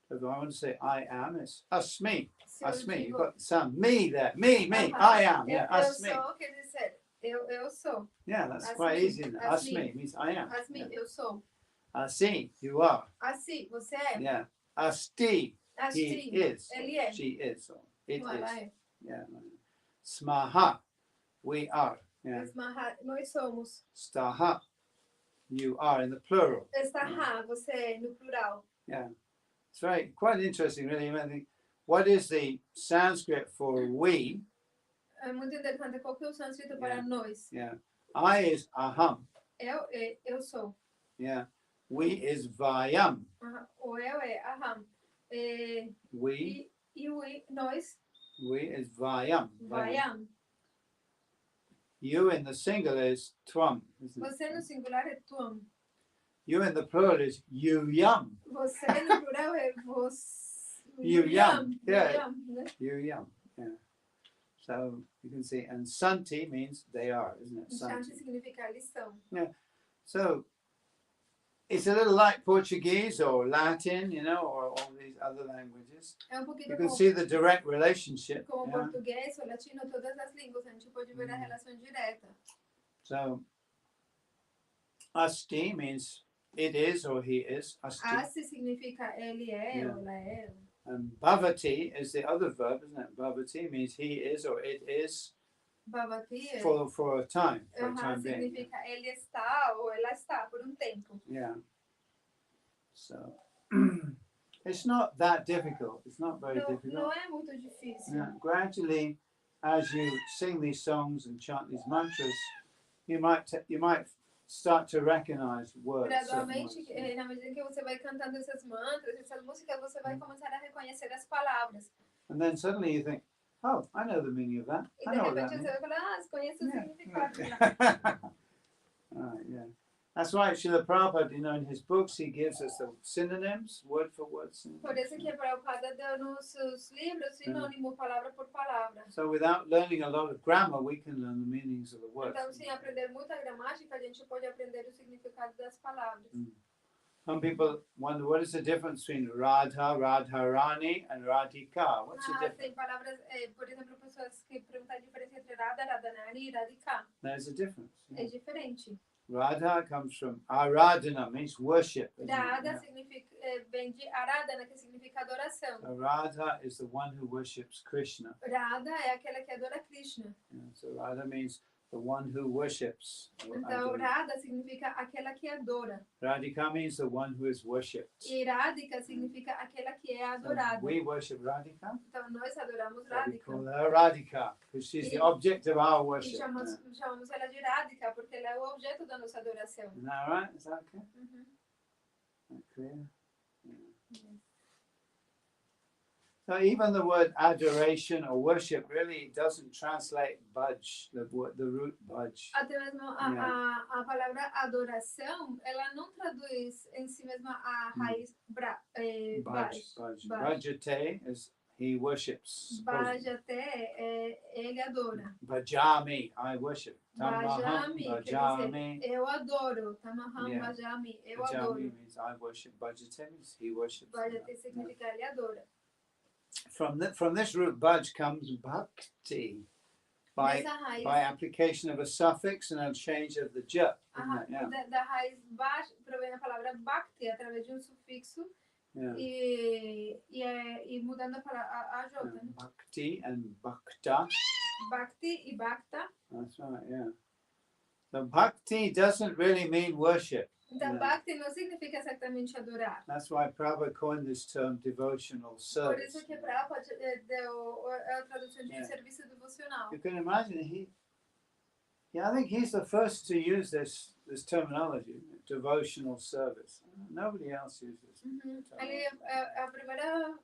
So if I want to say I am, it's asmi. Se eu Asmi. You've digo, got some me there. Me. Aham. I am. Yeah. Eu Asmi. sou, quer dizer, eu sou. Yeah, that's Asmi. quite easy. Isn't it? Asmi. Asmi means I am. Asmi, Yeah. eu sou. Asi, you are. Assim, você é. Yeah. Asti, he Assim, is. ele é. She is. Or it Ela is. é. Yeah. Smaha, we are. Yeah. Nós somos. Staha, you are in the plural. Estará, você é no plural. Yeah. It's quite interesting, really. I think, what is the Sanskrit for we? É muito interessante qual que é o sânscrito para Yeah. nós. Yeah. I is aham. Eu sou. Yeah. We is vayam. O eu é aham. We Nós, is vayam. vayam. You in the singular is twam. Isn't it? Você no singular é tuam. You in the plural is yam. Você no plural é vos. Yam. Yeah. Yam, né? Yam. Yeah. So you can see, and santi means they are, isn't it? Shanto Santi. significa eles são. So it's a little like Portuguese or Latin, or all these other languages. É You pouquinho can see the direct relationship. como Yeah? português ou latino, todas as línguas, a gente pode ver a relação direta. So asti means it is or he is. Asti. Asti significa ele é, Yeah. ou ela é. And bhavati is the other verb, isn't it? Bhavati means he is or it is Bhavati for a time being. significa ele está ou ela está por tempo. Yeah. So it's not that difficult. It's not very difficult. Não é muito difícil. Yeah. Gradually, as you sing these songs and chant these mantras, you might start to recognize words. certain Gradualmente, words. na medida que você vai cantando esses mantras, essas músicas, você vai começar a reconhecer as palavras. And then suddenly you think, oh, I know the meaning of that. E I de know what repente that você vai falar, conheço o Yeah. significado. means. Right, yeah. That's why Srila Prabhupada, in his books, he gives us the synonyms, word for word synonyms. Por isso que a Prabhupada deu nos seus livros sinônimo, palavra por palavra. So without learning a lot of grammar, we can learn the meanings of the words. Então, sem aprender muita gramática, a gente pode aprender o significado das palavras. Some people wonder what is the difference between Radha, Radharani, and Radhika? What's the difference? Tem palavras, por exemplo, pessoas que perguntam a diferença entre Radha, Radhanani e Radhika. There's a difference. É diferente. Radha comes from Aradhana, means worship. isn't it? Radha Yeah. significa, vem de Aradhana, que significa adoração. So Radha is the one who worships Krishna. Radha é aquela que adora Krishna. Yeah, so Radha means the one who worships. Então, Radha significa aquela que adora. Radhika means the one who is worshipped. E Radhika significa aquela que é So adorada. we worship Radhika. Então, nós adoramos So we Radhika. call her Radhika because she's the object of our E worship. chamamos ela de Radhika, porque ela é o objeto da nossa adoração. Isn't that right? Is that okay? Uhum. Is that clear? Yeah. So even the word adoration or worship really doesn't translate budge, the root budge. Até mesmo a palavra adoração, ela não traduz em si mesma a raiz Budge. Baj. Bhajate is he worships. Bhajate, ele adora. Bhajami, I worship. Tamaham Bhajami, quer bhajami. dizer, eu adoro. Tamaham Yeah. bhajami, eu Bhajami adoro. means I worship. Bhajate means he worships. Bhajate significa ele adora. From this root, bhaj comes bhakti. By Dessa raiz, application of a suffix and a change of the ja. Yeah. da raiz baixo, provém a palavra bhakti, através de sufixo, Yeah. e mudando a jota. Né? Bhakti and bhakta. Bhakti e bhakta. That's right, yeah. So bhakti doesn't really mean worship. Então, Yeah. bhakti não significa exatamente adorar. That's why Prabhupada coined this term devotional Por service. isso que Prabhupada deu a tradução de Yeah. serviço devocional. You can imagine I think he's the first to use this terminology, devotional service. Nobody else uses it. Ele é a primeira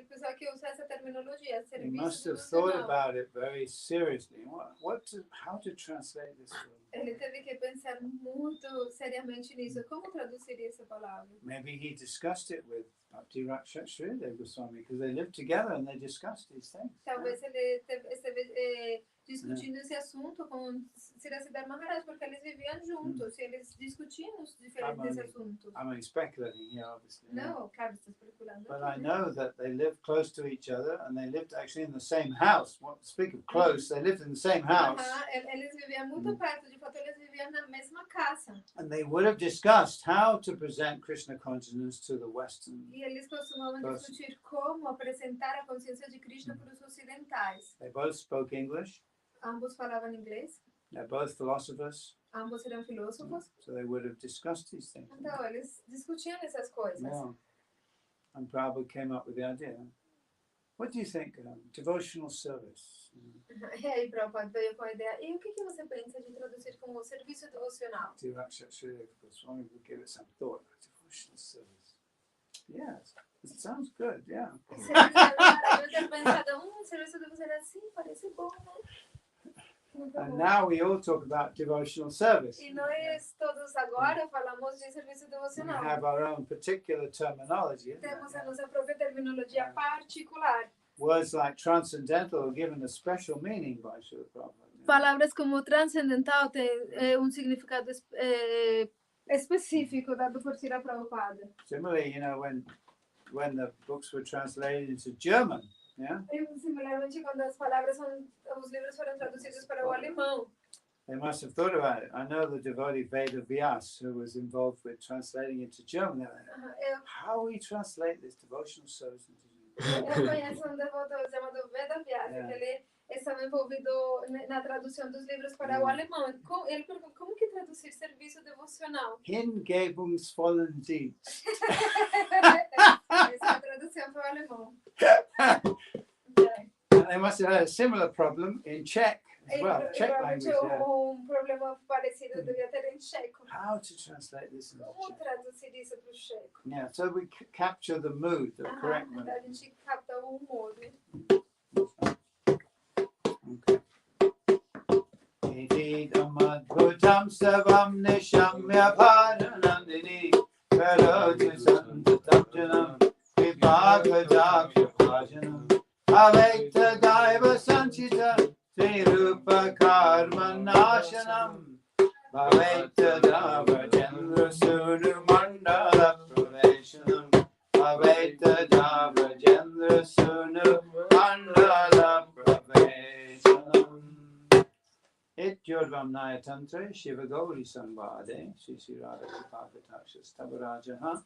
pessoa que usa essa terminologia, He serviço must have thought devocional. about it very seriously. How to translate this word? Ele teve que pensar muito seriamente nisso. Como traduzir essa palavra? Maybe he discussed it with Bhakti Rakshashrila Goswami because they lived together and they discussed these things. Talvez ele esteve discutindo esse assunto com Sridhar Maharaj, porque eles viviam juntos e eles discutiam os diferentes assuntos. I'm only speculating here, obviously. Não, claro, estou especulando. But I know that they lived close to each other and they lived actually in the same house. Speak of close, they lived in the same house. Eles viviam muito perto, de fato eles viviam na mesma casa. And they would have discussed how to present Krishna consciousness to the Western. E eles costumavam discutir como apresentar a consciência de Krishna para os ocidentais. They both spoke English. Ambos falavam inglês. They're both philosophers. Ambos eram filósofos. So they would have discussed these things. Então, eles discutiam essas coisas. Yeah. And Prabhupada came up with the idea. What do you think? Devotional service. E aí, Prabhupada veio com a ideia. E o que você pensa de traduzir como serviço devocional? Swami would give it some thought. Devotional service. Yes, it sounds good. Yeah. Eu tinha pensado, serviço devocional, sim, parece bom, né? And now we all talk about devotional service. E nós todos agora falamos de serviço We devocional. have our own particular terminology. Isn't Temos it? a nossa própria terminologia particular. Words like transcendental are given a special meaning by Srila Prabhupada. Palavras como transcendental têm significado específico dado por Srila Prabhupada. Similarly, when the books were translated into German, yeah, Similarmente, quando os livros foram traduzidos para o alemão, they must have thought about it. I know the devotee Veda Vyas, who was involved with translating into German. They're like, how we translate this devotional service into German? eu conheço devoto chamado Veda Vyas, que ele estava envolvido na tradução dos livros para o alemão. Ele perguntou como que traduzir serviço devocional. Hingebungsvollen Dienst. Essa é a tradução para o alemão. And they must have had a similar problem in Czech as well. Czech language. Yeah. Problema parecido devia ter em checo. How to translate this into Como Czech? traduzir isso para o checo? Yeah, so we capture the mood, the correct mood. A gente capta o humor. Okay. Ididam adbhutam savam nishamya bharanandini karoti santatamjanam vibhagajaksha bhajanam avaita daiva sanchita srirupa karma nashanam avaita dava jendra sunu mandala praveshanam avaita dava jendra sunu mandala praveshanam Ityodvam Nayatantre Shiva Gauri Sambhade Shri Radha Vipakataksha Stabarajaha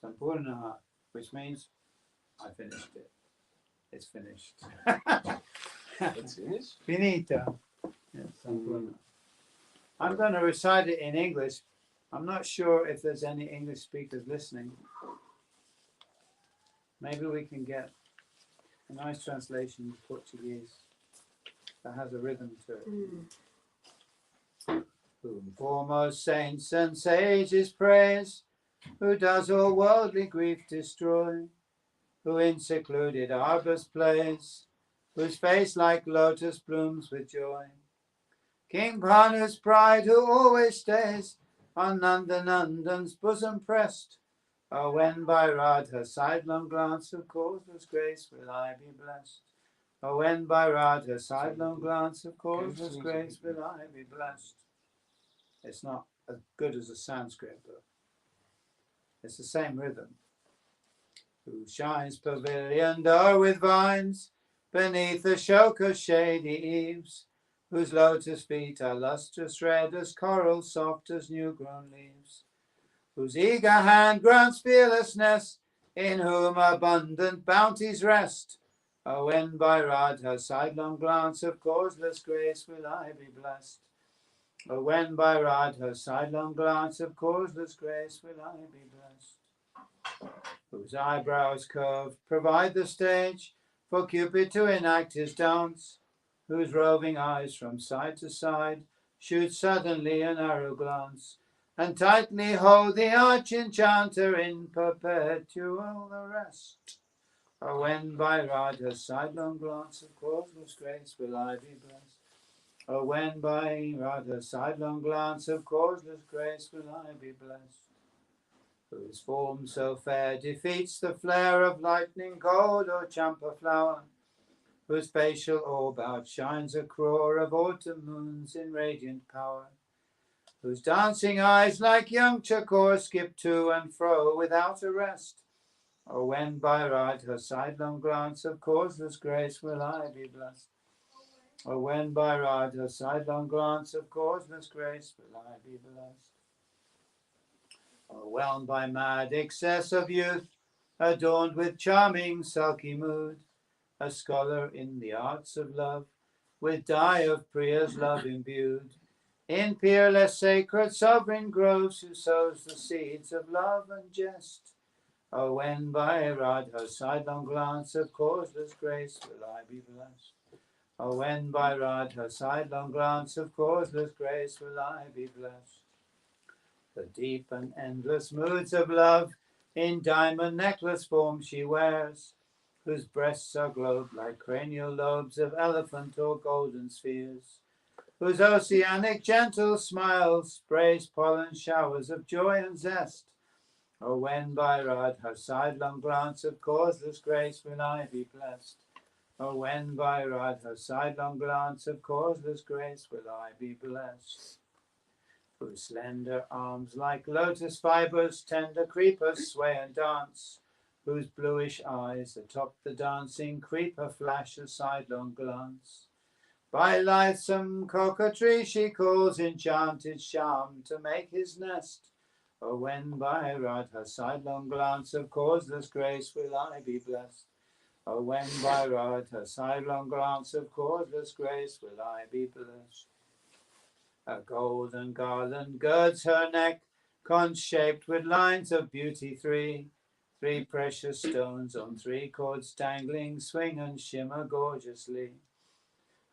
Sampurnaha, which means I finished it. It's finished. That's finished? Finito. Yes, Sampurna. I'm going to recite it in English. I'm not sure if there's any English speakers listening. Maybe we can get a nice translation in Portuguese that has a rhythm to it. Whom foremost saints and sages praise, who does all worldly grief destroy, who in secluded arbors plays, whose face like lotus blooms with joy. King Bhanu's pride, who always stays on Nandanandan's bosom pressed, Oh, when by Radha's sidelong glance of causeless grace will I be blessed. Oh, when by Radha's sidelong glance of causeless grace will I be blessed. It's not as good as a Sanskrit, but it's the same rhythm. Who shines pavilioned o'er with vines beneath the Ashoka's shady eaves, whose lotus feet are lustrous red as coral, soft as new-grown leaves, whose eager hand grants fearlessness, in whom abundant bounties rest. Oh, when by Radha's sidelong glance of causeless grace will I be blessed. Oh, when by Radha's sidelong glance of causeless grace will I be blessed. Whose eyebrows curved provide the stage for Cupid to enact his dance, whose roving eyes from side to side shoot suddenly an arrow glance, and tightly hold the arch-enchanter in perpetual arrest. Oh, when by Radha's sidelong glance of causeless grace will I be blessed. Oh, when by Radha's sidelong glance of causeless grace will I be blessed. Whose form so fair defeats the flare of lightning, gold, or champa flower, whose facial orb outshines a crore of autumn moons in radiant power, whose dancing eyes like young chakor skip to and fro without a rest. Oh, when by Radha's sidelong glance of causeless grace will I be blessed. Oh, when by Radha's sidelong glance of causeless grace will I be blessed. Overwhelmed by mad excess of youth, adorned with charming sulky mood, a scholar in the arts of love, with dye of Priya's love imbued, in peerless sacred sovereign groves, who sows the seeds of love and jest. Oh, when by Radha's sidelong glance of causeless grace will I be blessed. Oh, when by Radha's sidelong glance of causeless grace will I be blessed. The deep and endless moods of love in diamond necklace form she wears, whose breasts are globed like cranial lobes of elephant or golden spheres, whose oceanic gentle smiles sprays pollen showers of joy and zest. Oh, when by Radha's sidelong glance of causeless grace will I be blessed. Oh, when by Radha's sidelong glance of causeless grace will I be blessed. Whose slender arms like lotus fibers tender creepers sway and dance, whose bluish eyes atop the dancing creeper flash a sidelong glance. By lightsome coquetry she calls enchanted Sham to make his nest. Oh, when by Radha's sidelong glance of causeless grace will I be blessed. Oh, when by Radha's sidelong glance of causeless grace will I be blessed. A golden garland girds her neck, conch-shaped with lines of beauty three. Three precious stones on three cords dangling swing and shimmer gorgeously.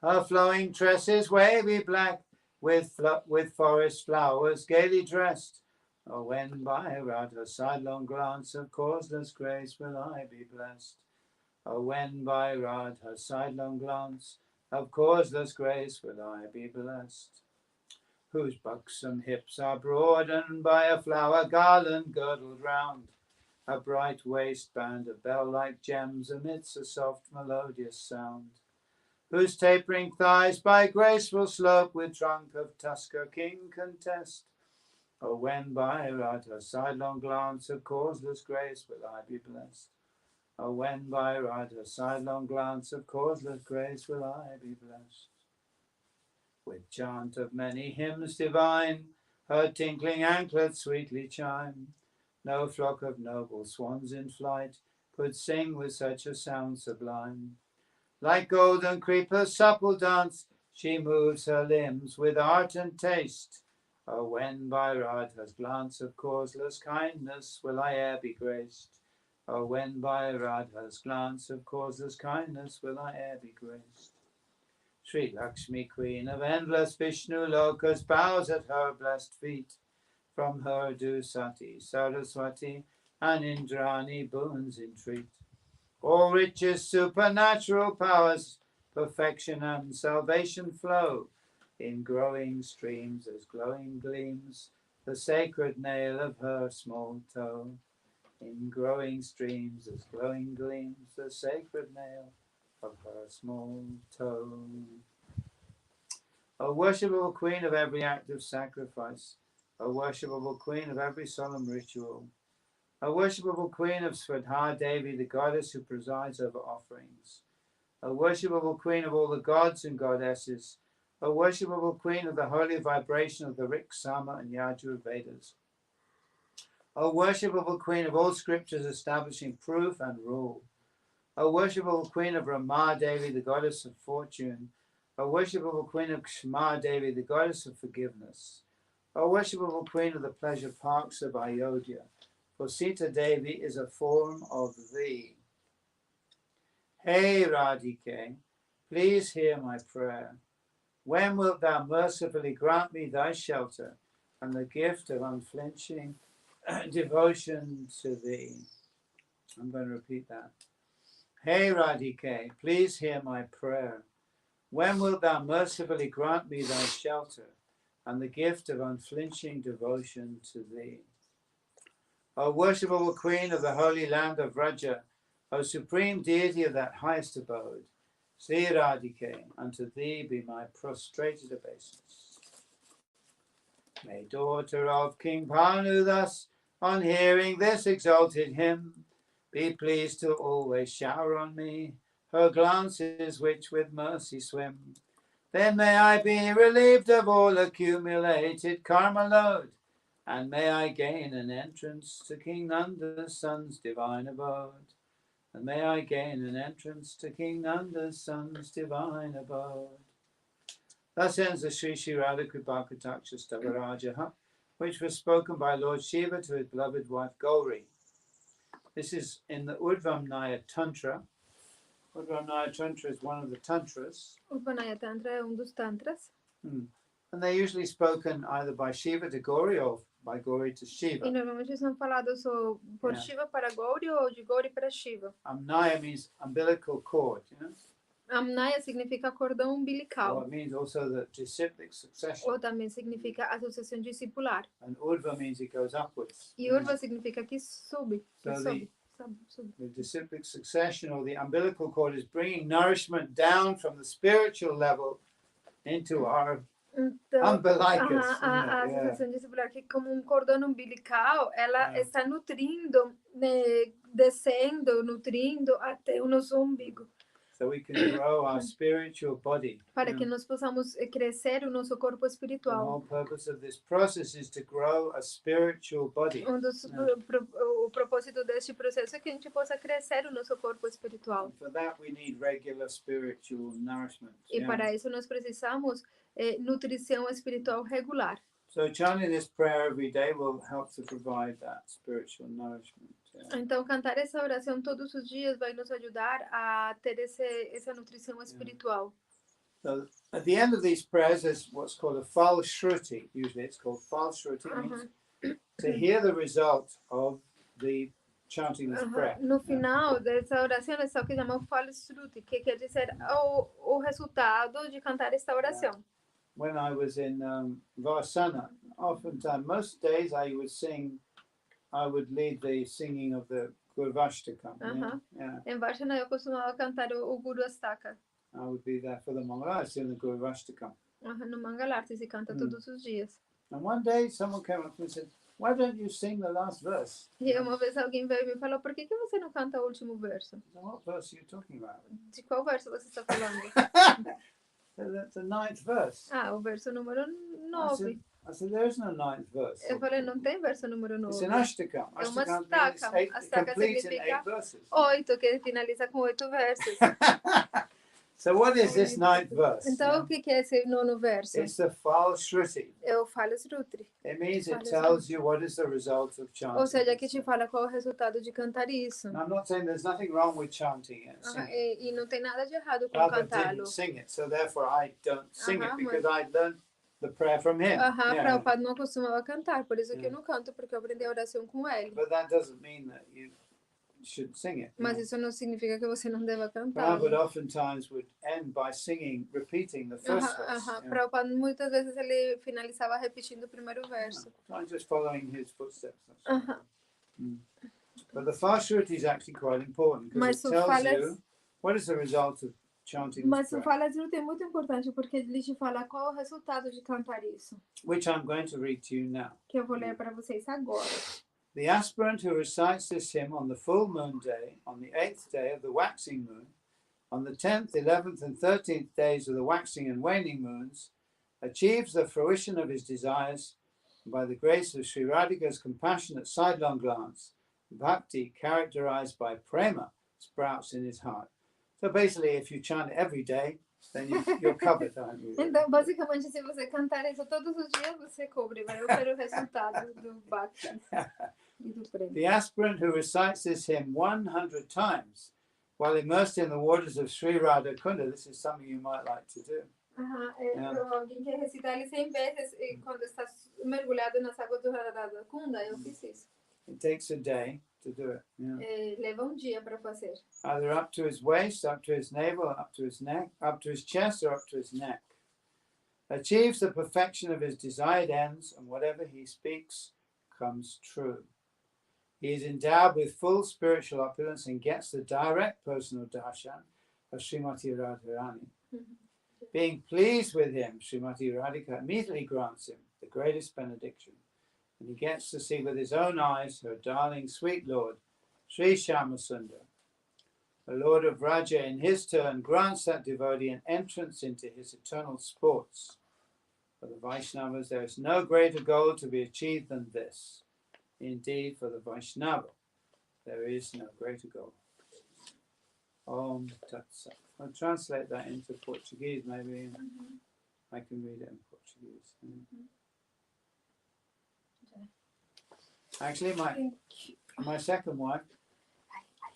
Her flowing tresses wavy black, with forest flowers gaily dressed. Oh, when by Radha's sidelong glance of causeless grace will I be blessed. Oh, when by Radha's sidelong glance of causeless grace will I be blessed. Whose buxom hips are broadened by a flower garland girdled round, a bright waistband of bell-like gems amidst a soft melodious sound, whose tapering thighs by graceful slope with trunk of Tusker king contest. Oh, when by Radha's sidelong glance of causeless grace will I be blessed. Oh, when by Radha's sidelong glance of causeless grace will I be blessed. With chant of many hymns divine, her tinkling anklets sweetly chime. No flock of noble swans in flight could sing with such a sound sublime. Like golden creepers supple dance, she moves her limbs with art and taste. Oh, when by Radha's glance of causeless kindness will I e'er be graced. Oh, when by Radha's glance of causeless kindness will I e'er be graced. Sri Lakshmi, queen of endless Vishnu lokas, bows at her blessed feet. From her do Sati, Saraswati, and Indrani boons entreat. All riches, supernatural powers, perfection and salvation flow in growing streams as glowing gleams the sacred nail of her small toe. In growing streams as glowing gleams the sacred nail of her small toe. O worshipable Queen of every act of sacrifice, O worshipable Queen of every solemn ritual, O worshipable Queen of Swadha Devi, the goddess who presides over offerings, O worshipable Queen of all the gods and goddesses, O worshipable Queen of the holy vibration of the Rik, Sama, and Yajur Vedas, O worshipable Queen of all scriptures establishing proof and rule, O worshipable Queen of Rama Devi, the goddess of fortune, O worshipable Queen of Kshma Devi, the goddess of forgiveness, O worshipable Queen of the pleasure parks of Ayodhya, for Sita Devi is a form of thee. Hey Radhike, please hear my prayer. When wilt thou mercifully grant me thy shelter and the gift of unflinching devotion to thee? I'm going to repeat that. Hey Radhike, please hear my prayer. When wilt thou mercifully grant me thy shelter and the gift of unflinching devotion to thee? O worshipable Queen of the holy land of Vraja, O supreme deity of that highest abode, Sri Radhike, unto thee be my prostrated obeisance. May daughter of King Bhanu thus, on hearing this exalted hymn, be pleased to always shower on me her glances which with mercy swim. Then may I be relieved of all accumulated karma load, and may I gain an entrance to King Nanda's son's divine abode. And may I gain an entrance to King Nanda's son's divine abode. Thus ends the Sri Sri Radha Kripakataksha Stavarajaha, which was spoken by Lord Shiva to his beloved wife Gauri. This is in the Urdhvamnaya Tantra. Urdhvamnaya Tantra is one of the Tantras. Urdhvamnaya Tantra é dos tantras. And they're usually spoken either by Shiva to Gauri or by Gauri to Shiva. E normalmente são falados por Shiva para Gauri ou de Gauri para Shiva. Amnaya means umbilical cord, you know? Amnaya significa cordão umbilical. Or it means also the disciplic succession. Ou também significa a sucessão discipular. And Urdhva means it goes upwards. E Urdhva significa que sobe. So sobe. The disciplic succession or the umbilical cord is bringing nourishment down from the spiritual level into our umbilicus. A sucessão discipular, que como cordão umbilical, ela está nutrindo, descendo, nutrindo até o nosso umbigo. So we can grow our spiritual body. Para que nós possamos crescer o nosso corpo espiritual. The whole purpose of this process is to grow a spiritual body. O propósito deste processo é que a gente possa crescer o nosso corpo espiritual. And for that we need regular spiritual nourishment. E para isso nós precisamos nutrição espiritual regular. So chanting this prayer every day will help to provide that spiritual nourishment. Então cantar essa oração todos os dias vai nos ajudar a ter essa nutrição espiritual. So at the end of these prayers there's what's called a fal shruti. Usually it's called fal shruti. Means to hear the result of the chanting this prayer. No final dessa oração é só que chama fal shruti, que quer dizer o resultado de cantar esta oração. When I was in Varsana, oftentimes, most days I would lead the singing of the Gurvashtakam. Em Varsana eu costumava cantar o Guru Astaka. I would be there for the Maharaj in the Gurvashtakam. No Mangalarti se canta todos os dias. And one day someone came up to me and said, "Why don't you sing the last verse?" E uma vez alguém veio e me falou, por que você não canta o último verso? I said, "What verse are you talking about?" De qual verso você está falando? That's the 9th verse. O verso número 9. I said, there is no 9th verse. Eu falei, não tem verso número 9. It's an Ashtakam. É uma Ashtakam means Astaka complete in significa 8 verses. 8, que finaliza com 8 versos. So what is this 9th verse? Então, o que é esse 9º verso? It's the Fal Shruti. É o Fal Shruti. It means it tells you what is the result of chanting. Ou seja, que te fala qual é o resultado de cantar isso. I'm not saying there's nothing wrong with chanting it. E não tem nada de errado com Prabhupada cantá-lo. didn't sing it, so therefore I don't sing it because I learned the prayer from him. Prabhupada não costumava cantar, por isso que eu não canto, porque eu aprendi a oração com ele. But that doesn't mean that you should sing it. Mas isso não significa que você não deva cantar. Prabhupada oftentimes would end by singing, repeating the first verse. Prabhupada muitas vezes ele finalizava repetindo o primeiro verso. I'm just following his footsteps. But the Fashruti is actually quite important because Mas it o tells fala- you what is the result of chanting this Mas o prayer, Fala é muito importante porque ele te fala qual é o resultado de cantar isso, which I'm going to read to you now. que eu vou ler para vocês agora. The aspirant who recites this hymn on the full moon day, on the 8th day of the waxing moon, on the 10th, 11th, and 13th days of the waxing and waning moons, achieves the fruition of his desires, and by the grace of Sri Radhika's compassionate sidelong glance, bhakti, characterized by prema, sprouts in his heart. So basically, if you chant every day, then you're covered, aren't you? Então, basicamente, se você cantar isso todos os dias, você cobre, vai ter o resultado do bhakti e do prêmio. The aspirant who recites this hymn 100 times while immersed in the waters of Sri Radha Kunda, this is something you might like to do. Alguém quer recitar ele 100 vezes e quando está mergulhado nas águas do Radha Kunda, eu fiz isso. It takes a day to do it. Leva dia para fazer. Either up to his waist, up to his navel, up to his neck, up to his chest, or up to his neck. Achieves the perfection of his desired ends, and whatever he speaks comes true. He is endowed with full spiritual opulence and gets the direct personal darshan of Srimati Radharani. Being pleased with him, Srimati Radhika immediately grants him the greatest benediction, and he gets to see with his own eyes her darling sweet Lord, Sri Shyamasundar. The Lord of Raja in his turn grants that devotee an entrance into his eternal sports. For the Vaishnavas, there is no greater goal to be achieved than this. Indeed, for the Vaishnava, there is no greater goal. Om Tat Sat. I'll translate that into Portuguese, maybe. I can read it in Portuguese. Actually, my second wife,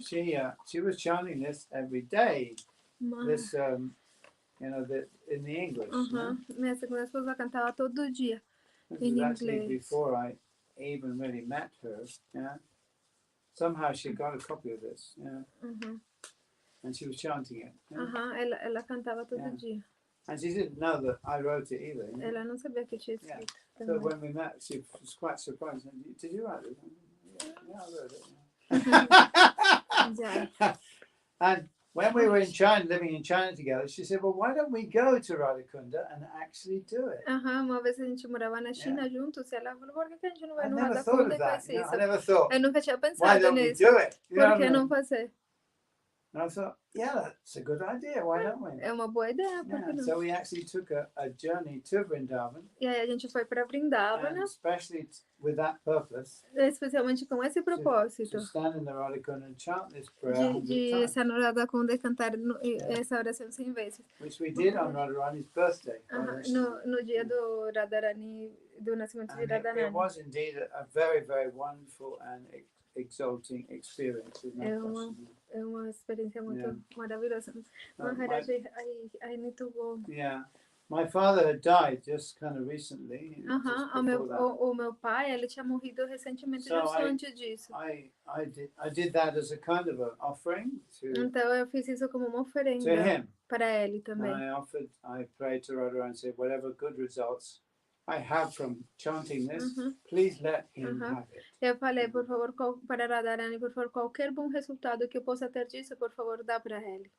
she was chanting this every day. This, in the English. Minha segunda esposa cantava todo dia. This In was actually English. before I even really met her. Yeah. Somehow she got a copy of this. Yeah. And she was chanting it. Yeah. Ela cantava todo Yeah. dia. And she didn't know that I wrote it either. You know? Ela não sabia que eu tinha Yeah. escrito. So também. when we met, she was quite surprised. Did you write it? Yeah, I wrote it. Já. And when we were in China, living in China together, she said, well, why don't we go to Radhakunda and actually do it? Uma vez a gente morava na China juntos e ela falou, por que a gente não vai I no never Radha thought Kunda of e faz that. You know, isso? I never thought, Eu nunca tinha why pensado don't we nisso. do it? You know Por what que I mean? não fazer? And I thought, yeah, that's a good idea. Why don't we? É uma boa ideia, por que Yeah, não? so we actually took a journey to Vrindavan, E aí a gente foi para and Vrindavana, especially with that purpose, especialmente com esse propósito. to stand in the Radhakunda and chant this prayer De 100 times, estar no Radha Kunda e cantar essa oração 100 vezes. which we did on Radharani's birthday. No dia do Radharani, do nascimento de And it Radharani. was indeed a very, very wonderful and exalting experience. There's no É question. É uma experiência muito Yeah. maravilhosa. Maharaj, I need to go. Yeah. My father had died just kind of recently. Just before that. O meu pai, ele tinha morrido recentemente, So justo antes disso. I did that as a kind of an offering to Então eu fiz isso como uma oferenda him. para ele And também. I prayed to Radha and said, whatever good results I have from chanting this, please let him have it. Eu falei, por favor, para Radharani, por favor, qualquer bom resultado que eu possa ter disso, por favor, dá para ele.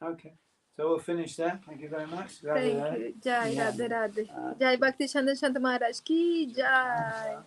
Okay. So we'll finish there. Thank you very much. Thank you. Jai, Radhe Radhe. Jai Bhakti Shanto Maharaj ki jai.